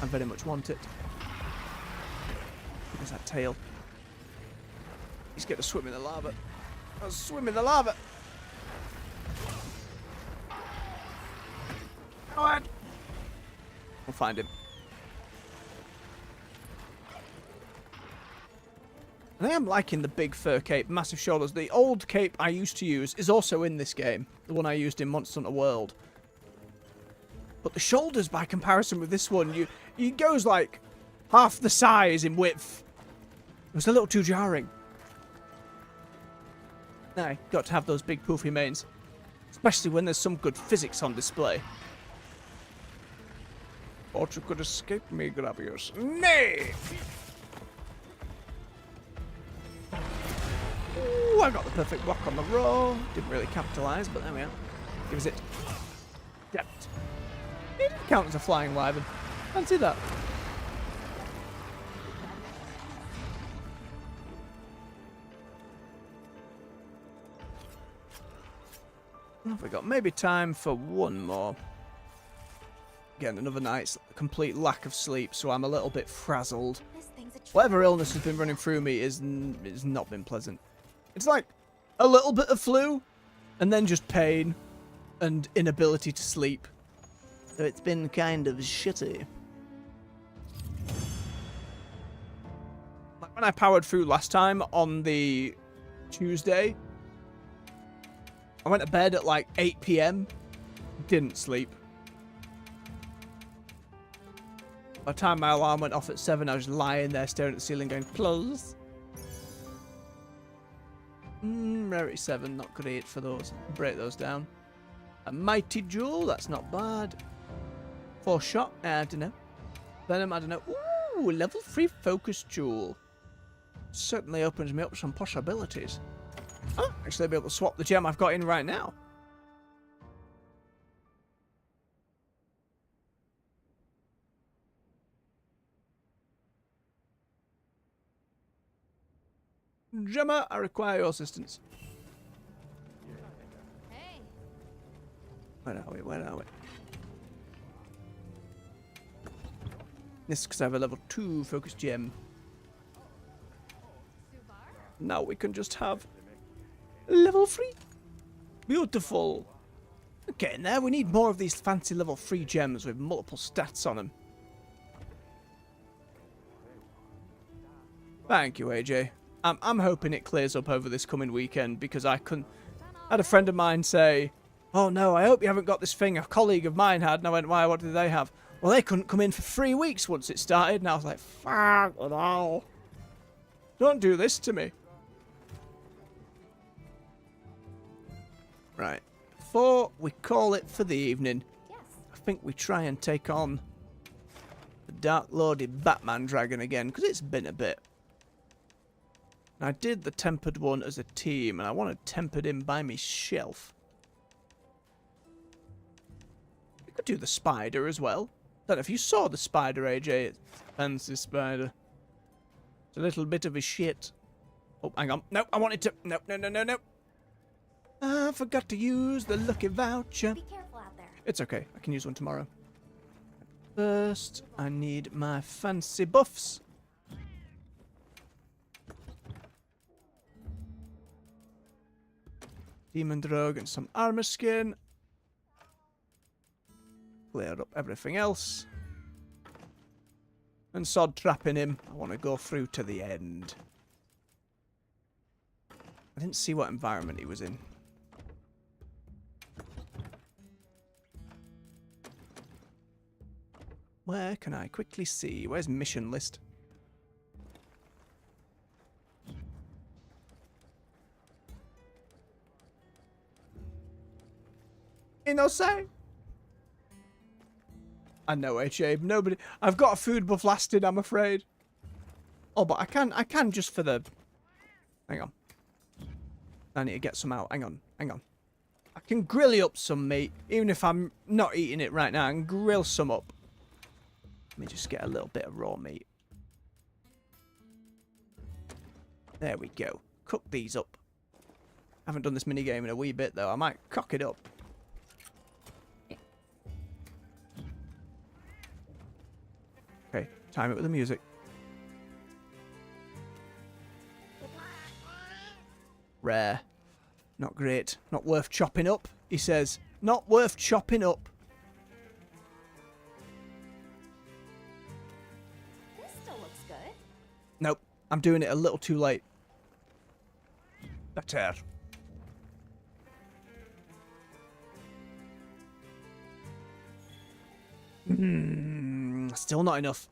I very much want it. Where's that tail? He's going to swim in the lava. I'll swim in the lava. Go on. We'll find him. And I am liking the big fur cape, massive shoulders. The old cape I used to use is also in this game. The one I used in Monster Hunter World. But the shoulders, by comparison with this one, it goes like half the size in width. It was a little too jarring. Now, got to have those big poofy manes. Especially when there's some good physics on display. Thought you could escape me, Gravius. Nay! Ooh, I got the perfect block on the roll. Didn't really capitalise, but there we are. Gives it depth. It didn't count as a flying wyvern. Fancy that. What have we got? Maybe time for one more. Again, another night's complete lack of sleep, so I'm a little bit frazzled. This thing's a Whatever illness has been running through me is not been pleasant. It's like a little bit of flu, and then just pain and inability to sleep. So it's been kind of shitty. Like when I powered through last time on the Tuesday, I went to bed at like 8 PM. Didn't sleep. By the time my alarm went off at 7, I was lying there staring at the ceiling going, close. Rarity 7, not great for those. Break those down. A mighty jewel, that's not bad. 4 shot, I don't know. Venom, I don't know. Ooh, level 3 focus jewel. Certainly opens me up some possibilities. Oh, actually I'll be able to swap the gem I've got in right now. Gemma, I require your assistance. Hey. Where are we? Where are we? This is because I have a level 2 focus gem. Subar? Now we can just have level 3. Beautiful. Okay, now we need more of these fancy level 3 gems with multiple stats on them. Thank you, AJ. I'm hoping it clears up over this coming weekend because I had a friend of mine say, "Oh no, I hope you haven't got this thing a colleague of mine had." And I went, "Why? What did they have?" "Well, they couldn't come in for 3 weeks once it started." And I was like, "Fuck it all. Don't do this to me." Right. Before we call it for the evening, yes. I think we try and take on the Dark Lorded Batman Dragon again because it's been a bit. I did the tempered one as a team, and I want to tempered him by myself. We could do the spider as well. Don't know if you saw the spider, AJ. It's a fancy spider. It's a little bit of a shit. Oh, hang on. No, I wanted to... No, no, no, no, no. I forgot to use the lucky voucher. Be careful out there. It's okay. I can use one tomorrow. First, I need my fancy buffs. Demon Drug and some armor skin. Clear up everything else. And sod trapping him. I want to go through to the end. I didn't see what environment he was in. Where can I quickly see? Where's mission list? Say? I know, Abe. Nobody. I've got a food buff lasted, I'm afraid. Oh, but I can just for the. Hang on. I need to get some out. Hang on. I can grill you up some meat, even if I'm not eating it right now. I can grill some up. Let me just get a little bit of raw meat. There we go. Cook these up. Haven't done this minigame in a wee bit though. I might cock it up. Okay, time it with the music. Rare. Not great. Not worth chopping up, he says. Not worth chopping up. This still looks good. Nope. I'm doing it a little too late. Better. Still not enough.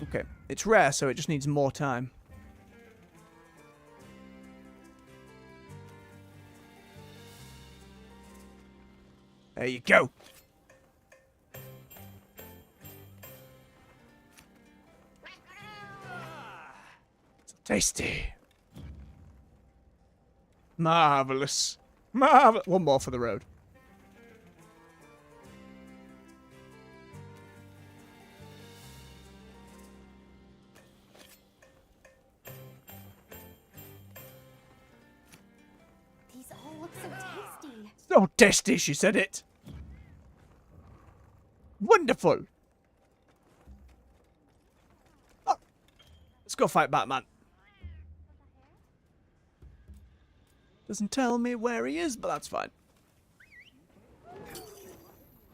Okay. It's rare, so it just needs more time. There you go. So tasty. Marvellous. One more for the road. These all look so tasty. So tasty, she said it. Wonderful. Oh, let's go fight Batman. Doesn't tell me where he is, but that's fine.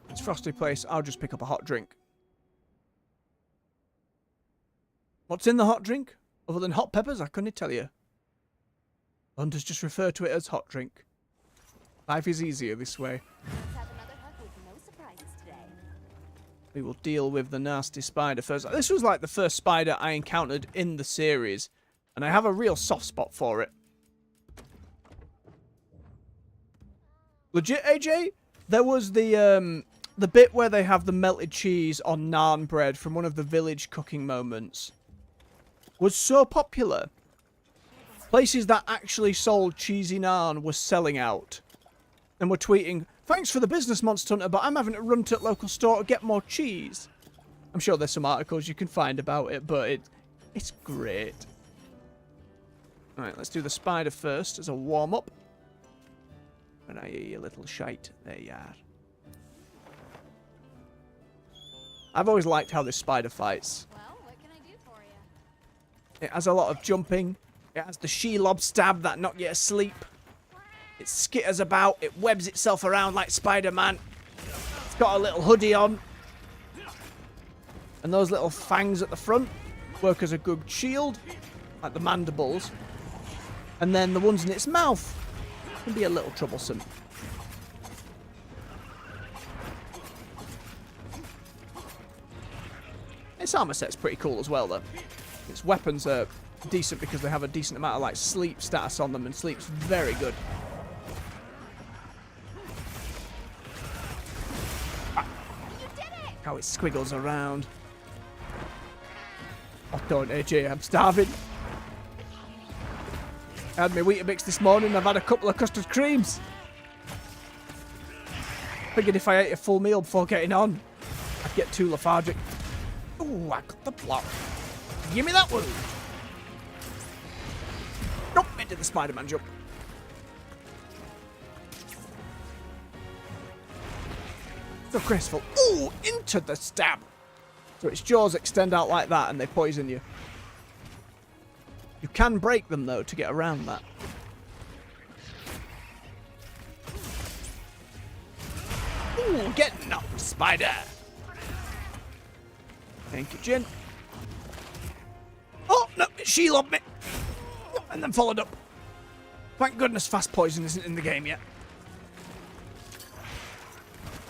It's Frosty Place. I'll just pick up a hot drink. What's in the hot drink? Other than hot peppers, I couldn't tell you. Hunters just refer to it as hot drink. Life is easier this way. Let's have another hug with no surprises today. We will deal with the nasty spider first. This was like the first spider I encountered in the series, and I have a real soft spot for it. Legit, AJ? There was the bit where they have the melted cheese on naan bread from one of the village cooking moments. Was so popular. Places that actually sold cheesy naan were selling out. And were tweeting, "Thanks for the business, Monster Hunter, but I'm having to run to the local store to get more cheese." I'm sure there's some articles you can find about it, but it's great. Alright, let's do the spider first as a warm-up. And I hear you little shite. There you are. I've always liked how this spider fights. Well, what can I do for you? It has a lot of jumping. It has the Shelob stab that knock you asleep. It skitters about. It webs itself around like Spider-Man. It's got a little hoodie on. And those little fangs at the front work as a good shield. Like the mandibles. And then the ones in its mouth can be a little troublesome. Its armor set's pretty cool as well, though. Its weapons are decent because they have a decent amount of like sleep status on them, and sleep's very good. You did it! How it squiggles around. Oh, don't, AJ, I'm starving. I had my Weetabix this morning. I've had a couple of custard creams. Figured if I ate a full meal before getting on, I'd get too lethargic. Ooh, I got the block. Give me that one. Nope, it did the Spider-Man jump. So graceful. Ooh, into the stab. So its jaws extend out like that and they poison you. You can break them though to get around that. Ooh, get knocked, spider. Thank you, Jin. Oh, no, she lobbed me. And then followed up. Thank goodness fast poison isn't in the game yet.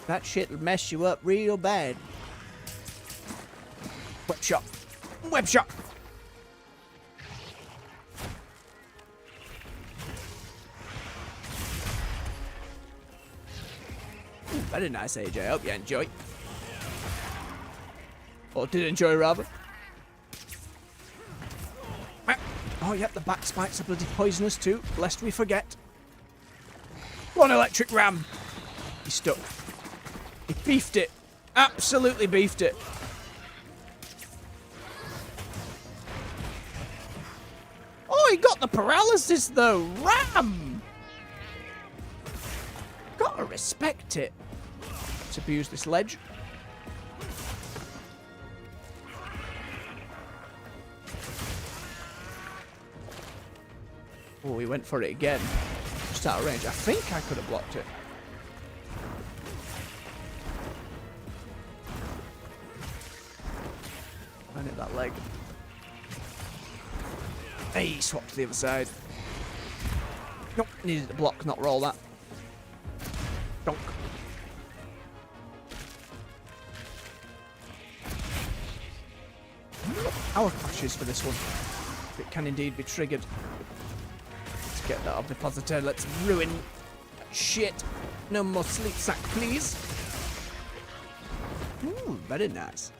That shit'll mess you up real bad. Web shot. Web shot. Ooh, very nice, AJ. I hope you enjoy. Or did enjoy, rather. Oh, yep, the back spikes are bloody poisonous too, lest we forget. One electric ram. He's stuck. He beefed it. Absolutely beefed it. Oh, he got the paralysis though. Ram! Gotta respect it. Let's abuse this ledge. Oh, he went for it again. Just out of range. I think I could have blocked it. I hit that leg. Hey, swap to the other side. Nope, needed to block, not roll that. Donk. Power clashes for this one. It can indeed be triggered. Let's get that ovipositor. Let's ruin that shit. No more sleep sack, please. Ooh, very nice.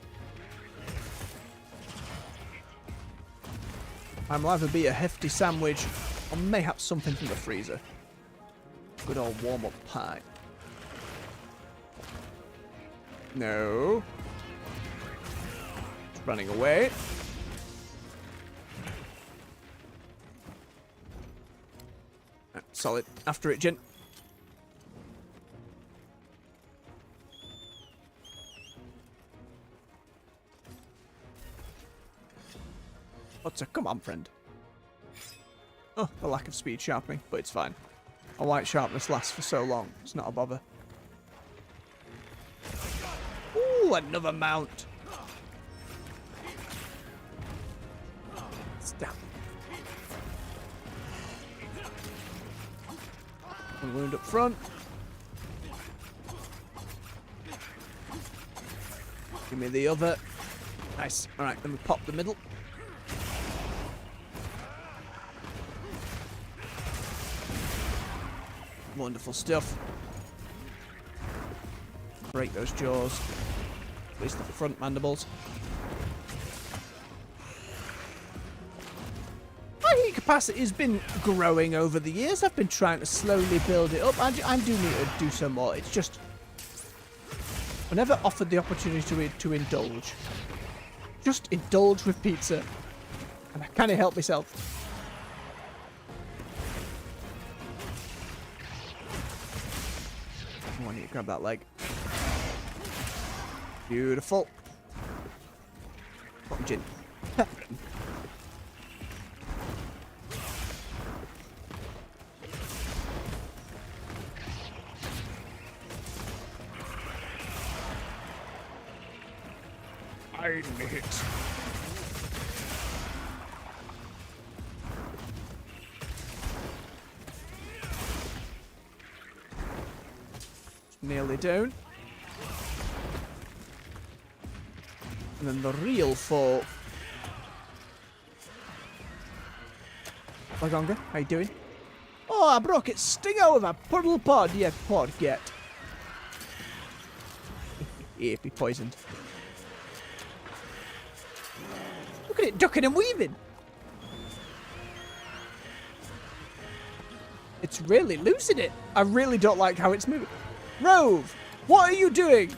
I will either be a hefty sandwich or mayhaps something from the freezer. Good old warm-up pie. No. It's running away. Solid. After it, Jin. Butter, come on, friend. Oh, the lack of speed sharpening, but it's fine. A white sharpness lasts for so long, it's not a bother. Ooh, another mount. Stab. One wound up front. Give me the other. Nice. Alright, then we pop the middle. Wonderful stuff. Break those jaws. At least the front mandibles. My heat capacity has been growing over the years. I've been trying to slowly build it up. I do need to do some more. It's just... whenever offered the opportunity to indulge. Just indulge with pizza. And I can't help myself. I need to grab that leg. Beautiful. What Jin? I hit. Nearly down. And then the real foe. Lagonga, how you doing? Oh, I broke its stinger with a puddle pod, you forget. Yep, he poisoned. Look at it ducking and weaving. It's really losing it. I really don't like how it's moving. Rove, what are you doing?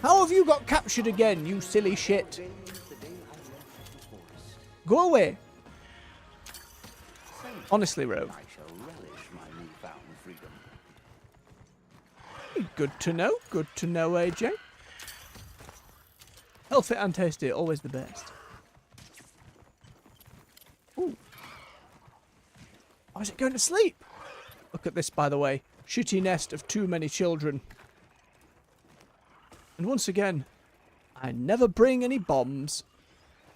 How have you got captured again, you silly shit? Go away. Honestly, Rove. Good to know. Good to know, AJ. Healthy and tasty, always the best. Ooh. Oh, is it going to sleep? Look at this, by the way. Shitty nest of too many children. And once again, I never bring any bombs.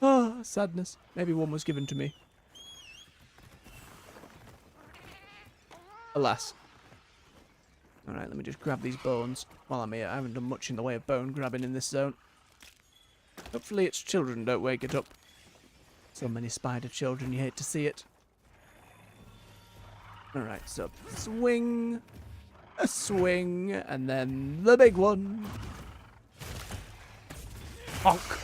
Ah, sadness. Maybe one was given to me. Alas. Alright, let me just grab these bones while I'm here. I haven't done much in the way of bone grabbing in this zone. Hopefully its children don't wake it up. So many spider children, you hate to see it. Alright, so swing, a swing, and then the big one. Bonk.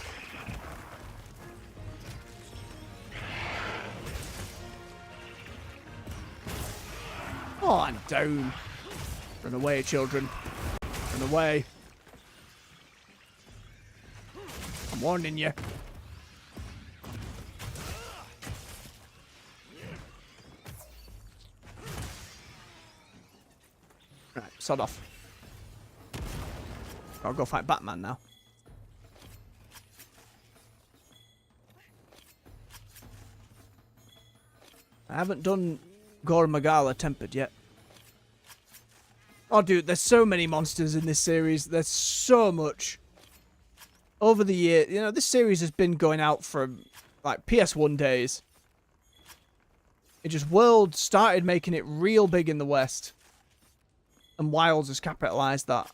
Oh, I'm down. Run away, children. Run away. I'm warning you. Right, sod off. I'll go fight Batman now. I haven't done Gore Magala Tempered yet. Oh, dude, there's so many monsters in this series. There's so much. Over the year, you know, this series has been going out from, like, PS1 days. It just, World started making it real big in the West. And Wilds has capitalised that.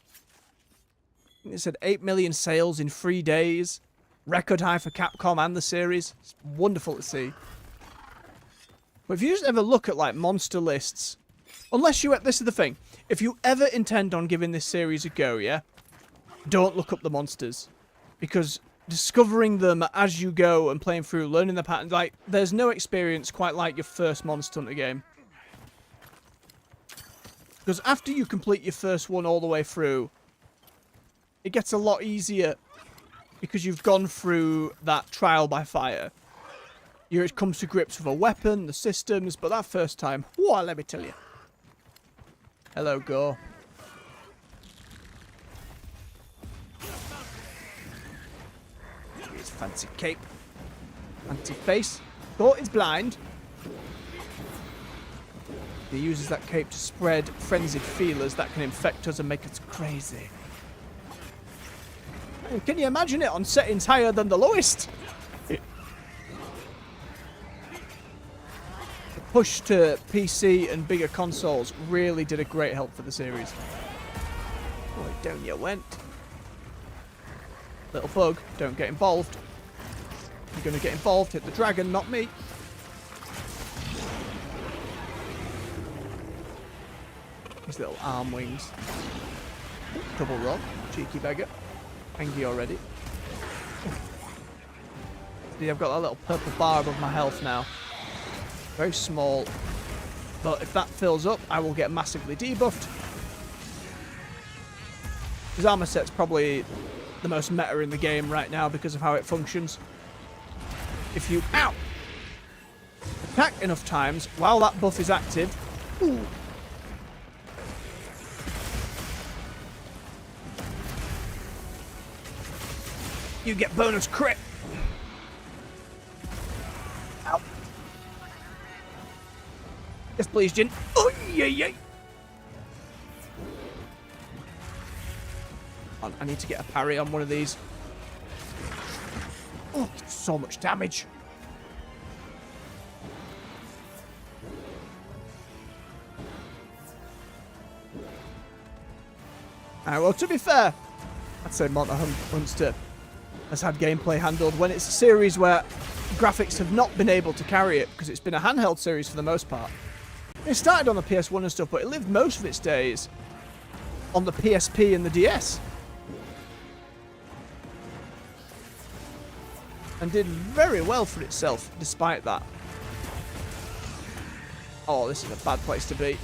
It said 8 million sales in 3 days. Record high for Capcom and the series. It's wonderful to see. But if you just ever look at, like, monster lists, unless you... This is the thing. If you ever intend on giving this series a go, yeah? Don't look up the monsters. Because discovering them as you go and playing through, learning the patterns, like, there's no experience quite like your first Monster Hunter game. Because after you complete your first one all the way through, it gets a lot easier. Because you've gone through that trial by fire. It comes to grips with a weapon, the systems, but that first time, whoa, let me tell you. Hello, Gore. His fancy cape. Fancy face. Gore is blind. He uses that cape to spread frenzied feelers that can infect us and make us crazy. And can you imagine it on settings higher than the lowest? The push to PC and bigger consoles really did a great help for the series. Oh, down you went. Little bug, don't get involved. You're going to get involved, hit the dragon, not me. His little arm wings. Double roll, cheeky beggar. Hangy already. See, I've got that little purple bar above my health now. Very small. But if that fills up, I will get massively debuffed. His armor set's probably the most meta in the game right now because of how it functions. If you attack enough times while that buff is active, you get bonus crit. Ow. Yes, please, Jin. Oh, yeah. I need to get a parry on one of these. Oh, so much damage. Well, to be fair, I'd say Monster Hunter has had gameplay handled when it's a series where graphics have not been able to carry it because it's been a handheld series for the most part. It started on the PS1 and stuff, but it lived most of its days on the PSP and the DS. And did very well for itself, despite that. Oh, this is a bad place to be.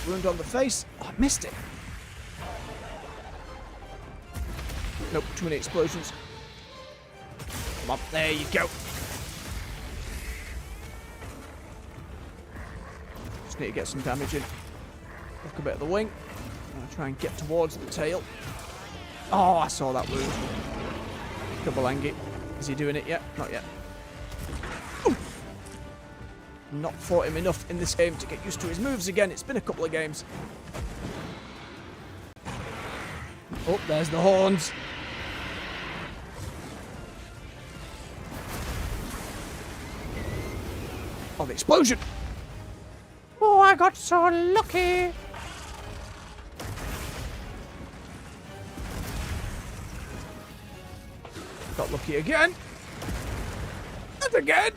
Wound on the face. Oh, I missed it. Nope, too many explosions. Come on, there you go. Just need to get some damage in. Look a bit of the wing. I'm going to try and get towards the tail. Oh, I saw that wound. Double Angie. Is he doing it yet? Not yet. Oof. Not fought him enough in this game to get used to his moves again. It's been a couple of games. Oh, there's the horns. Oh, the explosion. Oh, I got so lucky. Got lucky again. And again.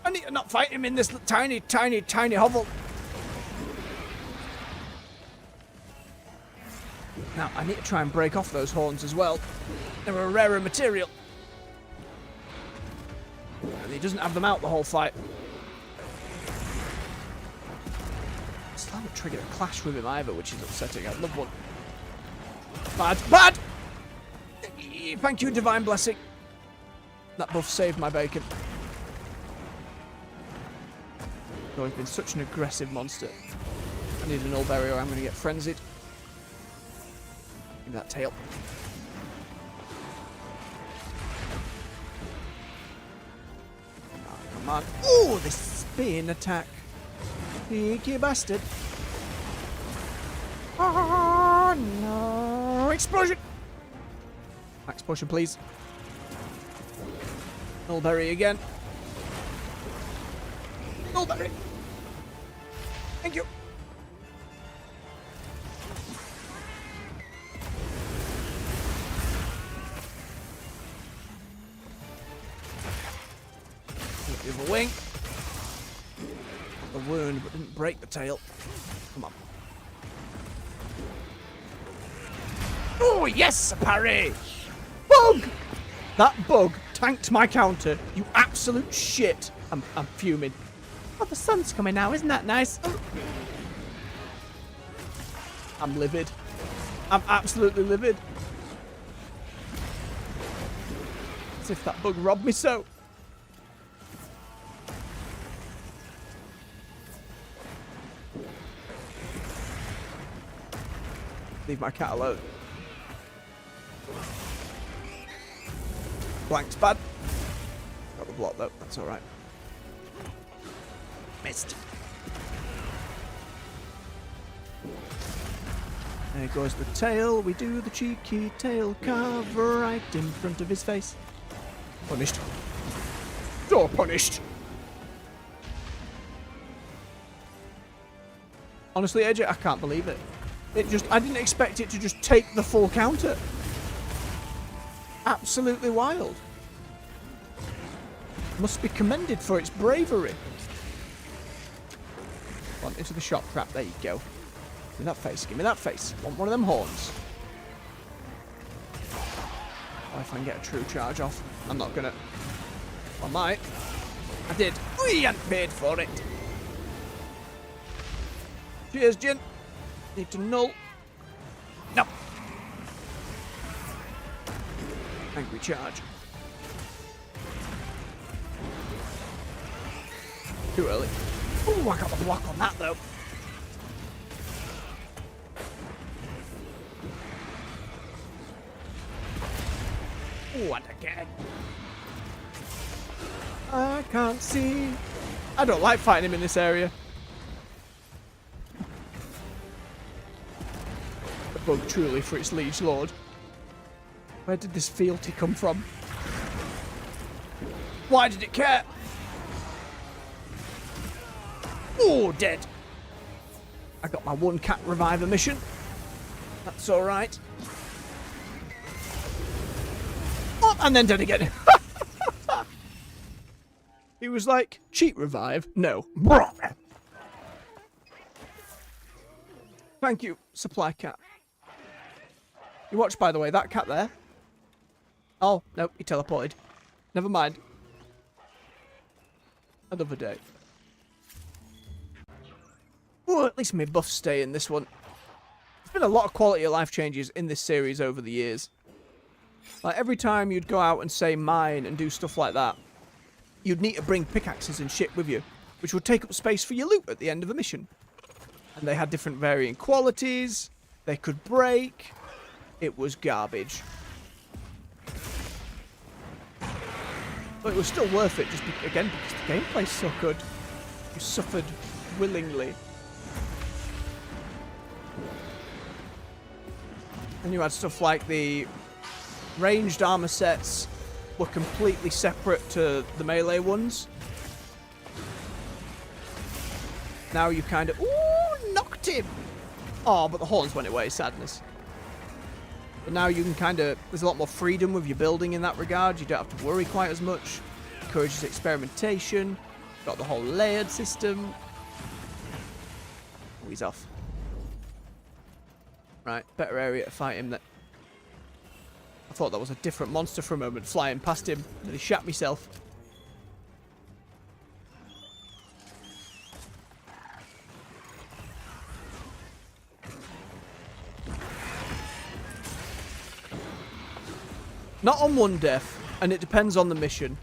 I need to not fight him in this tiny, tiny, tiny hovel. Now, I need to try and break off those horns as well. They're a rarer material. And he doesn't have them out the whole fight. I still haven't triggered a clash with him either, which is upsetting. I'd love one. Bad, bad! Thank you, Divine Blessing. That buff saved my bacon. Oh, he's been such an aggressive monster. I need an old berry or I'm going to get frenzied. Give me that tail. Oh, come on. Ooh, this spin attack. Cheeky bastard. Oh, no. Explosion. Max potion, please. Mulberry again. Mulberry. Thank you. Give a wing. Got the wound, but didn't break the tail. Come on. Oh, yes, a parry. Bug! That bug tanked my counter. You absolute shit. I'm fuming. Oh, the sun's coming now. Isn't that nice? I'm livid. I'm absolutely livid. As if that bug robbed me so. Leave my cat alone. Blank's bad. Got the block though, that's alright. Missed. There goes the tail. We do the cheeky tail carve right in front of his face. Punished. You're punished. Honestly, AJ, I can't believe it. I didn't expect it to just take the full counter. Absolutely wild. Must be commended for its bravery. On into the shot trap. There you go. Give me that face. Give me that face. Want one of them horns. Oh, if I can get a true charge off. I'm not gonna. I might. I did. We hadn't paid for it. Cheers, Jin. Need to null. No. Angry charge. Too early. Ooh, I got the block on that though. Ooh, and again. I can't see. I don't like fighting him in this area. A bug truly for its liege lord. Where did this fealty come from? Why did it care? Oh, dead. I got my one cat reviver mission. That's alright. Oh, and then dead again. He was like, cheat revive? No. Thank you, supply cat. You watch, by the way, that cat there. Oh, no, he teleported. Never mind. Another day. Oh, at least my buffs stay in this one. There's been a lot of quality of life changes in this series over the years. Like, every time you'd go out and say mine and do stuff like that, you'd need to bring pickaxes and shit with you, which would take up space for your loot at the end of a mission. And they had different varying qualities. They could break. It was garbage. But it was still worth it, just again, because the gameplay's so good. You suffered willingly. And you had stuff like the ranged armor sets were completely separate to the melee ones. Now you kind of... Ooh, knocked him! Oh, but the horns went away, sadness. But now you can kind of... There's a lot more freedom with your building in that regard. You don't have to worry quite as much. Encourages experimentation. Got the whole layered system. Oh, he's off. Right, better area to fight him. That I thought that was a different monster for a moment, flying past him. And he shat myself. Not on one death, and it depends on the mission.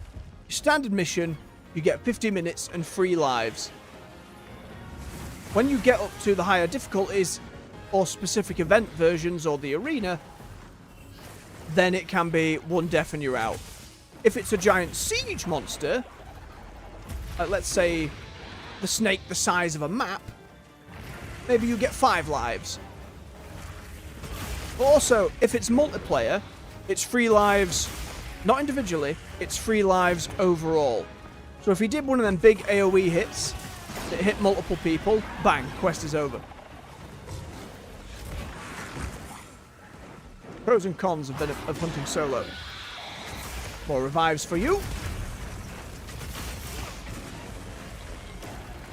Your standard mission, you get 50 minutes and 3 lives. When you get up to the higher difficulties, or specific event versions, or the arena, then it can be 1 death and you're out. If it's a giant siege monster, like let's say the snake the size of a map, maybe you get 5 lives. But also, if it's multiplayer, it's 3 lives, not individually, it's 3 lives overall. So if you did one of them big AoE hits that hit multiple people, bang, quest is over. Pros and cons of hunting solo. More revives for you.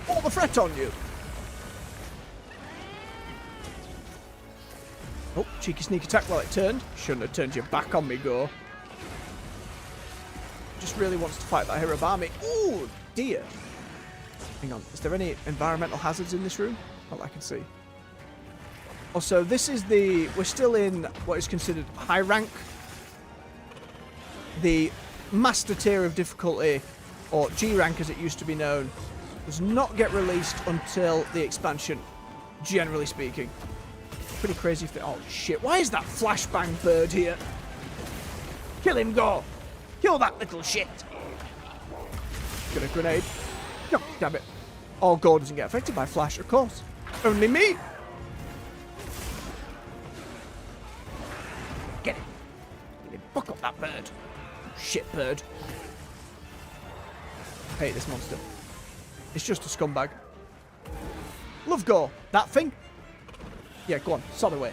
All the fret on you. Oh, cheeky sneak attack while it turned. Shouldn't have turned your back on me, Go. Just really wants to fight that Hirabami. Ooh, dear. Hang on, is there any environmental hazards in this room? Not that I can see. Also, this is the... We're still in what is considered high rank. The master tier of difficulty, or G rank as it used to be known, does not get released until the expansion, generally speaking. Pretty crazy if they... Oh, shit. Why is that flashbang bird here? Kill him, Go! Kill that little shit! Got a grenade. God damn it. Oh, Go doesn't get affected by flash, of course. Only me! Get him. Get him. Fuck up that bird. Shit bird. I hate this monster. It's just a scumbag. Love Go. That thing? Yeah, go on. Sod away.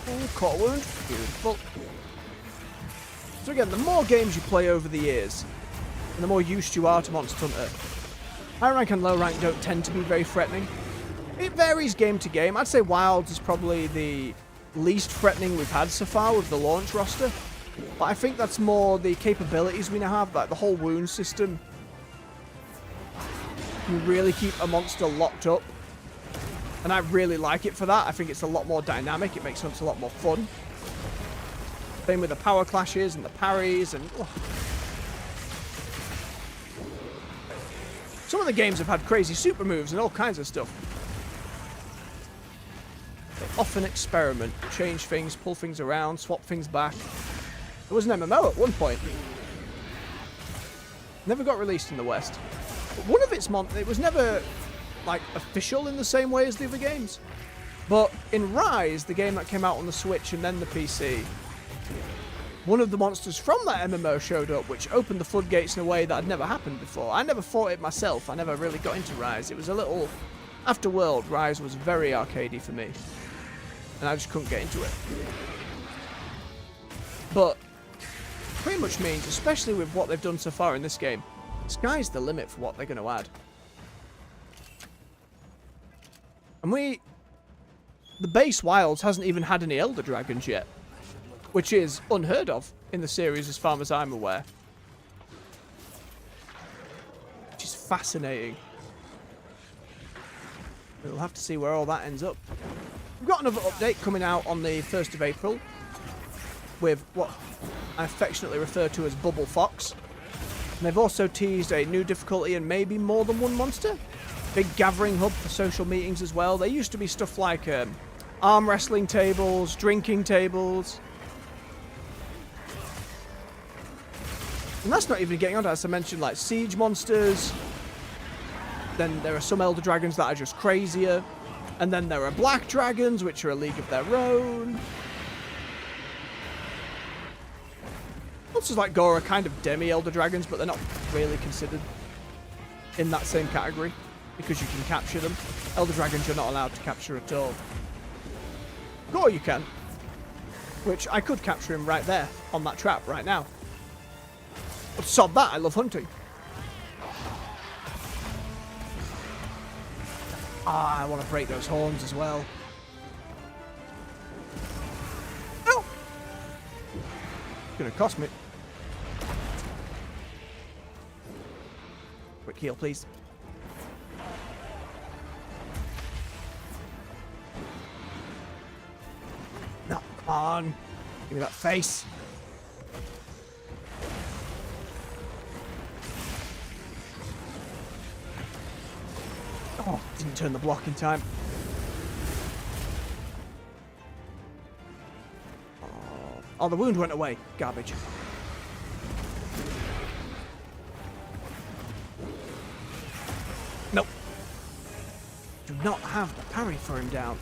Oh, caught a wound. Beautiful. So again, the more games you play over the years, and the more used you are to Monster Hunter, high rank and low rank don't tend to be very threatening. It varies game to game. I'd say Wilds is probably the least threatening we've had so far with the launch roster. But I think that's more the capabilities we now have, like the whole wound system. You really keep a monster locked up. And I really like it for that. I think it's a lot more dynamic. It makes hunts a lot more fun. Same with the power clashes and the parries and... Oh. Some of the games have had crazy super moves and all kinds of stuff. They often experiment, change things, pull things around, swap things back. There was an MMO at one point. Never got released in the West. But one of its it was never, like, official in the same way as the other games. But in Rise, the game that came out on the Switch and then the PC, one of the monsters from that MMO showed up, which opened the floodgates in a way that had never happened before. I never fought it myself. I never really got into Rise. It was a little... After World, Rise was very arcadey for me. And I just couldn't get into it. But pretty much means, especially with what they've done so far in this game, sky's the limit for what they're going to add. And the base Wilds hasn't even had any Elder Dragons yet, which is unheard of in the series as far as I'm aware. Which is fascinating. We'll have to see where all that ends up. We've got another update coming out on the 1st of April with what I affectionately refer to as Bubble Fox. And they've also teased a new difficulty and maybe more than one monster. Big gathering hub for social meetings as well. There used to be stuff like arm wrestling tables, drinking tables. And that's not even getting on to, as I mentioned, like siege monsters. Then there are some elder dragons that are just crazier. And then there are black dragons, which are a league of their own. Monsters like Gore are kind of demi-elder dragons, but they're not really considered in that same category because you can capture them. Elder dragons you're not allowed to capture at all. Gore you can, which I could capture him right there on that trap right now. But sod that, I love hunting. Ah, I want to break those horns as well. Oh! It's gonna cost me. Quick heal, please. No, come on. Give me that face. Oh, didn't turn the block in time. Oh, the wound went away. Garbage. Nope. Do not have the parry for him down.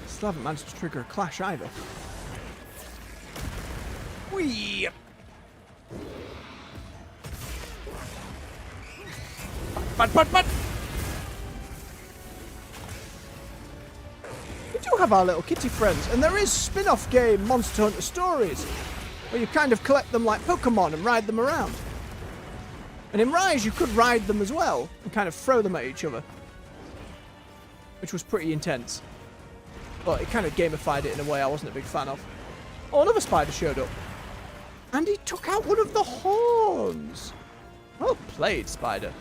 Still haven't managed to trigger a clash either. Whee! But! We do have our little kitty friends, and there is spin-off game Monster Hunter Stories, where you kind of collect them like Pokemon and ride them around. And in Rise, you could ride them as well, and kind of throw them at each other, which was pretty intense. But it kind of gamified it in a way I wasn't a big fan of. Oh, another spider showed up. And he took out one of the horns. Well played, Spider.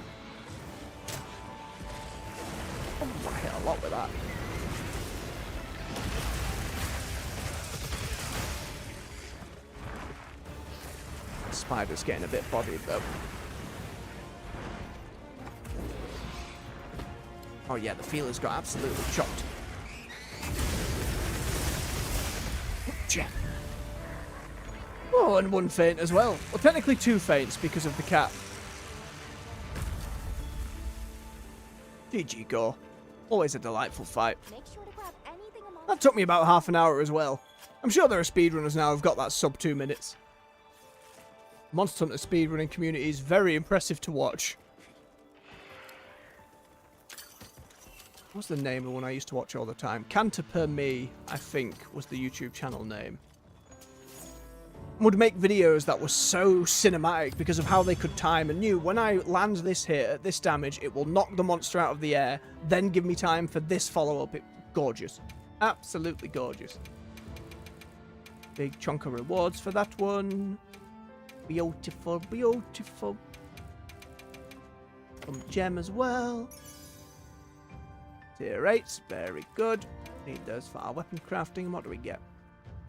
Oh, I hit a lot with that. Spider's getting a bit bodied, though. Oh, yeah, the feeler's got absolutely chopped. Check. Oh, and one feint as well. Well, technically two feints because of the cat. GG Gore. Always a delightful fight. Make sure to grab anything among That took me about half an hour as well. I'm sure there are speedrunners now who've got that sub 2 minutes. Monster Hunter speedrunning community is very impressive to watch. What's the name of one I used to watch all the time? Canter Per Me, I think, was the YouTube channel name. Would make videos that were so cinematic because of how they could time and knew when I land this hit at this damage, it will knock the monster out of the air, then give me time for this follow-up. Gorgeous. Absolutely gorgeous. Big chunk of rewards for that one. Beautiful, beautiful. Some gem as well. Tier 8, very good. Need those for our weapon crafting. And what do we get?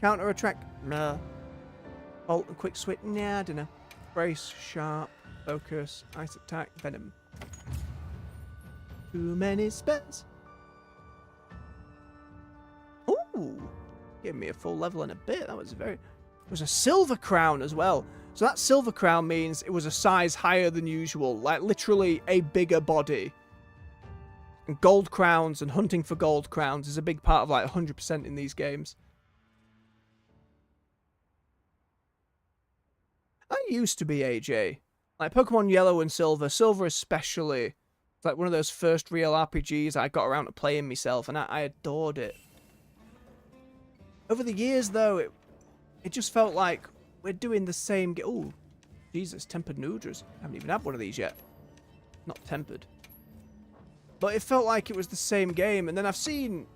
Counter attack? No. Bolt and quick switch? Nah, I don't know. Brace, sharp, focus, ice attack, venom. Too many spells. Ooh, gave me a full level in a bit. That was very. It was a silver crown as well. So that silver crown means it was a size higher than usual, like literally a bigger body. And gold crowns and hunting for gold crowns is a big part of like 100% in these games. I used to be AJ. Like Pokemon Yellow and Silver. Silver especially. It's like one of those first real RPGs I got around to playing myself, and I adored it. Over the years, though, it just felt like we're doing the same game. Ooh, Jesus, tempered Nudras. I haven't even had one of these yet. Not tempered. But it felt like it was the same game, and then I've seen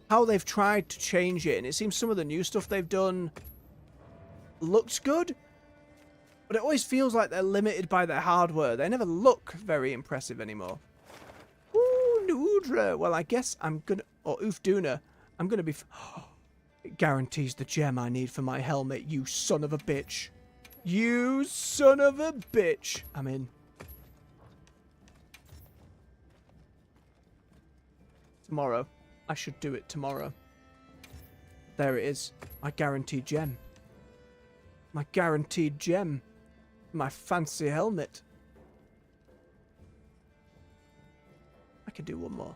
how they've tried to change it, and it seems some of the new stuff they've done looks good. But it always feels like they're limited by their hardware. They never look very impressive anymore. Ooh, Nudra. Well, I guess I'm gonna... Or Oofduna. I'm gonna be... It guarantees the gem I need for my helmet, you son of a bitch. You son of a bitch. I'm in. Tomorrow. I should do it tomorrow. There it is. My guaranteed gem. My guaranteed gem. My fancy helmet. I could do one more.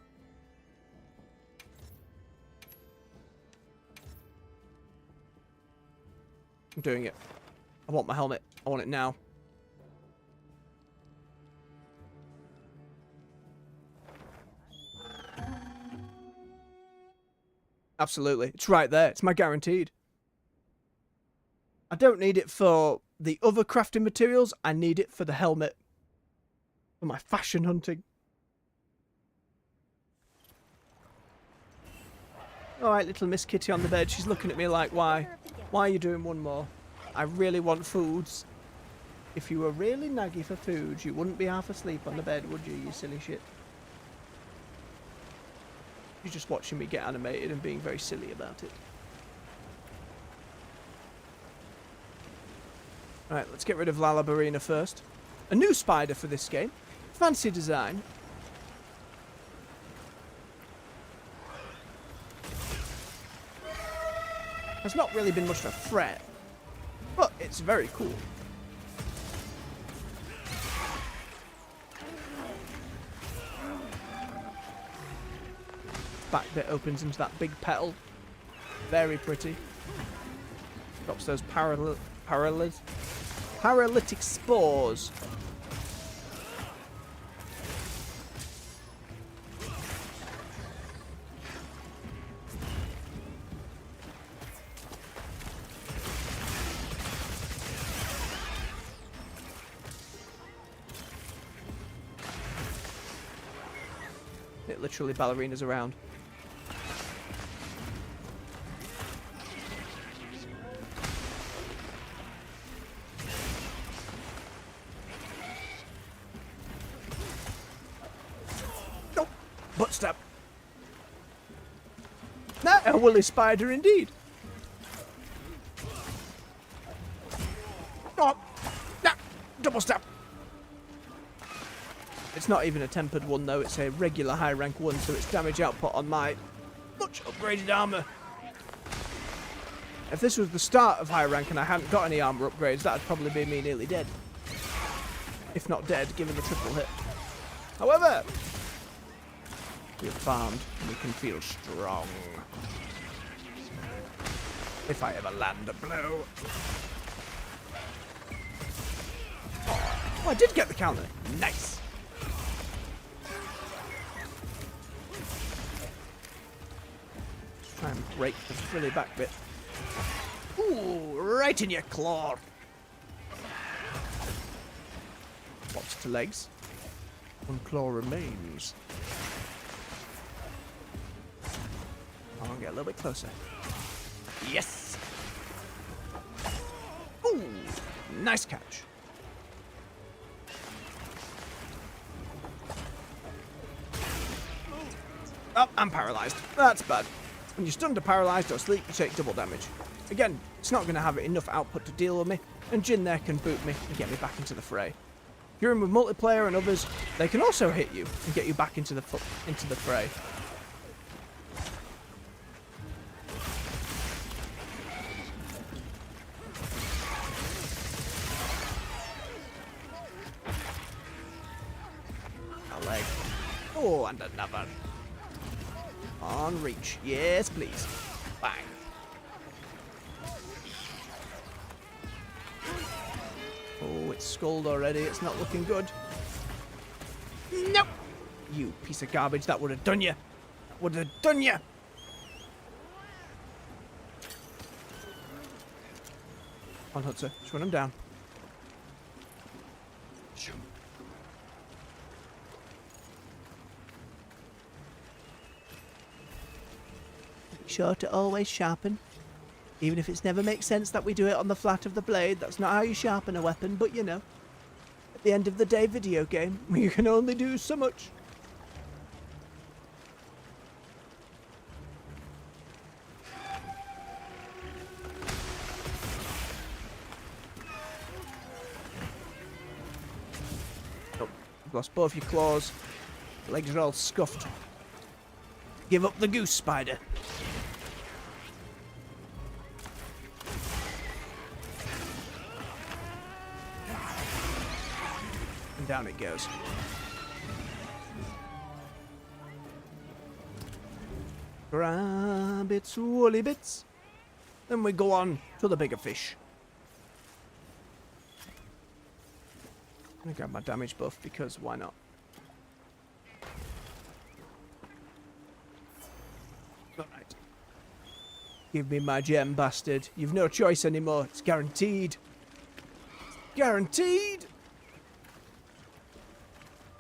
I'm doing it. I want my helmet. I want it now. Absolutely. It's right there. It's my guaranteed. I don't need it for the other crafting materials. I need it for the helmet. For my fashion hunting. Alright, little Miss Kitty on the bed. She's looking at me like, why? Why are you doing one more? I really want foods. If you were really naggy for foods, you wouldn't be half asleep on the bed, would you, you silly shit? You're just watching me get animated and being very silly about it. Alright, let's get rid of Lalabarina first. A new spider for this game. Fancy design. Has not really been much of a threat, but it's very cool. Back bit opens into that big petal. Very pretty. Drops those paralytic spores. It literally ballerinas around. Nope. Butt stab. Nah, a woolly spider indeed. Oh, nah, double stab. It's not even a tempered one though, it's a regular high rank one, so its damage output on my much upgraded armour. If this was the start of high rank and I hadn't got any armour upgrades, that'd probably be me nearly dead. If not dead, given the triple hit. However, we have farmed and we can feel strong. If I ever land a blow. Oh, I did get the counter. Nice. Try and break the frilly back bit. Ooh, right in your claw. What's to legs? One claw remains. I'll get a little bit closer. Yes! Ooh, nice catch. Oh, I'm paralysed. That's bad. When you're stunned or paralysed or asleep, you take double damage. Again, it's not going to have enough output to deal with me, and Jin there can boot me and get me back into the fray. If you're in with multiplayer and others, they can also hit you and get you back into the fray. A leg. Oh, and another. On reach. Yes, please. Bang. Oh, it's skulled already. It's not looking good. Nope. You piece of garbage. That would have done you. Would have done you. On, Hutzer. Just run him down. Shoot. Sure to always sharpen. Even if it's never makes sense that we do it on the flat of the blade, that's not how you sharpen a weapon, but you know. At the end of the day, video game, you can only do so much. Oh, you've lost both your claws. Your legs are all scuffed. Give up the goose spider. And down it goes. Rabbits, woolly bits. Then we go on to the bigger fish. I'm gonna grab my damage buff because why not? Alright. Give me my gem, bastard. You've no choice anymore. It's guaranteed. Guaranteed!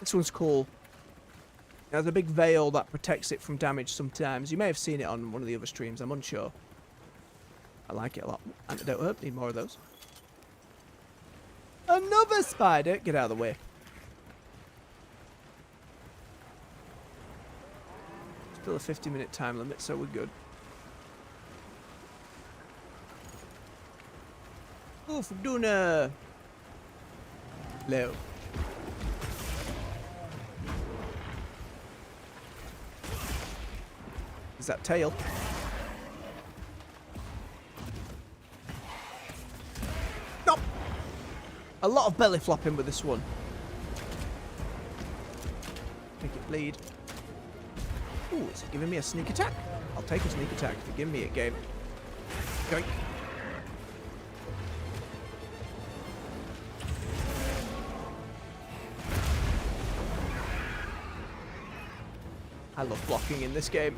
This one's cool. It has a big veil that protects it from damage sometimes. You may have seen it on one of the other streams, I'm unsure. I like it a lot. Antidote herb, need more of those. Another spider! Get out of the way. Still a 50-minute time limit, so we're good. Oof, Duna! Low. Is that tail? No! A lot of belly flopping with this one. Make it bleed. Ooh, is it giving me a sneak attack? I'll take a sneak attack if you give me a game. Going. I love blocking in this game.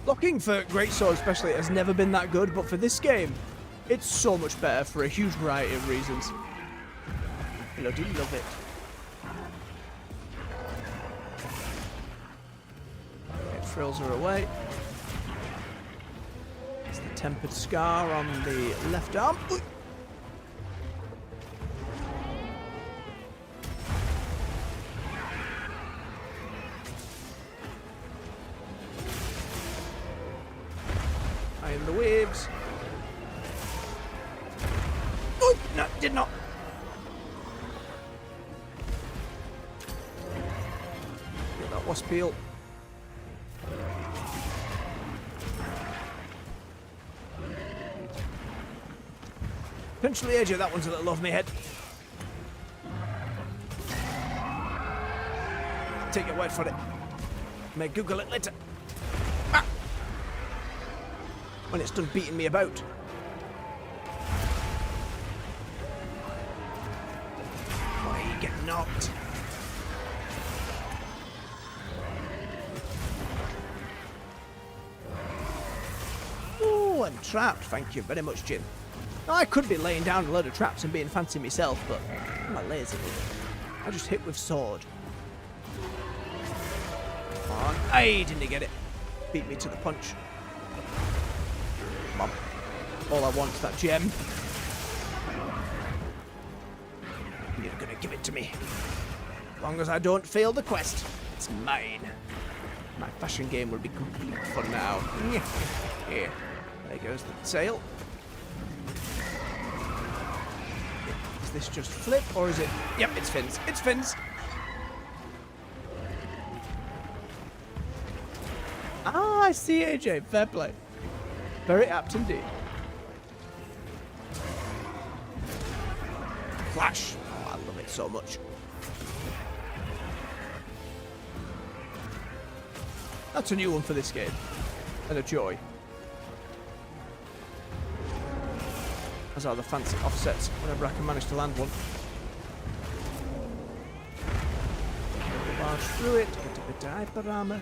Blocking for greatsword especially has never been that good, but for this game, it's so much better for a huge variety of reasons. I do love it. It thrills her away. It's the tempered scar on the left arm. Ooh. In the waves. Oh, no, did not. Get that wasp peel. Potentially edgy, that one's a little off my head. Take your word for it. May Google it later. When it's done beating me about. Why are you getting knocked? Oh, I'm trapped. Thank you very much, Jin. I could be laying down a load of traps and being fancy myself, but I'm not lazy. I just hit with sword. Come on. I didn't get it. Beat me to the punch. Come on. All I want is that gem. You're gonna give it to me. As long as I don't fail the quest, it's mine. My fashion game will be complete for now. Here. There goes the tail. Is this just flip or is it... Yep, it's fins. It's fins. Ah, I see, AJ. Fair play. Very apt indeed. Flash. Oh, I love it so much. That's a new one for this game. And a joy. As are the fancy offsets whenever I can manage to land one. Barge through it, get a bit of hyper armor.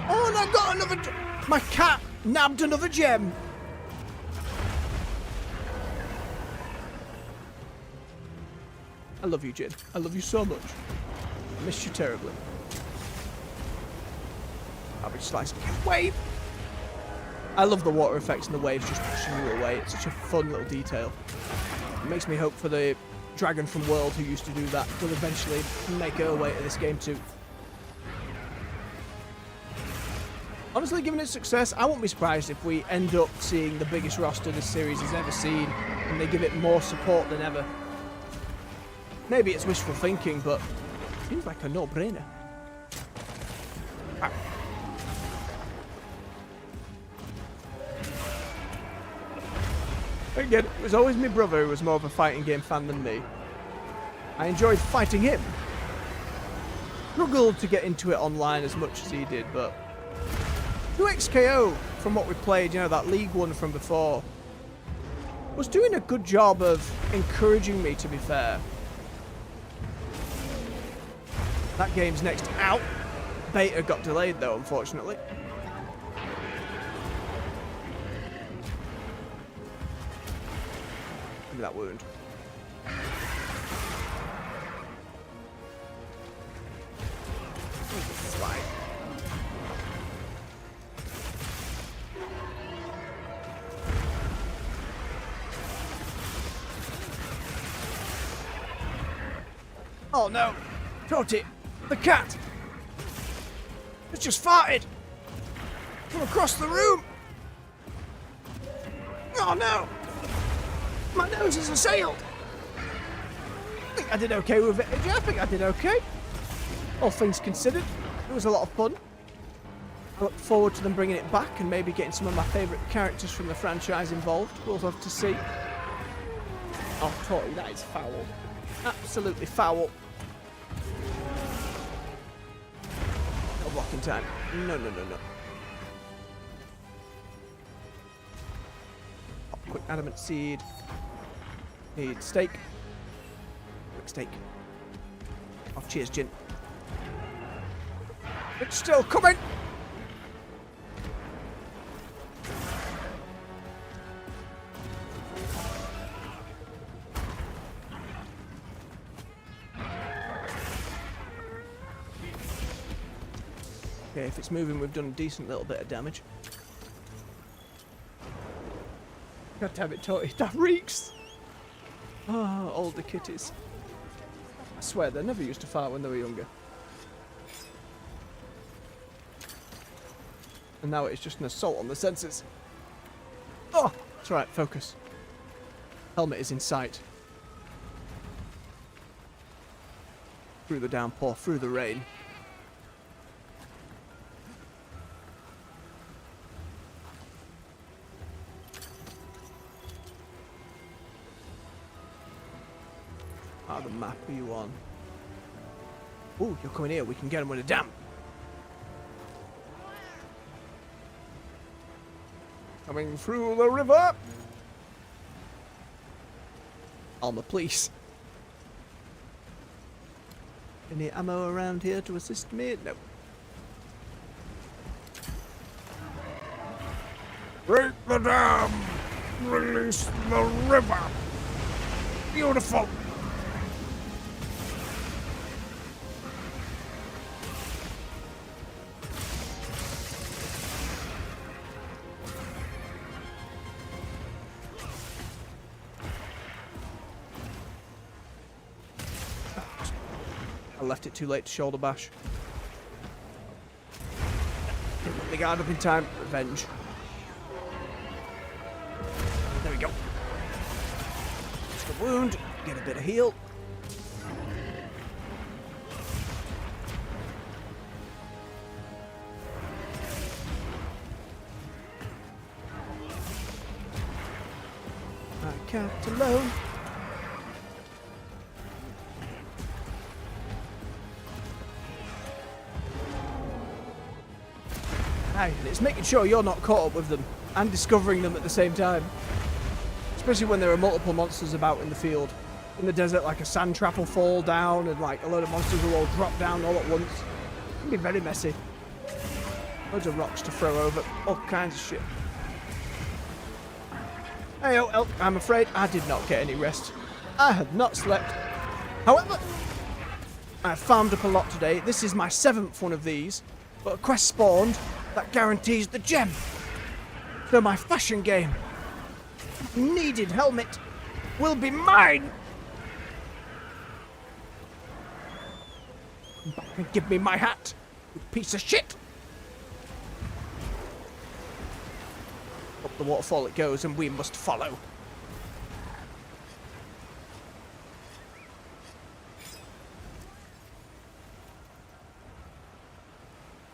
Oh, and I got another... My cat nabbed another gem. I love you, Jin. I love you so much. I miss you terribly. Average slice. Wave! I love the water effects and the waves just pushing you away. It's such a fun little detail. It makes me hope for the dragon from World who used to do that will eventually make her way to this game too. Honestly, given its success, I won't be surprised if we end up seeing the biggest roster this series has ever seen and they give it more support than ever. Maybe it's wishful thinking, but it seems like a no-brainer. Ah. Again, it was always my brother who was more of a fighting game fan than me. I enjoyed fighting him. Struggled to get into it online as much as he did, but 2XKO, from what we played, you know, that League one from before, was doing a good job of encouraging me, to be fair. That game's next out. Beta got delayed though, unfortunately. Give me that wound. Slide. Oh no! Toti! The cat! It's just farted! From across the room! Oh no! My nose is assailed! I think I did okay with it. Yeah, I think I did okay. All things considered, it was a lot of fun. I look forward to them bringing it back and maybe getting some of my favourite characters from the franchise involved. We'll have to see. Oh, Tori, that is foul. Absolutely foul. No blocking time. No. Pop quick adamant seed. Need steak. Quick steak. Oh, cheers, Jin. It's still coming! Okay, if it's moving, we've done a decent little bit of damage. God damn it, Toti, that reeks! Oh, older kitties. I swear, they never used to fart when they were younger. And now it's just an assault on the senses. Oh! That's right, focus. Helmet is in sight. Through the downpour, through the rain. How the map are you on? Ooh, you're coming here. We can get him with a dam. Coming through the river. Armour, please. Any ammo around here to assist me? No. Break the dam! Release the river! Beautiful! I left it too late to shoulder bash. Didn't put the guard up in time. Revenge. There we go. Just a wound. Get a bit of heal. I can't alone. And it's making sure you're not caught up with them and discovering them at the same time. Especially when there are multiple monsters about in the field. In the desert, like a sand trap will fall down and like a load of monsters will all drop down all at once. It can be very messy. Loads of rocks to throw over, all kinds of shit. Hey, elk, I'm afraid I did not get any rest. I have not slept. However, I farmed up a lot today. This is my 7th one of these, but a quest spawned that guarantees the gem. So my fashion game. Needed helmet will be mine. Come back and give me my hat, you piece of shit. Up the waterfall it goes, and we must follow.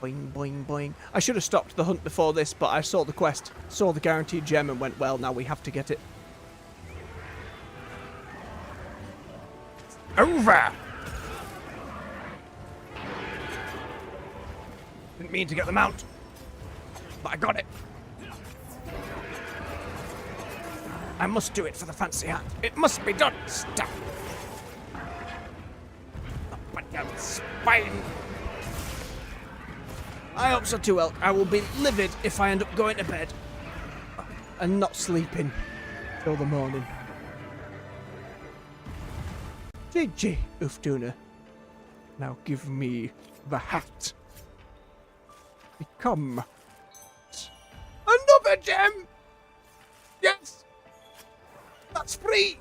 Boing, boing, boing. I should have stopped the hunt before this, but I saw the quest, saw the guaranteed gem, and went, well, now we have to get it. Over! Didn't mean to get the mount, but I got it. I must do it for the fancy hat. It must be done. Stop. Up and down the spine. I hope so too, Elk. I will be livid if I end up going to bed and not sleeping till the morning. GG, Uftuna. Now give me the hat. Become another gem. Yes, that's free.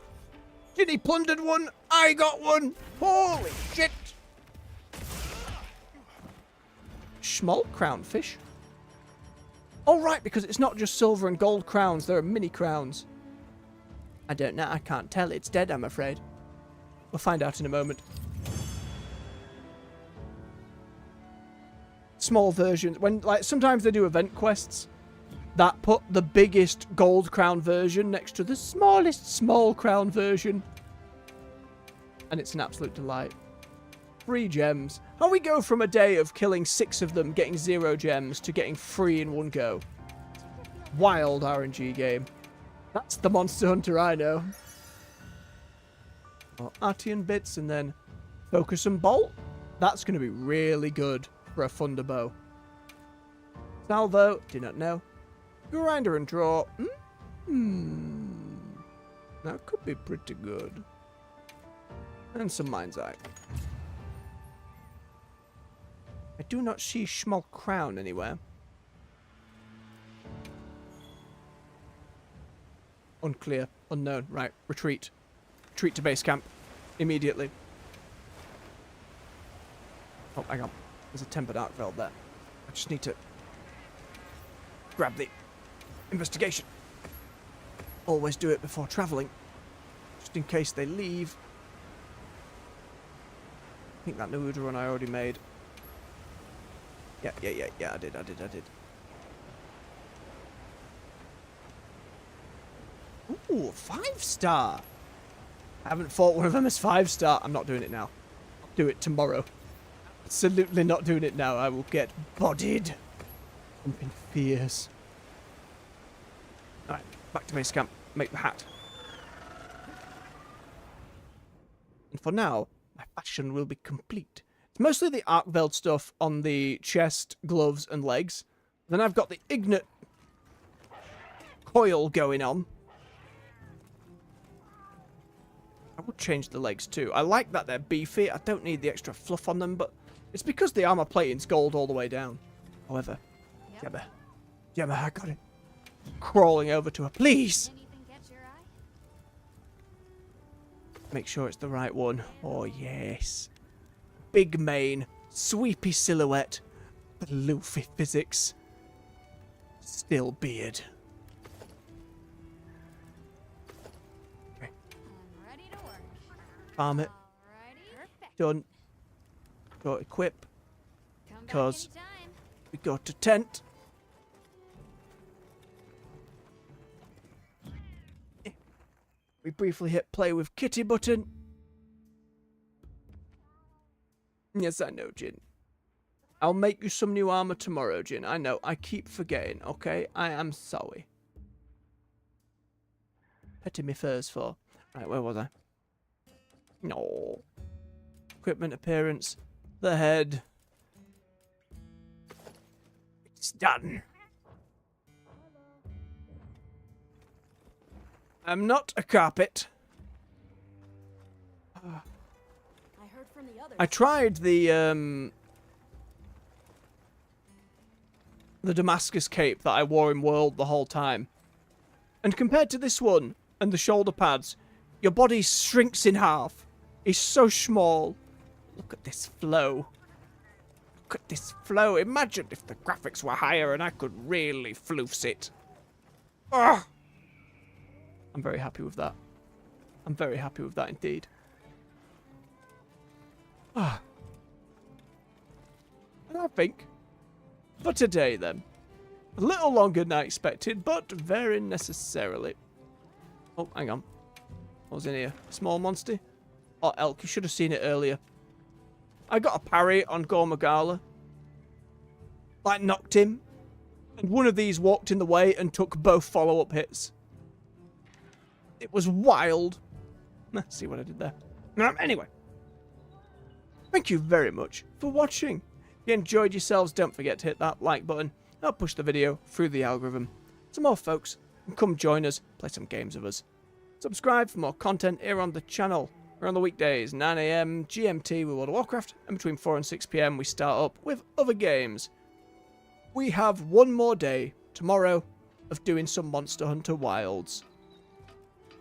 Ginny plundered one. I got one. Holy shit. Small crownfish? Oh, right, because it's not just silver and gold crowns. There are mini crowns. I don't know. I can't tell. It's dead, I'm afraid. We'll find out in a moment. Small versions. When, like, sometimes they do event quests that put the biggest gold crown version next to the smallest small crown version. And it's an absolute delight. 3 gems. How we go from a day of killing 6 of them, getting 0 gems, to getting 3 in one go. Wild RNG game. That's the Monster Hunter I know. More Artian bits, and then Focus and Bolt. That's going to be really good for a Thunder Bow. Salvo, do not know. Grinder and Draw. That could be pretty good. And some Mind's Eye. I do not see Schmuck Crown anywhere. Unclear. Unknown. Right. Retreat. Retreat to base camp. Immediately. Oh, hang on. There's a tempered arc veld there. I just need to grab the investigation. Always do it before travelling. Just in case they leave. I think that Naruda run I already made. Yeah, I did. Ooh, 5-star. I haven't fought one of them as 5-star. I'm not doing it now. I'll do it tomorrow. Absolutely not doing it now. I will get bodied. Something fierce. Alright, back to base camp. Make the hat. And for now, my fashion will be complete. It's mostly the arc veld stuff on the chest, gloves, and legs. Then I've got the Ignite coil going on. I would change the legs too. I like that they're beefy. I don't need the extra fluff on them, but it's because the armor plating's gold all the way down. However, Gemma, I got it. Crawling over to her, please. Anything catch your eye? Make sure it's the right one. Oh, yes. Big mane, sweepy silhouette, floofy physics. Still beard. Okay. I'm ready to work. Farm it. Alrighty. Perfect. Done. Go equip. Come back Because anytime. we go to tent. We briefly hit play with Kitty button. Yes, I know, Jin. I'll make you some new armor tomorrow, Jin. I know. I keep forgetting, okay? I am sorry. Petting me furs for. Right, where was I? No. Equipment appearance. The head. It's done. I'm not a carpet. I heard from the others. I tried the the Damascus cape that I wore in World the whole time. And compared to this one and the shoulder pads, your body shrinks in half. It's so small. Look at this flow. Look at this flow. Imagine if the graphics were higher and I could really floofs it. Ugh. I'm very happy with that. I'm very happy with that indeed. Ah. And I think, for today then, a little longer than I expected, but very necessarily. Oh, hang on. What was in here? Small monster? Oh, elk. You should have seen it earlier. I got a parry on Gormagala. Like, knocked him. And one of these walked in the way and took both follow-up hits. It was wild. Let's see what I did there. Anyway. Thank you very much for watching. If you enjoyed yourselves, don't forget to hit that like button. That'll push the video through the algorithm. Some more folks can come join us, play some games with us. Subscribe for more content here on the channel. We're on the weekdays, 9 AM GMT with World of Warcraft, and between 4 and 6 PM we start up with other games. We have one more day, tomorrow, of doing some Monster Hunter Wilds.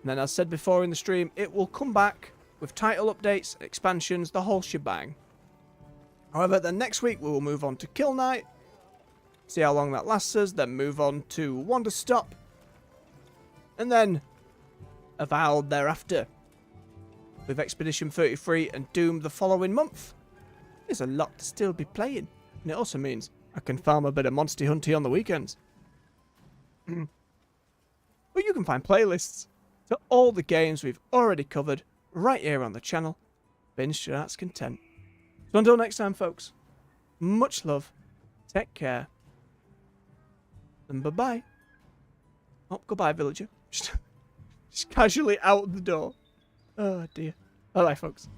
And then, as said before in the stream, it will come back with title updates, expansions, the whole shebang. However, then next week we will move on to Kill Night, see how long that lasts us, then move on to Wander Stop, and then Avowed thereafter. With Expedition 33 and Doom the following month. There's a lot to still be playing, and it also means I can farm a bit of Monster Hunting on the weekends. But you can find playlists to all the games we've already covered right here on the channel. Binge to your heart's content. So until next time, folks, much love, take care, and bye-bye. Oh, goodbye, villager. Just casually out the door. Oh, dear. Bye-bye, folks.